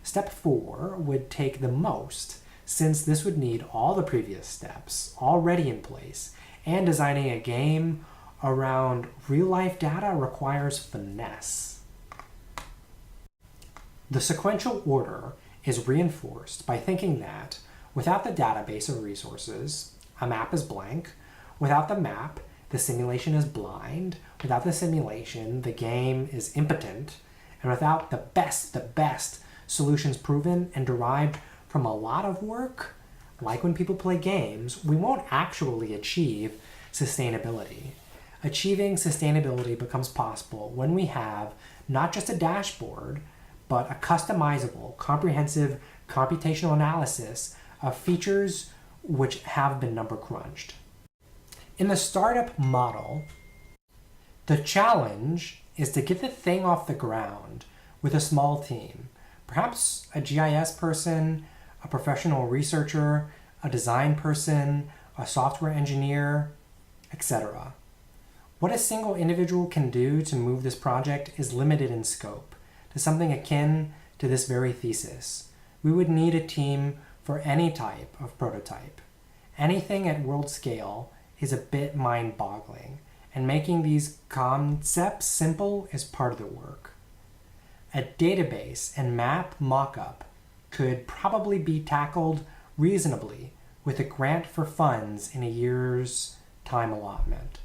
Step 4 would take the most, since this would need all the previous steps already in place, and designing a game around real-life data requires finesse. The sequential order is reinforced by thinking that without the database of resources, a map is blank. Without the map, the simulation is blind. Without the simulation, the game is impotent. And without the best solutions proven and derived from a lot of work, like when people play games, we won't actually achieve sustainability. Achieving sustainability becomes possible when we have not just a dashboard, but a customizable, comprehensive computational analysis of features which have been number crunched. In the startup model, the challenge is to get the thing off the ground with a small team, perhaps a GIS person, a professional researcher, a design person, a software engineer, etc. What a single individual can do to move this project is limited in scope to something akin to this very thesis. We would need a team for any type of prototype. Anything at world scale is a bit mind-boggling, and making these concepts simple is part of the work. A database and map mockup could probably be tackled reasonably with a grant for funds in a year's time allotment.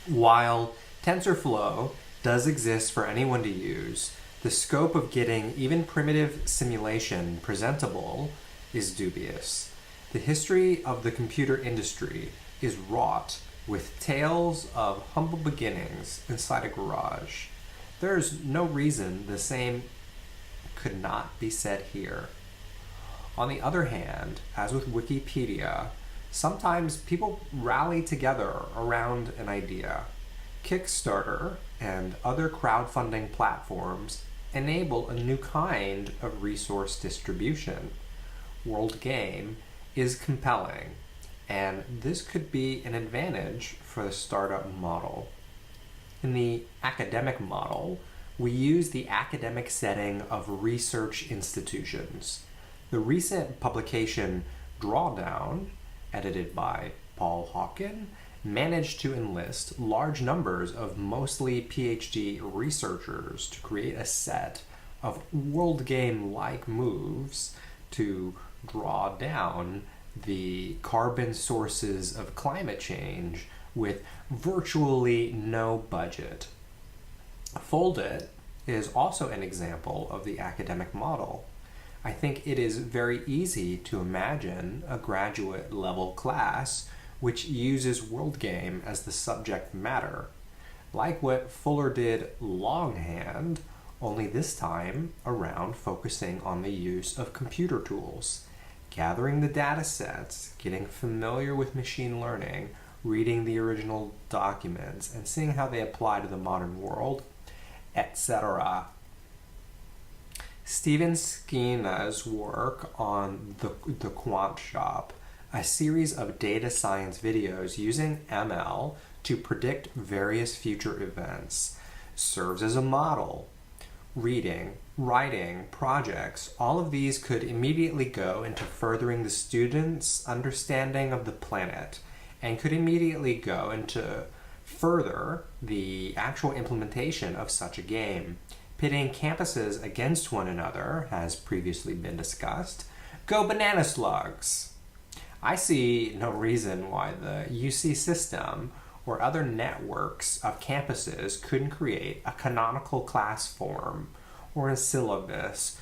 While TensorFlow does exist for anyone to use, the scope of getting even primitive simulation presentable is dubious. The history of the computer industry is wrought with tales of humble beginnings inside a garage. There's no reason the same could not be said here. On the other hand, as with Wikipedia, sometimes people rally together around an idea. Kickstarter and other crowdfunding platforms enable a new kind of resource distribution. World Game is compelling, and this could be an advantage for the startup model. In the academic model, we use the academic setting of research institutions. The recent publication Drawdown, edited by Paul Hawken, managed to enlist large numbers of mostly PhD researchers to create a set of world game-like moves to draw down the carbon sources of climate change with virtually no budget. Foldit is also an example of the academic model. I think it is very easy to imagine a graduate level class which uses World Game as the subject matter, like what Fuller did longhand, only this time around focusing on the use of computer tools, gathering the data sets, getting familiar with machine learning, reading the original documents, and seeing how they apply to the modern world, etc. Stephen Skina's work on the Quant Shop, a series of data science videos using ML to predict various future events, serves as a model. Reading, writing, projects, all of these could immediately go into furthering the students' understanding of the planet and could immediately go into further the actual implementation of such a game. Pitting campuses against one another has previously been discussed. Go banana slugs! I see no reason why the UC system or other networks of campuses couldn't create a canonical class form or a syllabus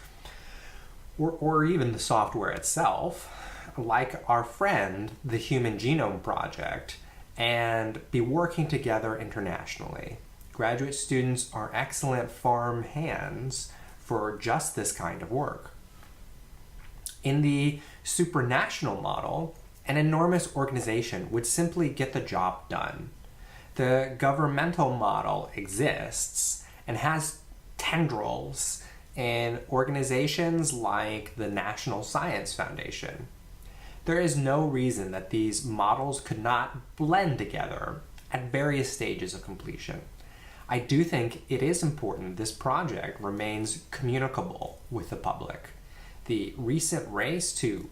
or even the software itself, like our friend, the Human Genome Project, and be working together internationally. Graduate students are excellent farm hands for just this kind of work. In the supranational model, an enormous organization would simply get the job done. The governmental model exists and has tendrils in organizations like the National Science Foundation. There is no reason that these models could not blend together at various stages of completion. I do think it is important this project remains communicable with the public. The recent race to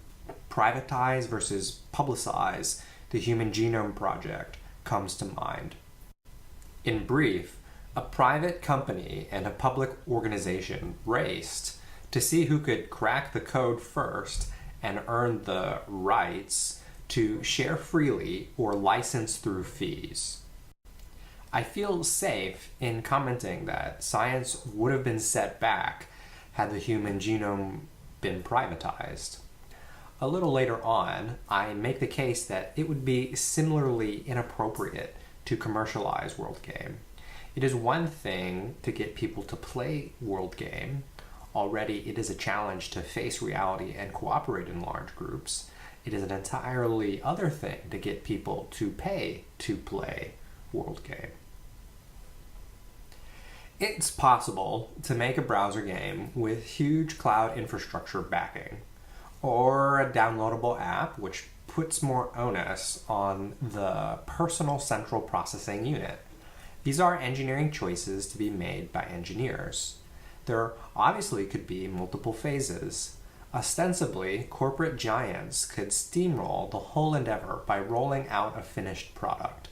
privatize versus publicize the Human Genome Project comes to mind. In brief, a private company and a public organization raced to see who could crack the code first and earn the rights to share freely or license through fees. I feel safe in commenting that science would have been set back had the human genome been privatized. A little later on, I make the case that it would be similarly inappropriate to commercialize World Game. It is one thing to get people to play World Game. Already it is a challenge to face reality and cooperate in large groups. It is an entirely other thing to get people to pay to play World Game. It's possible to make a browser game with huge cloud infrastructure backing, or a downloadable app which puts more onus on the personal central processing unit. These are engineering choices to be made by engineers. There obviously could be multiple phases. Ostensibly, corporate giants could steamroll the whole endeavor by rolling out a finished product,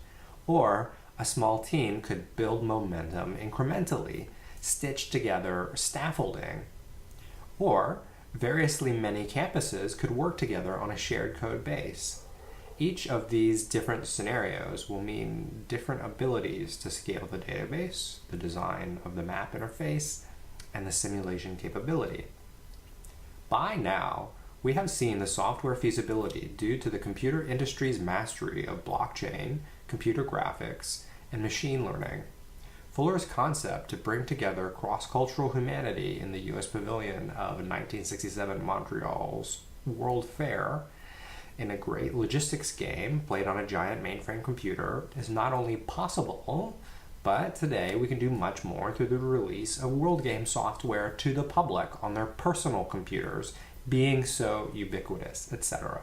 or a small team could build momentum incrementally, stitch together scaffolding, Or variously many campuses could work together on a shared code base. Each of these different scenarios will mean different abilities to scale the database, the design of the map interface, and the simulation capability. By now, we have seen the software feasibility due to the computer industry's mastery of blockchain, computer graphics, and machine learning. Fuller's concept to bring together cross-cultural humanity in the U.S. Pavilion of 1967 Montreal's World Fair in a great logistics game played on a giant mainframe computer is not only possible, but today we can do much more through the release of World Game software to the public on their personal computers, being so ubiquitous, etc.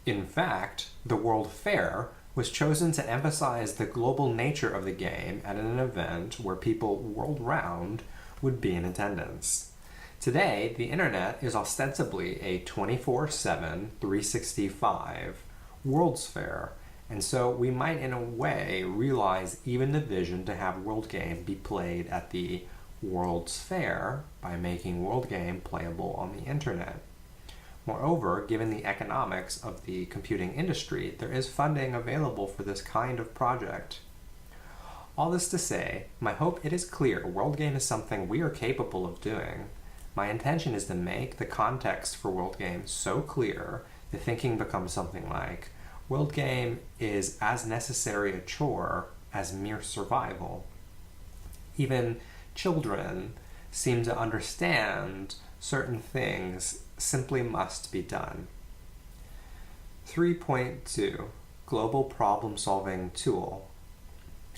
In fact, the World Fair was chosen to emphasize the global nature of the game at an event where people world-round would be in attendance. Today, the internet is ostensibly a 24/7, 365 World's Fair, and so we might in a way realize even the vision to have World Game be played at the World's Fair by making World Game playable on the internet. Moreover, given the economics of the computing industry, there is funding available for this kind of project. All this to say, my hope it is clear World Game is something we are capable of doing. My intention is to make the context for World Game so clear the thinking becomes something like, World Game is as necessary a chore as mere survival. Even children seem to understand certain things simply must be done. 3.2 Global Problem Solving Tool.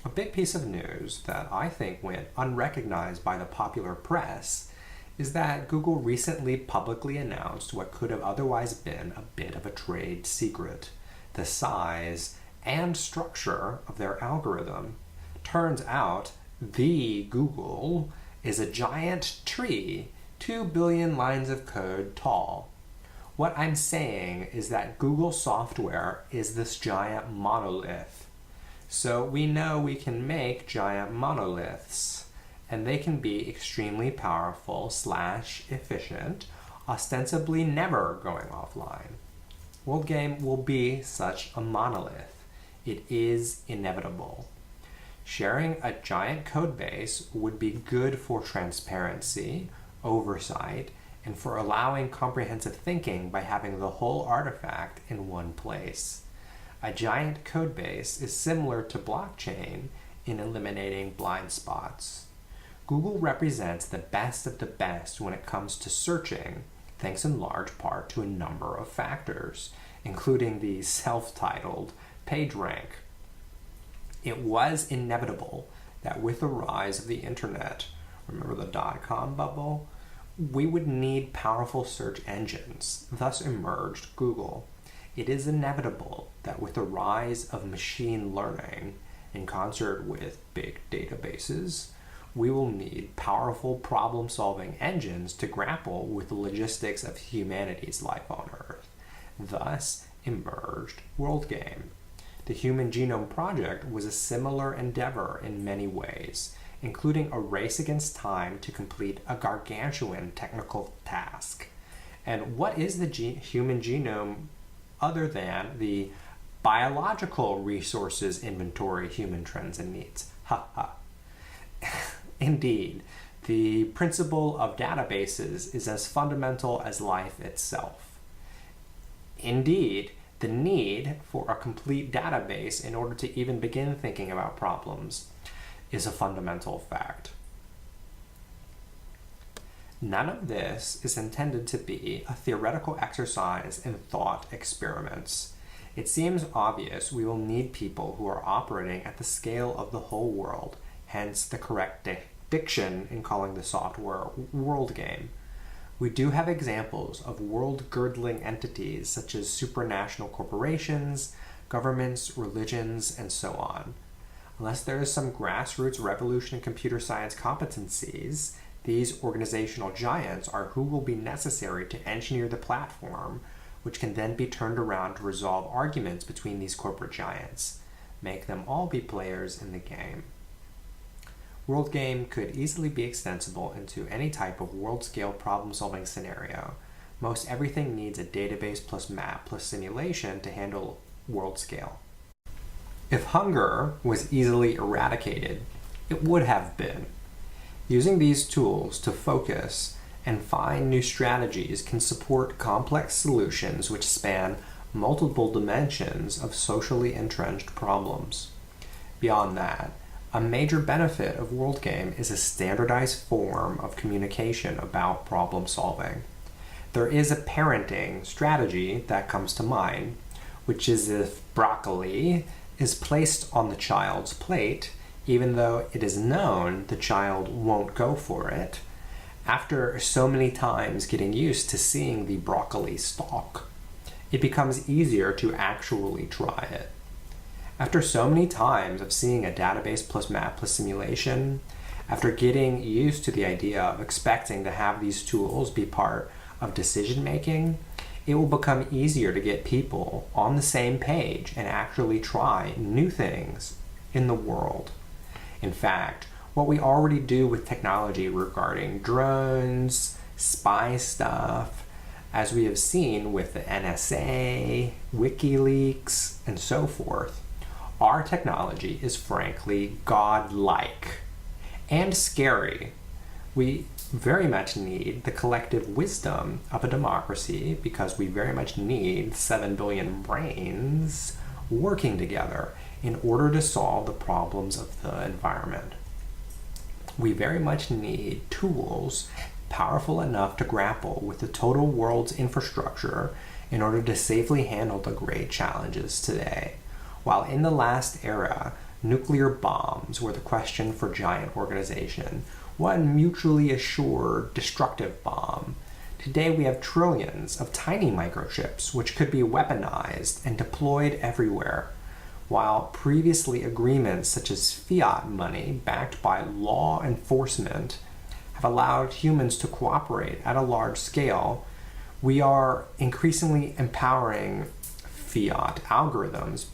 A big piece of news that I think went unrecognized by the popular press is that Google recently publicly announced what could have otherwise been a bit of a trade secret: the size and structure of their algorithm. Turns out the Google is a giant tree 2 billion lines of code tall. What I'm saying is that Google software is this giant monolith. So we know we can make giant monoliths, and they can be extremely powerful / efficient, ostensibly never going offline. World Game will be such a monolith. It is inevitable. Sharing a giant code base would be good for transparency, oversight, and for allowing comprehensive thinking by having the whole artifact in one place. A giant code base is similar to blockchain in eliminating blind spots. Google represents the best of the best when it comes to searching, thanks in large part to a number of factors, including the self-titled PageRank. It was inevitable that with the rise of the internet, remember the dot-com bubble, we would need powerful search engines. Thus emerged Google. It is inevitable that with the rise of machine learning, in concert with big databases, we will need powerful problem-solving engines to grapple with the logistics of humanity's life on Earth. Thus emerged World Game. The Human Genome Project was a similar endeavor in many ways, including a race against time to complete a gargantuan technical task. And what is the human genome other than the biological resources inventory human trends and needs? Ha ha. Indeed, the principle of databases is as fundamental as life itself. Indeed, the need for a complete database in order to even begin thinking about problems is a fundamental fact. None of this is intended to be a theoretical exercise in thought experiments. It seems obvious we will need people who are operating at the scale of the whole world, hence the correct diction in calling the software World Game. We do have examples of world-girdling entities such as supranational corporations, governments, religions, and so on. Unless there is some grassroots revolution in computer science competencies, these organizational giants are who will be necessary to engineer the platform, which can then be turned around to resolve arguments between these corporate giants, make them all be players in the game. World Game could easily be extensible into any type of world-scale problem-solving scenario. Most everything needs a database plus map plus simulation to handle world scale. If hunger was easily eradicated, it would have been. Using these tools to focus and find new strategies can support complex solutions which span multiple dimensions of socially entrenched problems. Beyond that, a major benefit of World Game is a standardized form of communication about problem solving. There is a parenting strategy that comes to mind, which is if broccoli is placed on the child's plate, even though it is known the child won't go for it, after so many times getting used to seeing the broccoli stalk, it becomes easier to actually try it. After so many times of seeing a database plus map plus simulation, after getting used to the idea of expecting to have these tools be part of decision making, it will become easier to get people on the same page and actually try new things in the world. In fact, what we already do with technology regarding drones, spy stuff, as we have seen with the NSA, WikiLeaks, and so forth, our technology is frankly godlike and scary. We very much need the collective wisdom of a democracy because we very much need 7 billion brains working together in order to solve the problems of the environment. We very much need tools powerful enough to grapple with the total world's infrastructure in order to safely handle the great challenges today. While in the last era, nuclear bombs were the question for giant organization, one mutually assured destructive bomb. Today we have trillions of tiny microchips which could be weaponized and deployed everywhere. While previously agreements such as fiat money backed by law enforcement have allowed humans to cooperate at a large scale, we are increasingly empowering fiat algorithms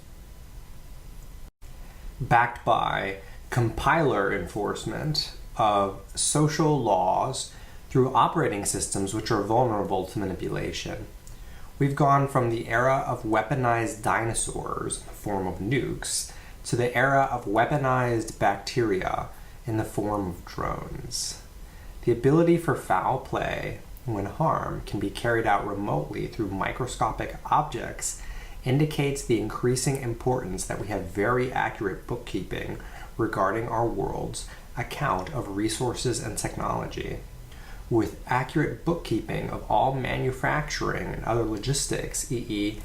backed by compiler enforcement of social laws through operating systems which are vulnerable to manipulation. We've gone from the era of weaponized dinosaurs in the form of nukes to the era of weaponized bacteria in the form of drones. The ability for foul play when harm can be carried out remotely through microscopic objects indicates the increasing importance that we have very accurate bookkeeping regarding our world's account of resources and technology. With accurate bookkeeping of all manufacturing and other logistics, i.e.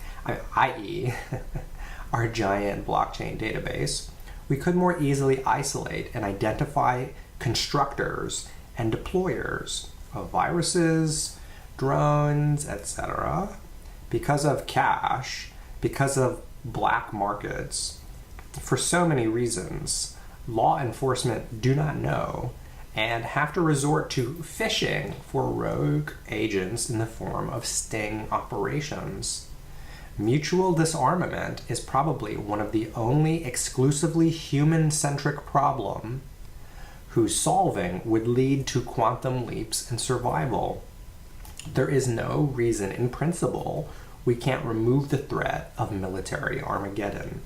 our giant blockchain database, we could more easily isolate and identify constructors and deployers of viruses, drones, etc. Because of cash, because of black markets, for so many reasons, law enforcement do not know and have to resort to phishing for rogue agents in the form of sting operations. Mutual disarmament is probably one of the only exclusively human-centric problem whose solving would lead to quantum leaps in survival. There is no reason in principle we can't remove the threat of military Armageddon.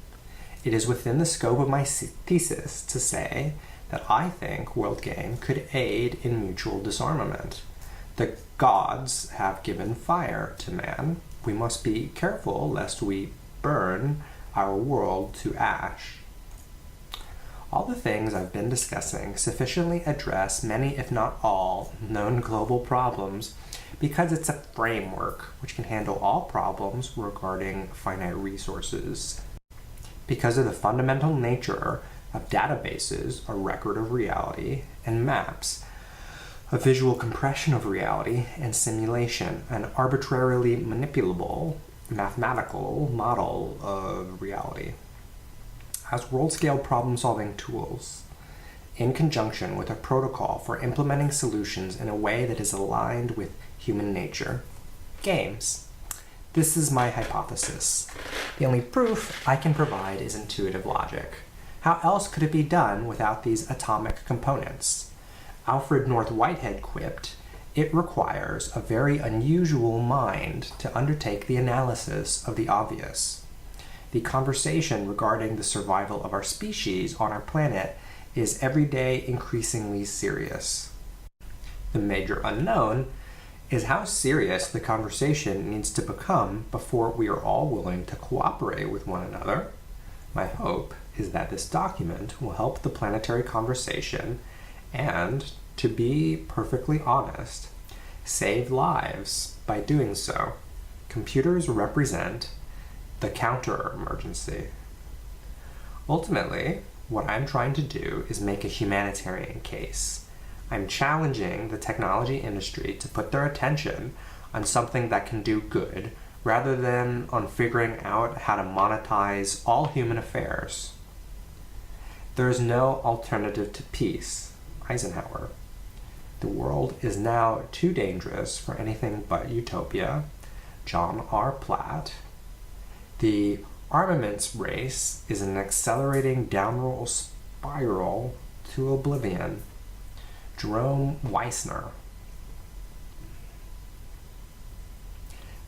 It is within the scope of my thesis to say that I think World Game could aid in mutual disarmament. The gods have given fire to man. We must be careful lest we burn our world to ash. All the things I've been discussing sufficiently address many, if not all, known global problems because it's a framework which can handle all problems regarding finite resources. Because of the fundamental nature of databases, a record of reality, and maps, a visual compression of reality and simulation, an arbitrarily manipulable mathematical model of reality. As world-scale problem-solving tools, in conjunction with a protocol for implementing solutions in a way that is aligned with human nature. Games. This is my hypothesis. The only proof I can provide is intuitive logic. How else could it be done without these atomic components? Alfred North Whitehead quipped, "It requires a very unusual mind to undertake the analysis of the obvious." The conversation regarding the survival of our species on our planet is every day increasingly serious. The major unknown is how serious the conversation needs to become before we are all willing to cooperate with one another. My hope is that this document will help the planetary conversation and, to be perfectly honest, save lives by doing so. Computers represent the counter-emergency. Ultimately, what I'm trying to do is make a humanitarian case. I'm challenging the technology industry to put their attention on something that can do good rather than on figuring out how to monetize all human affairs. There is no alternative to peace, Eisenhower. The world is now too dangerous for anything but utopia, John R. Platt. The armaments race is an accelerating downward spiral to oblivion, Jerome Weissner.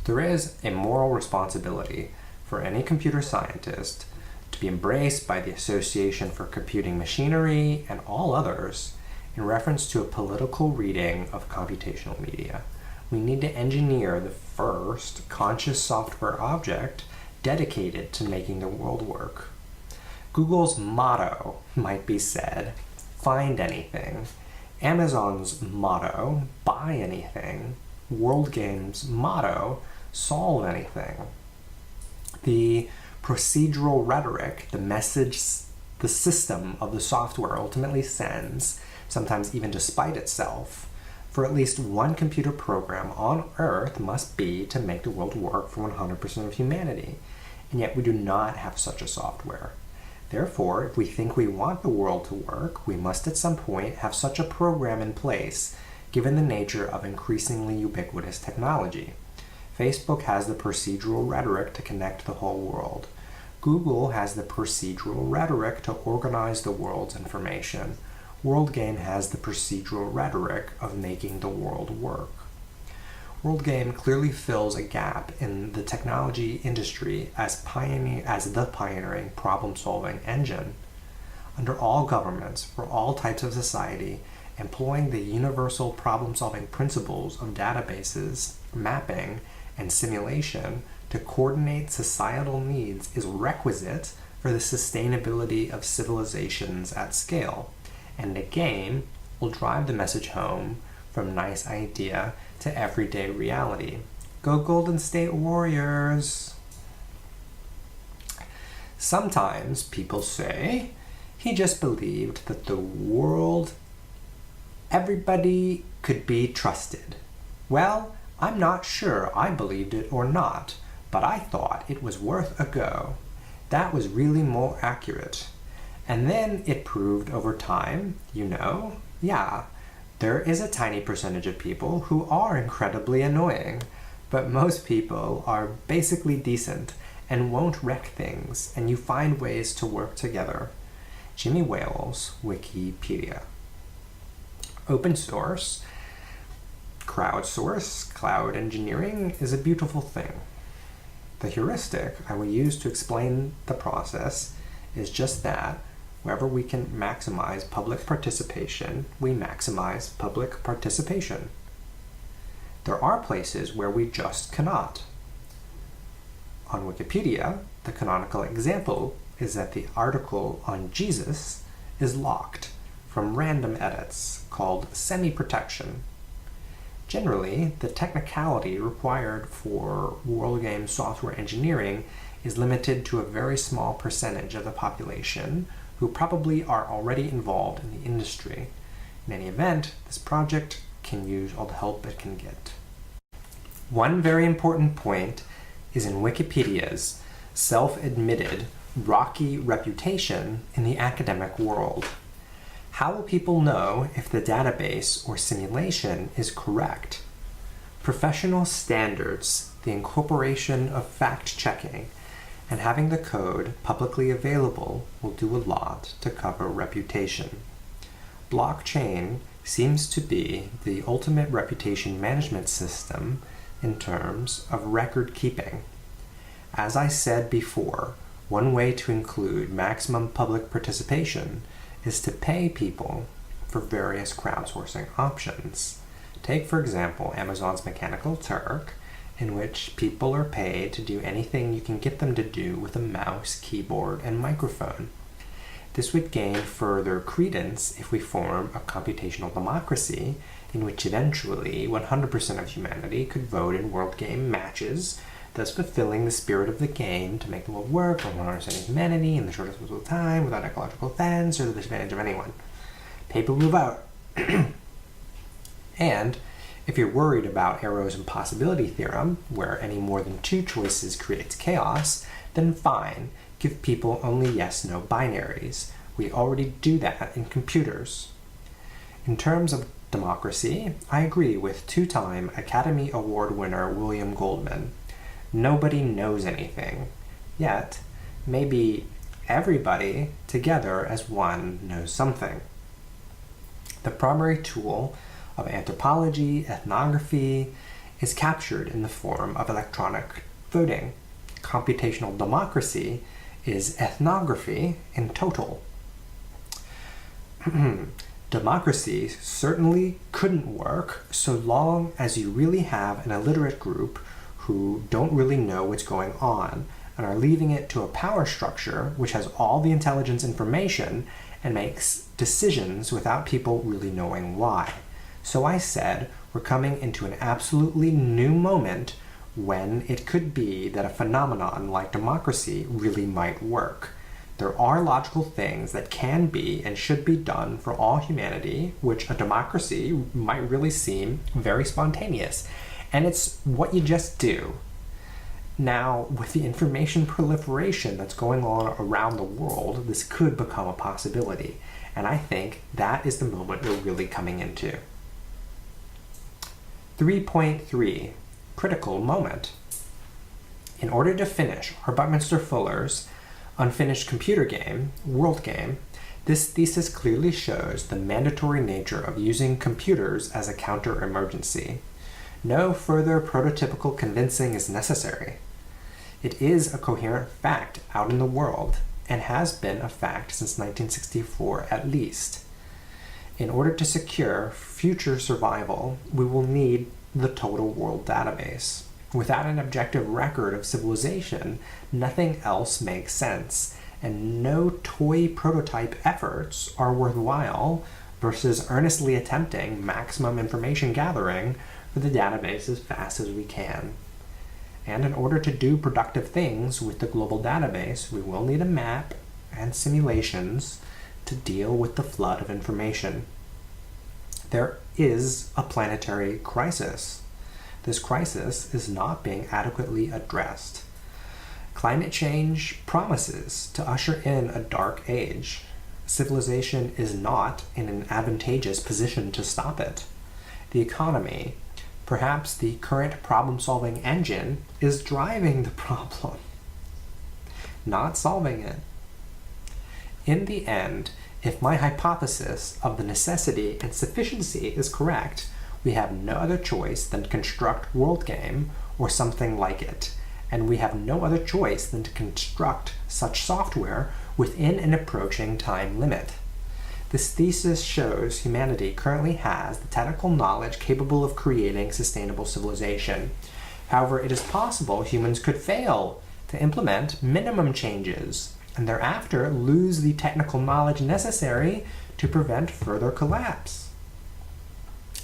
There is a moral responsibility for any computer scientist to be embraced by the Association for Computing Machinery and all others in reference to a political reading of computational media. We need to engineer the first conscious software object dedicated to making the world work. Google's motto might be said, "Find anything." Amazon's motto, "Buy anything." World Games' motto, "Solve anything." The procedural rhetoric, the message the system of the software ultimately sends, sometimes even despite itself, for at least one computer program on Earth must be to make the world work for 100% of humanity. And yet we do not have such a software. Therefore, if we think we want the world to work, we must at some point have such a program in place, given the nature of increasingly ubiquitous technology. Facebook has the procedural rhetoric to connect the whole world. Google has the procedural rhetoric to organize the world's information. WorldGame has the procedural rhetoric of making the world work. WorldGame clearly fills a gap in the technology industry as the pioneering problem-solving engine. Under all governments, for all types of society, employing the universal problem-solving principles of databases, mapping, and simulation to coordinate societal needs is requisite for the sustainability of civilizations at scale. And the game will drive the message home from nice idea to everyday reality. Go Golden State Warriors! Sometimes people say, he just believed that the world, everybody could be trusted. Well, I'm not sure I believed it or not, but I thought it was worth a go. That was really more accurate. And then it proved over time, yeah, there is a tiny percentage of people who are incredibly annoying, but most people are basically decent and won't wreck things, and you find ways to work together. Jimmy Wales, Wikipedia. Open source, crowdsource, cloud engineering is a beautiful thing. The heuristic I will use to explain the process is just that. Wherever we can maximize public participation, we maximize public participation. There are places where we just cannot. On Wikipedia, the canonical example is that the article on Jesus is locked from random edits called semi-protection. Generally, the technicality required for WorldGame software engineering is limited to a very small percentage of the population who probably are already involved in the industry. In any event, this project can use all the help it can get. One very important point is in Wikipedia's self-admitted rocky reputation in the academic world. How will people know if the database or simulation is correct? Professional standards, the incorporation of fact-checking, and having the code publicly available will do a lot to cover reputation. Blockchain seems to be the ultimate reputation management system in terms of record keeping. As I said before, one way to include maximum public participation is to pay people for various crowdsourcing options. Take, for example, Amazon's Mechanical Turk, in which people are paid to do anything you can get them to do with a mouse, keyboard, and microphone. This would gain further credence if we form a computational democracy in which eventually 100% of humanity could vote in World Game matches, thus fulfilling the spirit of the game to make the world work for 100% of humanity in the shortest possible time without ecological offense or the disadvantage of anyone. People move out. And if you're worried about Arrow's impossibility theorem, where any more than two choices creates chaos, then fine, give people only yes-no binaries. We already do that in computers. In terms of democracy, I agree with two-time Academy Award winner William Goldman. Nobody knows anything. Yet, maybe everybody together as one knows something. The primary tool of anthropology, ethnography, is captured in the form of electronic voting. Computational democracy is ethnography in total. Democracy certainly couldn't work so long as you really have an illiterate group who don't really know what's going on and are leaving it to a power structure which has all the intelligence information and makes decisions without people really knowing why. So I said we're coming into an absolutely new moment when it could be that a phenomenon like democracy really might work. There are logical things that can be and should be done for all humanity, which a democracy might really seem very spontaneous. And it's what you just do. Now, with the information proliferation that's going on around the world, this could become a possibility. And I think that is the moment we're really coming into. 3.3, critical moment. In order to finish our Buckminster Fuller's unfinished computer game, World Game, this thesis clearly shows the mandatory nature of using computers as a counter-emergency. No further prototypical convincing is necessary. It is a coherent fact out in the world, and has been a fact since 1964 at least. In order to secure future survival, we will need the total world database. Without an objective record of civilization, nothing else makes sense, and no toy prototype efforts are worthwhile versus earnestly attempting maximum information gathering for the database as fast as we can. And in order to do productive things with the global database, we will need a map and simulations to deal with the flood of information. There is a planetary crisis. This crisis is not being adequately addressed. Climate change promises to usher in a dark age. Civilization is not in an advantageous position to stop it. The economy, perhaps the current problem-solving engine, is driving the problem, not solving it. In the end, if my hypothesis of the necessity and sufficiency is correct, we have no other choice than to construct World Game or something like it, and we have no other choice than to construct such software within an approaching time limit. This thesis shows humanity currently has the technical knowledge capable of creating sustainable civilization. However, it is possible humans could fail to implement minimum changes, and thereafter lose the technical knowledge necessary to prevent further collapse.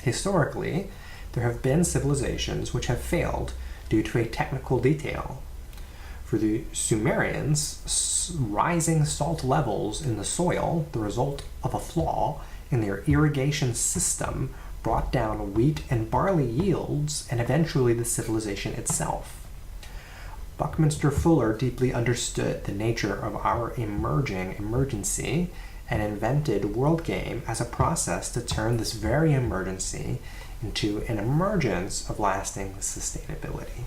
Historically, there have been civilizations which have failed due to a technical detail. For the Sumerians, rising salt levels in the soil, the result of a flaw in their irrigation system, brought down wheat and barley yields and eventually the civilization itself. Buckminster Fuller deeply understood the nature of our emerging emergency and invented World Game as a process to turn this very emergency into an emergence of lasting sustainability.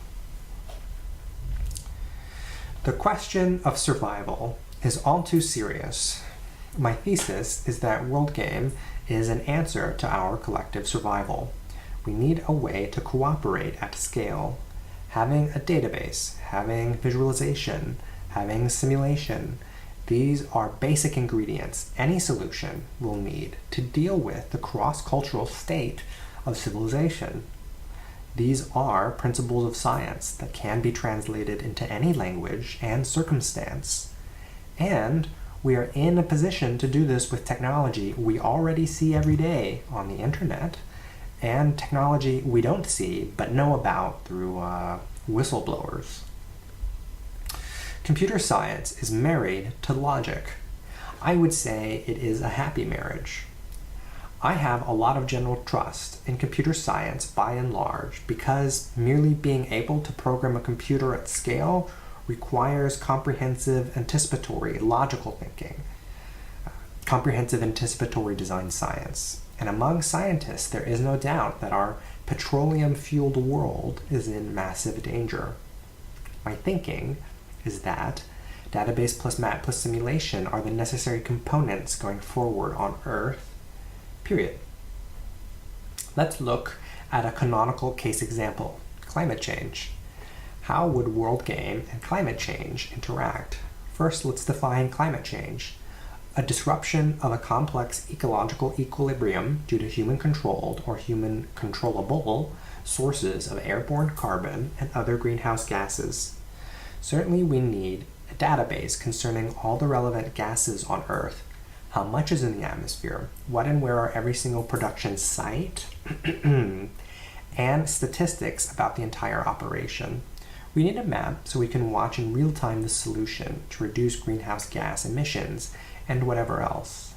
The question of survival is all too serious. My thesis is that World Game is an answer to our collective survival. We need a way to cooperate at scale. Having a database, having visualization, having simulation, these are basic ingredients any solution will need to deal with the cross-cultural state of civilization. These are principles of science that can be translated into any language and circumstance. And we are in a position to do this with technology we already see every day on the internet, and technology we don't see but know about through whistleblowers. Computer science is married to logic. I would say it is a happy marriage. I have a lot of general trust in computer science by and large because merely being able to program a computer at scale requires comprehensive anticipatory logical thinking, comprehensive anticipatory design science. And among scientists, there is no doubt that our petroleum-fueled world is in massive danger. My thinking is that database plus map plus simulation are the necessary components going forward on Earth, period. Let's look at a canonical case example, climate change. How would World Game and climate change interact? First, let's define climate change. A disruption of a complex ecological equilibrium due to human-controlled or human-controllable sources of airborne carbon and other greenhouse gases. Certainly we need a database concerning all the relevant gases on Earth. How much is in the atmosphere? What and where are every single production site? And statistics about the entire operation. We need a map so we can watch in real time the solution to reduce greenhouse gas emissions and whatever else.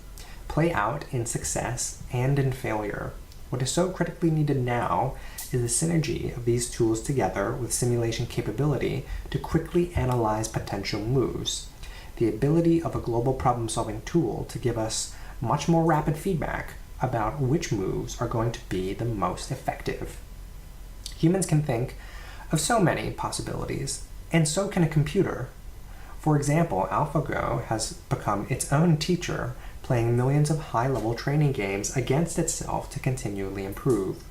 Play out in success and in failure. What is so critically needed now is the synergy of these tools together with simulation capability to quickly analyze potential moves. The ability of a global problem-solving tool to give us much more rapid feedback about which moves are going to be the most effective. Humans can think of so many possibilities, and so can a computer. For example, AlphaGo has become its own teacher, playing millions of high-level training games against itself to continually improve.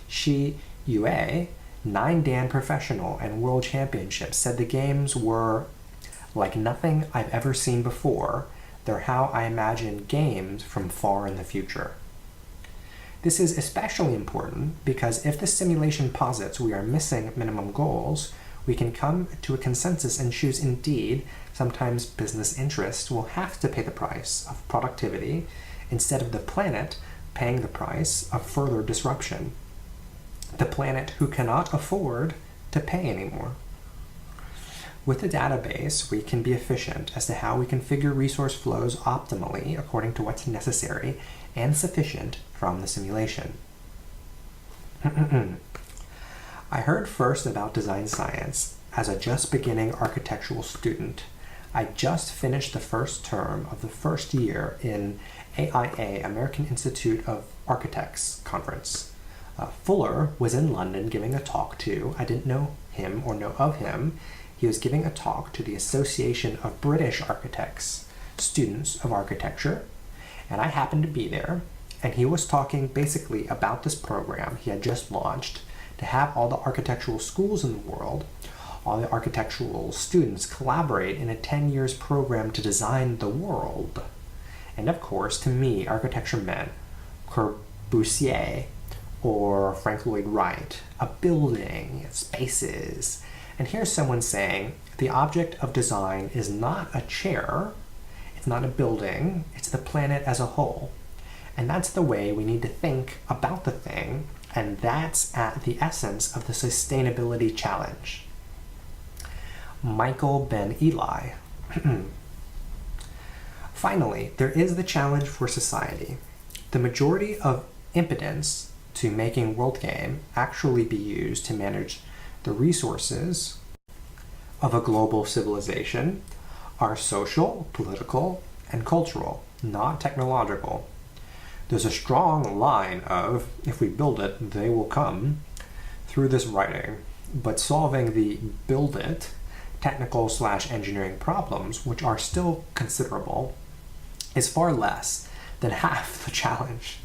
Shi Yue, 9-Dan professional and world championship, said the games were like nothing I've ever seen before. They're how I imagine games from far in the future. This is especially important because if the simulation posits we are missing minimum goals, we can come to a consensus and choose indeed, sometimes business interests will have to pay the price of productivity instead of the planet paying the price of further disruption. The planet who cannot afford to pay anymore. With the database, we can be efficient as to how we configure resource flows optimally according to what's necessary and sufficient from the simulation. I heard first about design science as a just beginning architectural student. I just finished the first term of the first year in AIA, American Institute of Architects conference. Fuller was in London giving a talk to, I didn't know him or know of him, he was giving a talk to the Association of British Architects, students of architecture, and I happened to be there, and he was talking basically about this program he had just launched to have all the architectural schools in the world, all the architectural students collaborate in a 10 years program to design the world. And of course, to me, architecture meant Corbusier or Frank Lloyd Wright, a building, spaces. And here's someone saying, the object of design is not a chair, it's not a building, it's the planet as a whole. And that's the way we need to think about the thing, and that's at the essence of the sustainability challenge. Michael Ben Eli. Finally, there is the challenge for society. The majority of impedance to making World Game actually be used to manage the resources of a global civilization are social, political, and cultural, not technological. There's a strong line of, if we build it, they will come, through this writing, but solving the build it technical / engineering problems, which are still considerable, is far less than half the challenge.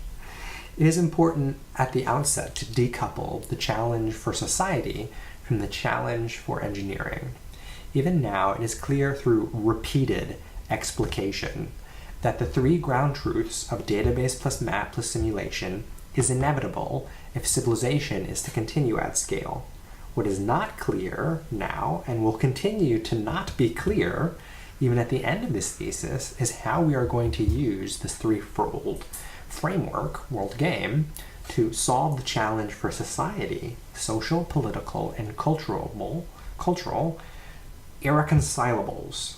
It is important at the outset to decouple the challenge for society from the challenge for engineering. Even now, it is clear through repeated explication that the three ground truths of database plus map plus simulation is inevitable if civilization is to continue at scale. What is not clear now, and will continue to not be clear even at the end of this thesis, is how we are going to use this threefold framework, world game, to solve the challenge for society, social, political, and cultural irreconcilables.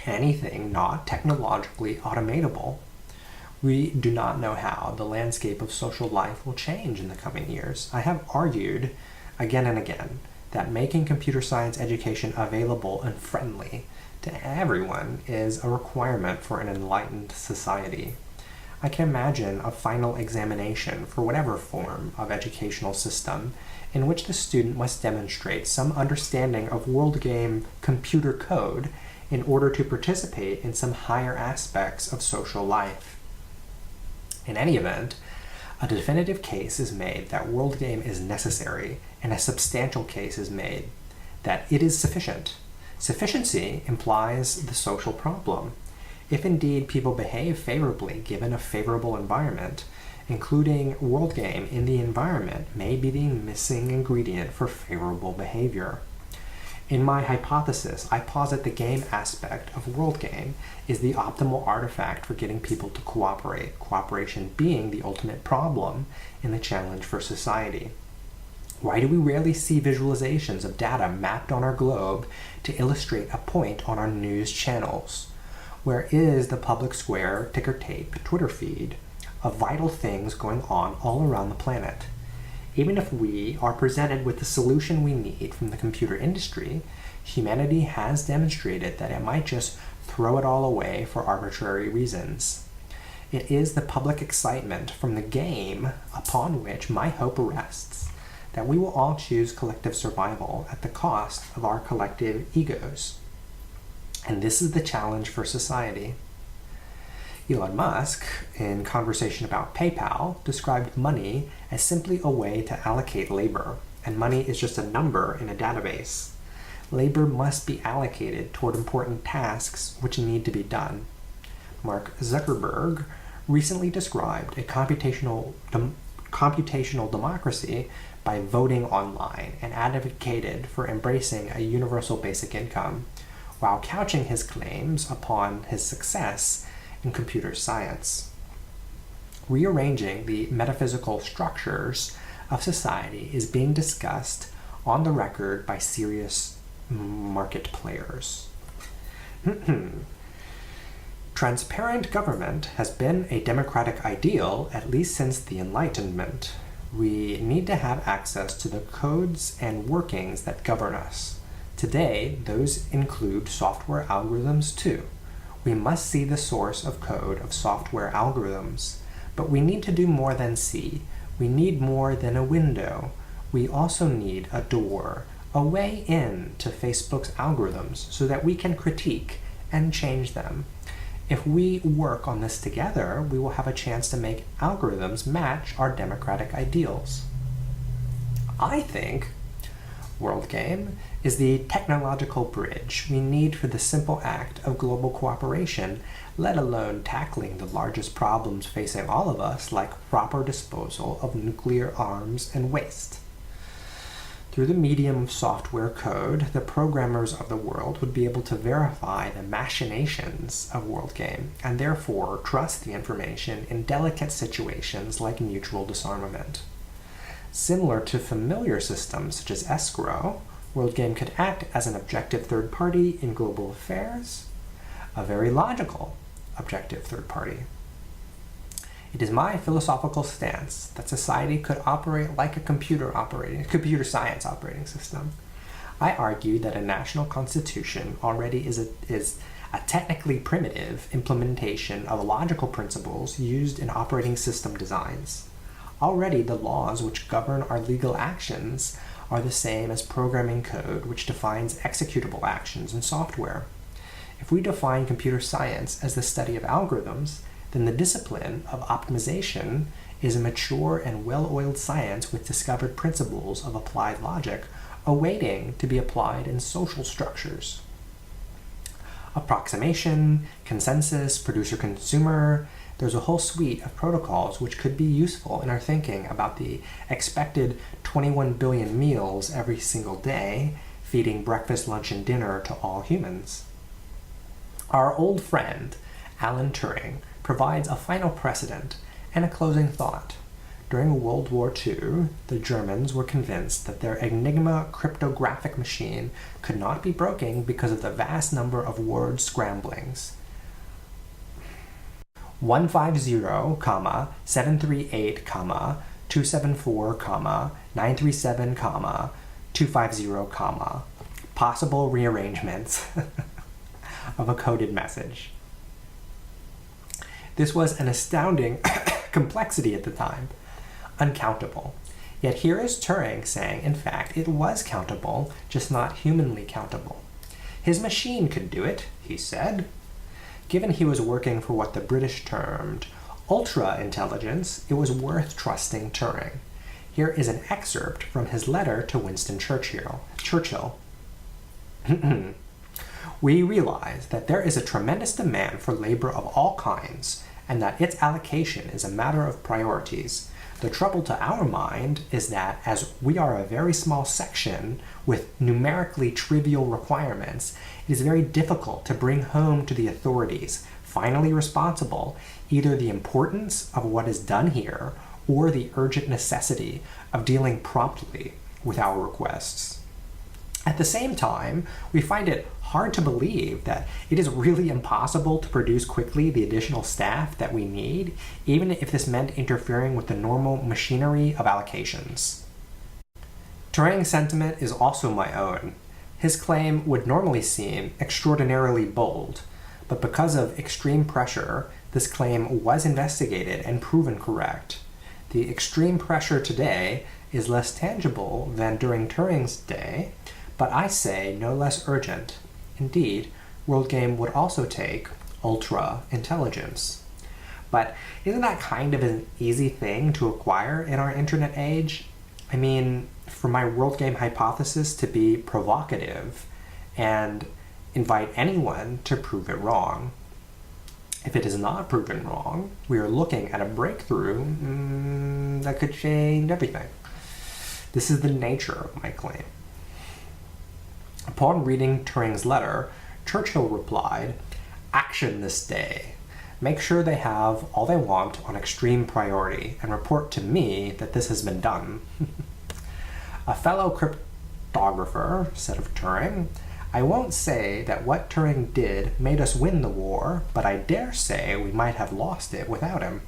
Anything not technologically automatable. We do not know how the landscape of social life will change in the coming years. I have argued again and again that making computer science education available and friendly to everyone is a requirement for an enlightened society. I can imagine a final examination for whatever form of educational system in which the student must demonstrate some understanding of world game computer code in order to participate in some higher aspects of social life. In any event, a definitive case is made that world game is necessary, and a substantial case is made that it is sufficient. Sufficiency implies the social problem. If indeed people behave favorably given a favorable environment, including world game in the environment may be the missing ingredient for favorable behavior. In my hypothesis, I posit the game aspect of world game is the optimal artifact for getting people to cooperate, cooperation being the ultimate problem in the challenge for society. Why do we rarely see visualizations of data mapped on our globe to illustrate a point on our news channels? Where is the public square, ticker tape, Twitter feed of vital things going on all around the planet? Even if we are presented with the solution we need from the computer industry, humanity has demonstrated that it might just throw it all away for arbitrary reasons. It is the public excitement from the game upon which my hope rests, that we will all choose collective survival at the cost of our collective egos. And this is the challenge for society. Elon Musk, in Conversation About PayPal, described money as simply a way to allocate labor, and money is just a number in a database. Labor must be allocated toward important tasks which need to be done. Mark Zuckerberg recently described a computational democracy by voting online and advocated for embracing a universal basic income, while couching his claims upon his success in computer science. Rearranging the metaphysical structures of society is being discussed on the record by serious market players. Transparent government has been a democratic ideal at least since the Enlightenment. We need to have access to the codes and workings that govern us. Today, those include software algorithms too. We must see the source of code of software algorithms, but we need to do more than see. We need more than a window. We also need a door, a way in to Facebook's algorithms so that we can critique and change them. If we work on this together, we will have a chance to make algorithms match our democratic ideals. I think World Game is the technological bridge we need for the simple act of global cooperation, let alone tackling the largest problems facing all of us, like proper disposal of nuclear arms and waste. Through the medium of software code, the programmers of the world would be able to verify the machinations of World Game, and therefore trust the information in delicate situations like mutual disarmament. Similar to familiar systems such as escrow, World Game could act as an objective third party in global affairs, a very logical objective third party. It is my philosophical stance that society could operate like a computer science operating system. I argue that a national constitution already is a technically primitive implementation of logical principles used in operating system designs. Already the laws which govern our legal actions are the same as programming code, which defines executable actions in software. If we define computer science as the study of algorithms, then the discipline of optimization is a mature and well-oiled science with discovered principles of applied logic awaiting to be applied in social structures. Approximation, consensus, producer-consumer, there's a whole suite of protocols which could be useful in our thinking about the expected 21 billion meals every single day, feeding breakfast, lunch, and dinner to all humans. Our old friend, Alan Turing, provides a final precedent and a closing thought. During World War II, the Germans were convinced that their Enigma cryptographic machine could not be broken because of the vast number of word scramblings. 150, 738, 274, 937, 250, possible rearrangements of a coded message. This was an astounding complexity at the time, uncountable. Yet here is Turing saying, in fact, it was countable, just not humanly countable. His machine could do it, he said. Given he was working for what the British termed ultra-intelligence, it was worth trusting Turing. Here is an excerpt from his letter to Winston Churchill. We realize that there is a tremendous demand for labor of all kinds, and that its allocation is a matter of priorities. The trouble to our mind is that as we are a very small section with numerically trivial requirements, it is very difficult to bring home to the authorities, finally responsible, either the importance of what is done here or the urgent necessity of dealing promptly with our requests. At the same time, we find it hard to believe that it is really impossible to produce quickly the additional staff that we need, even if this meant interfering with the normal machinery of allocations. Turing's sentiment is also my own. His claim would normally seem extraordinarily bold, but because of extreme pressure, this claim was investigated and proven correct. The extreme pressure today is less tangible than during Turing's day, but I say no less urgent. Indeed, WorldGame would also take ultra-intelligence. But isn't that kind of an easy thing to acquire in our internet age? I mean, for my WorldGame hypothesis to be provocative and invite anyone to prove it wrong. If it is not proven wrong, we are looking at a breakthrough that could change everything. This is the nature of my claim. Upon reading Turing's letter, Churchill replied, "Action this day. Make sure they have all they want on extreme priority and report to me that this has been done." A fellow cryptographer said of Turing, "I won't say that what Turing did made us win the war, but I dare say we might have lost it without him."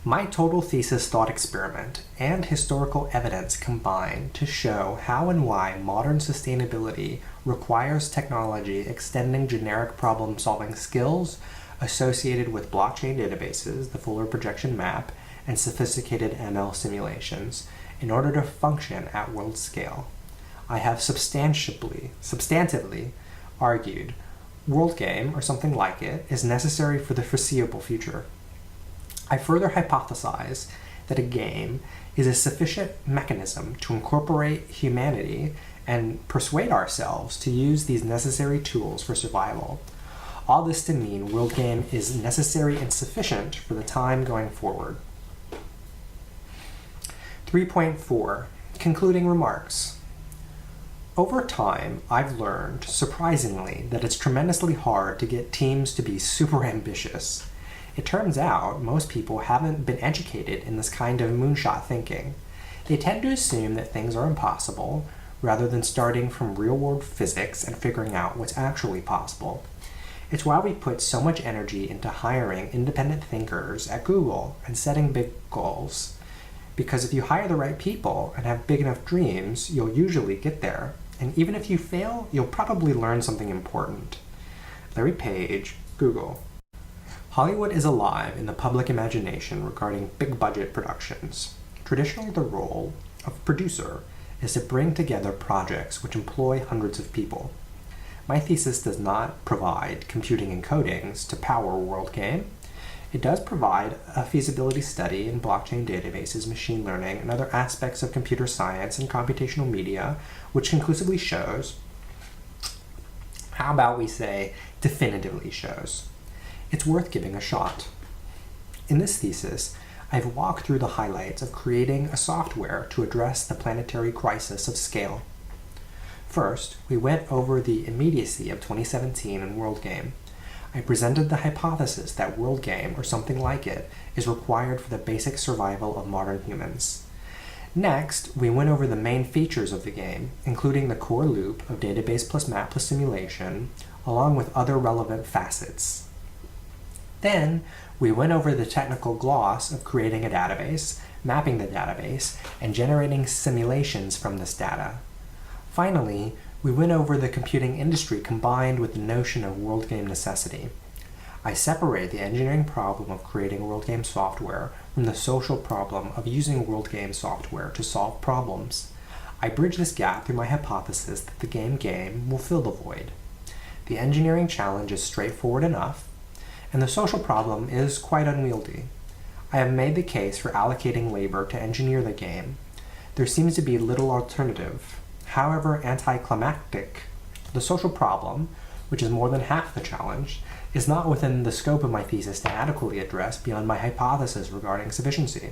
My total thesis thought experiment and historical evidence combine to show how and why modern sustainability requires technology extending generic problem-solving skills associated with blockchain databases, the Fuller projection map, and sophisticated ML simulations in order to function at world scale. I have substantively argued WorldGame, or something like it, is necessary for the foreseeable future. I further hypothesize that a game is a sufficient mechanism to incorporate humanity and persuade ourselves to use these necessary tools for survival. All this to mean WorldGame is necessary and sufficient for the time going forward. 3.4. Concluding remarks. Over time, I've learned, surprisingly, that it's tremendously hard to get teams to be super ambitious. It turns out most people haven't been educated in this kind of moonshot thinking. They tend to assume that things are impossible, rather than starting from real-world physics and figuring out what's actually possible. It's why we put so much energy into hiring independent thinkers at Google and setting big goals. Because if you hire the right people and have big enough dreams, you'll usually get there. And even if you fail, you'll probably learn something important. Larry Page, Google. Hollywood is alive in the public imagination regarding big-budget productions. Traditionally, the role of producer is to bring together projects which employ hundreds of people. My thesis does not provide computing encodings to power WorldGame. It does provide a feasibility study in blockchain databases, machine learning, and other aspects of computer science and computational media, which conclusively shows, how about we say definitively shows, it's worth giving a shot. In this thesis, I've walked through the highlights of creating a software to address the planetary crisis of scale. First, we went over the immediacy of 2017 in WorldGame. I presented the hypothesis that WorldGame, or something like it, is required for the basic survival of modern humans. Next, we went over the main features of the game, including the core loop of database plus map plus simulation, along with other relevant facets. Then, we went over the technical gloss of creating a database, mapping the database, and generating simulations from this data. Finally, we went over the computing industry combined with the notion of WorldGame necessity. I separate the engineering problem of creating WorldGame software from the social problem of using WorldGame software to solve problems. I bridge this gap through my hypothesis that the game will fill the void. The engineering challenge is straightforward enough, and the social problem is quite unwieldy. I have made the case for allocating labor to engineer the game. There seems to be little alternative. However anticlimactic, the social problem, which is more than half the challenge, is not within the scope of my thesis to adequately address beyond my hypothesis regarding sufficiency.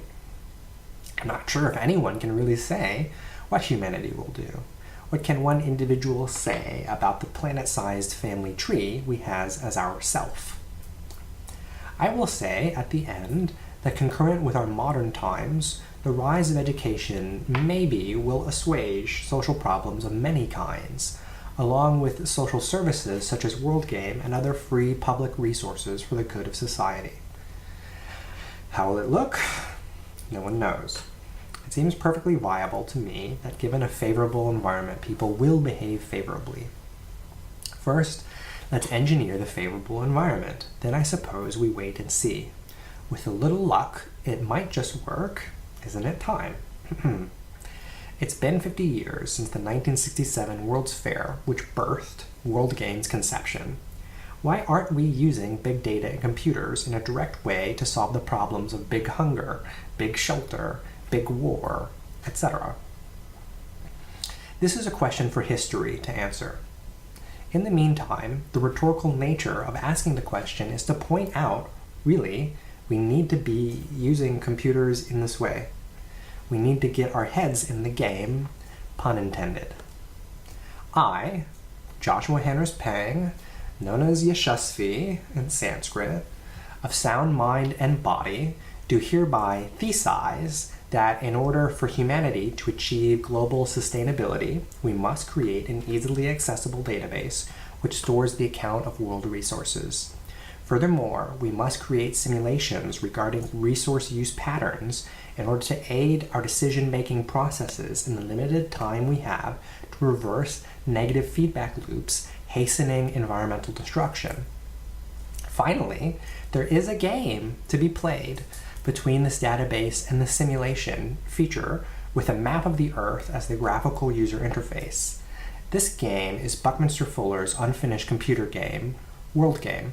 I'm not sure if anyone can really say what humanity will do. What can one individual say about the planet-sized family tree we has as our self? I will say at the end that concurrent with our modern times, the rise of education maybe will assuage social problems of many kinds, along with social services such as WorldGame and other free public resources for the good of society. How will it look? No one knows. It seems perfectly viable to me that given a favorable environment, people will behave favorably. First, let's engineer the favorable environment. Then I suppose we wait and see. With a little luck, it might just work. Isn't it time? It's been 50 years since the 1967 World's Fair, which birthed WorldGame's conception. Why aren't we using big data and computers in a direct way to solve the problems of big hunger, big shelter, big war, etc.? This is a question for history to answer. In the meantime, the rhetorical nature of asking the question is to point out, really, we need to be using computers in this way. We need to get our heads in the game, pun intended. I, Joshua Hanners Pang, known as Yashasvi in Sanskrit, of sound mind and body, do hereby thesize that in order for humanity to achieve global sustainability, we must create an easily accessible database which stores the account of world resources. Furthermore, we must create simulations regarding resource use patterns in order to aid our decision-making processes in the limited time we have to reverse negative feedback loops, hastening environmental destruction. Finally, there is a game to be played between this database and the simulation feature with a map of the Earth as the graphical user interface. This game is Buckminster Fuller's unfinished computer game, WorldGame.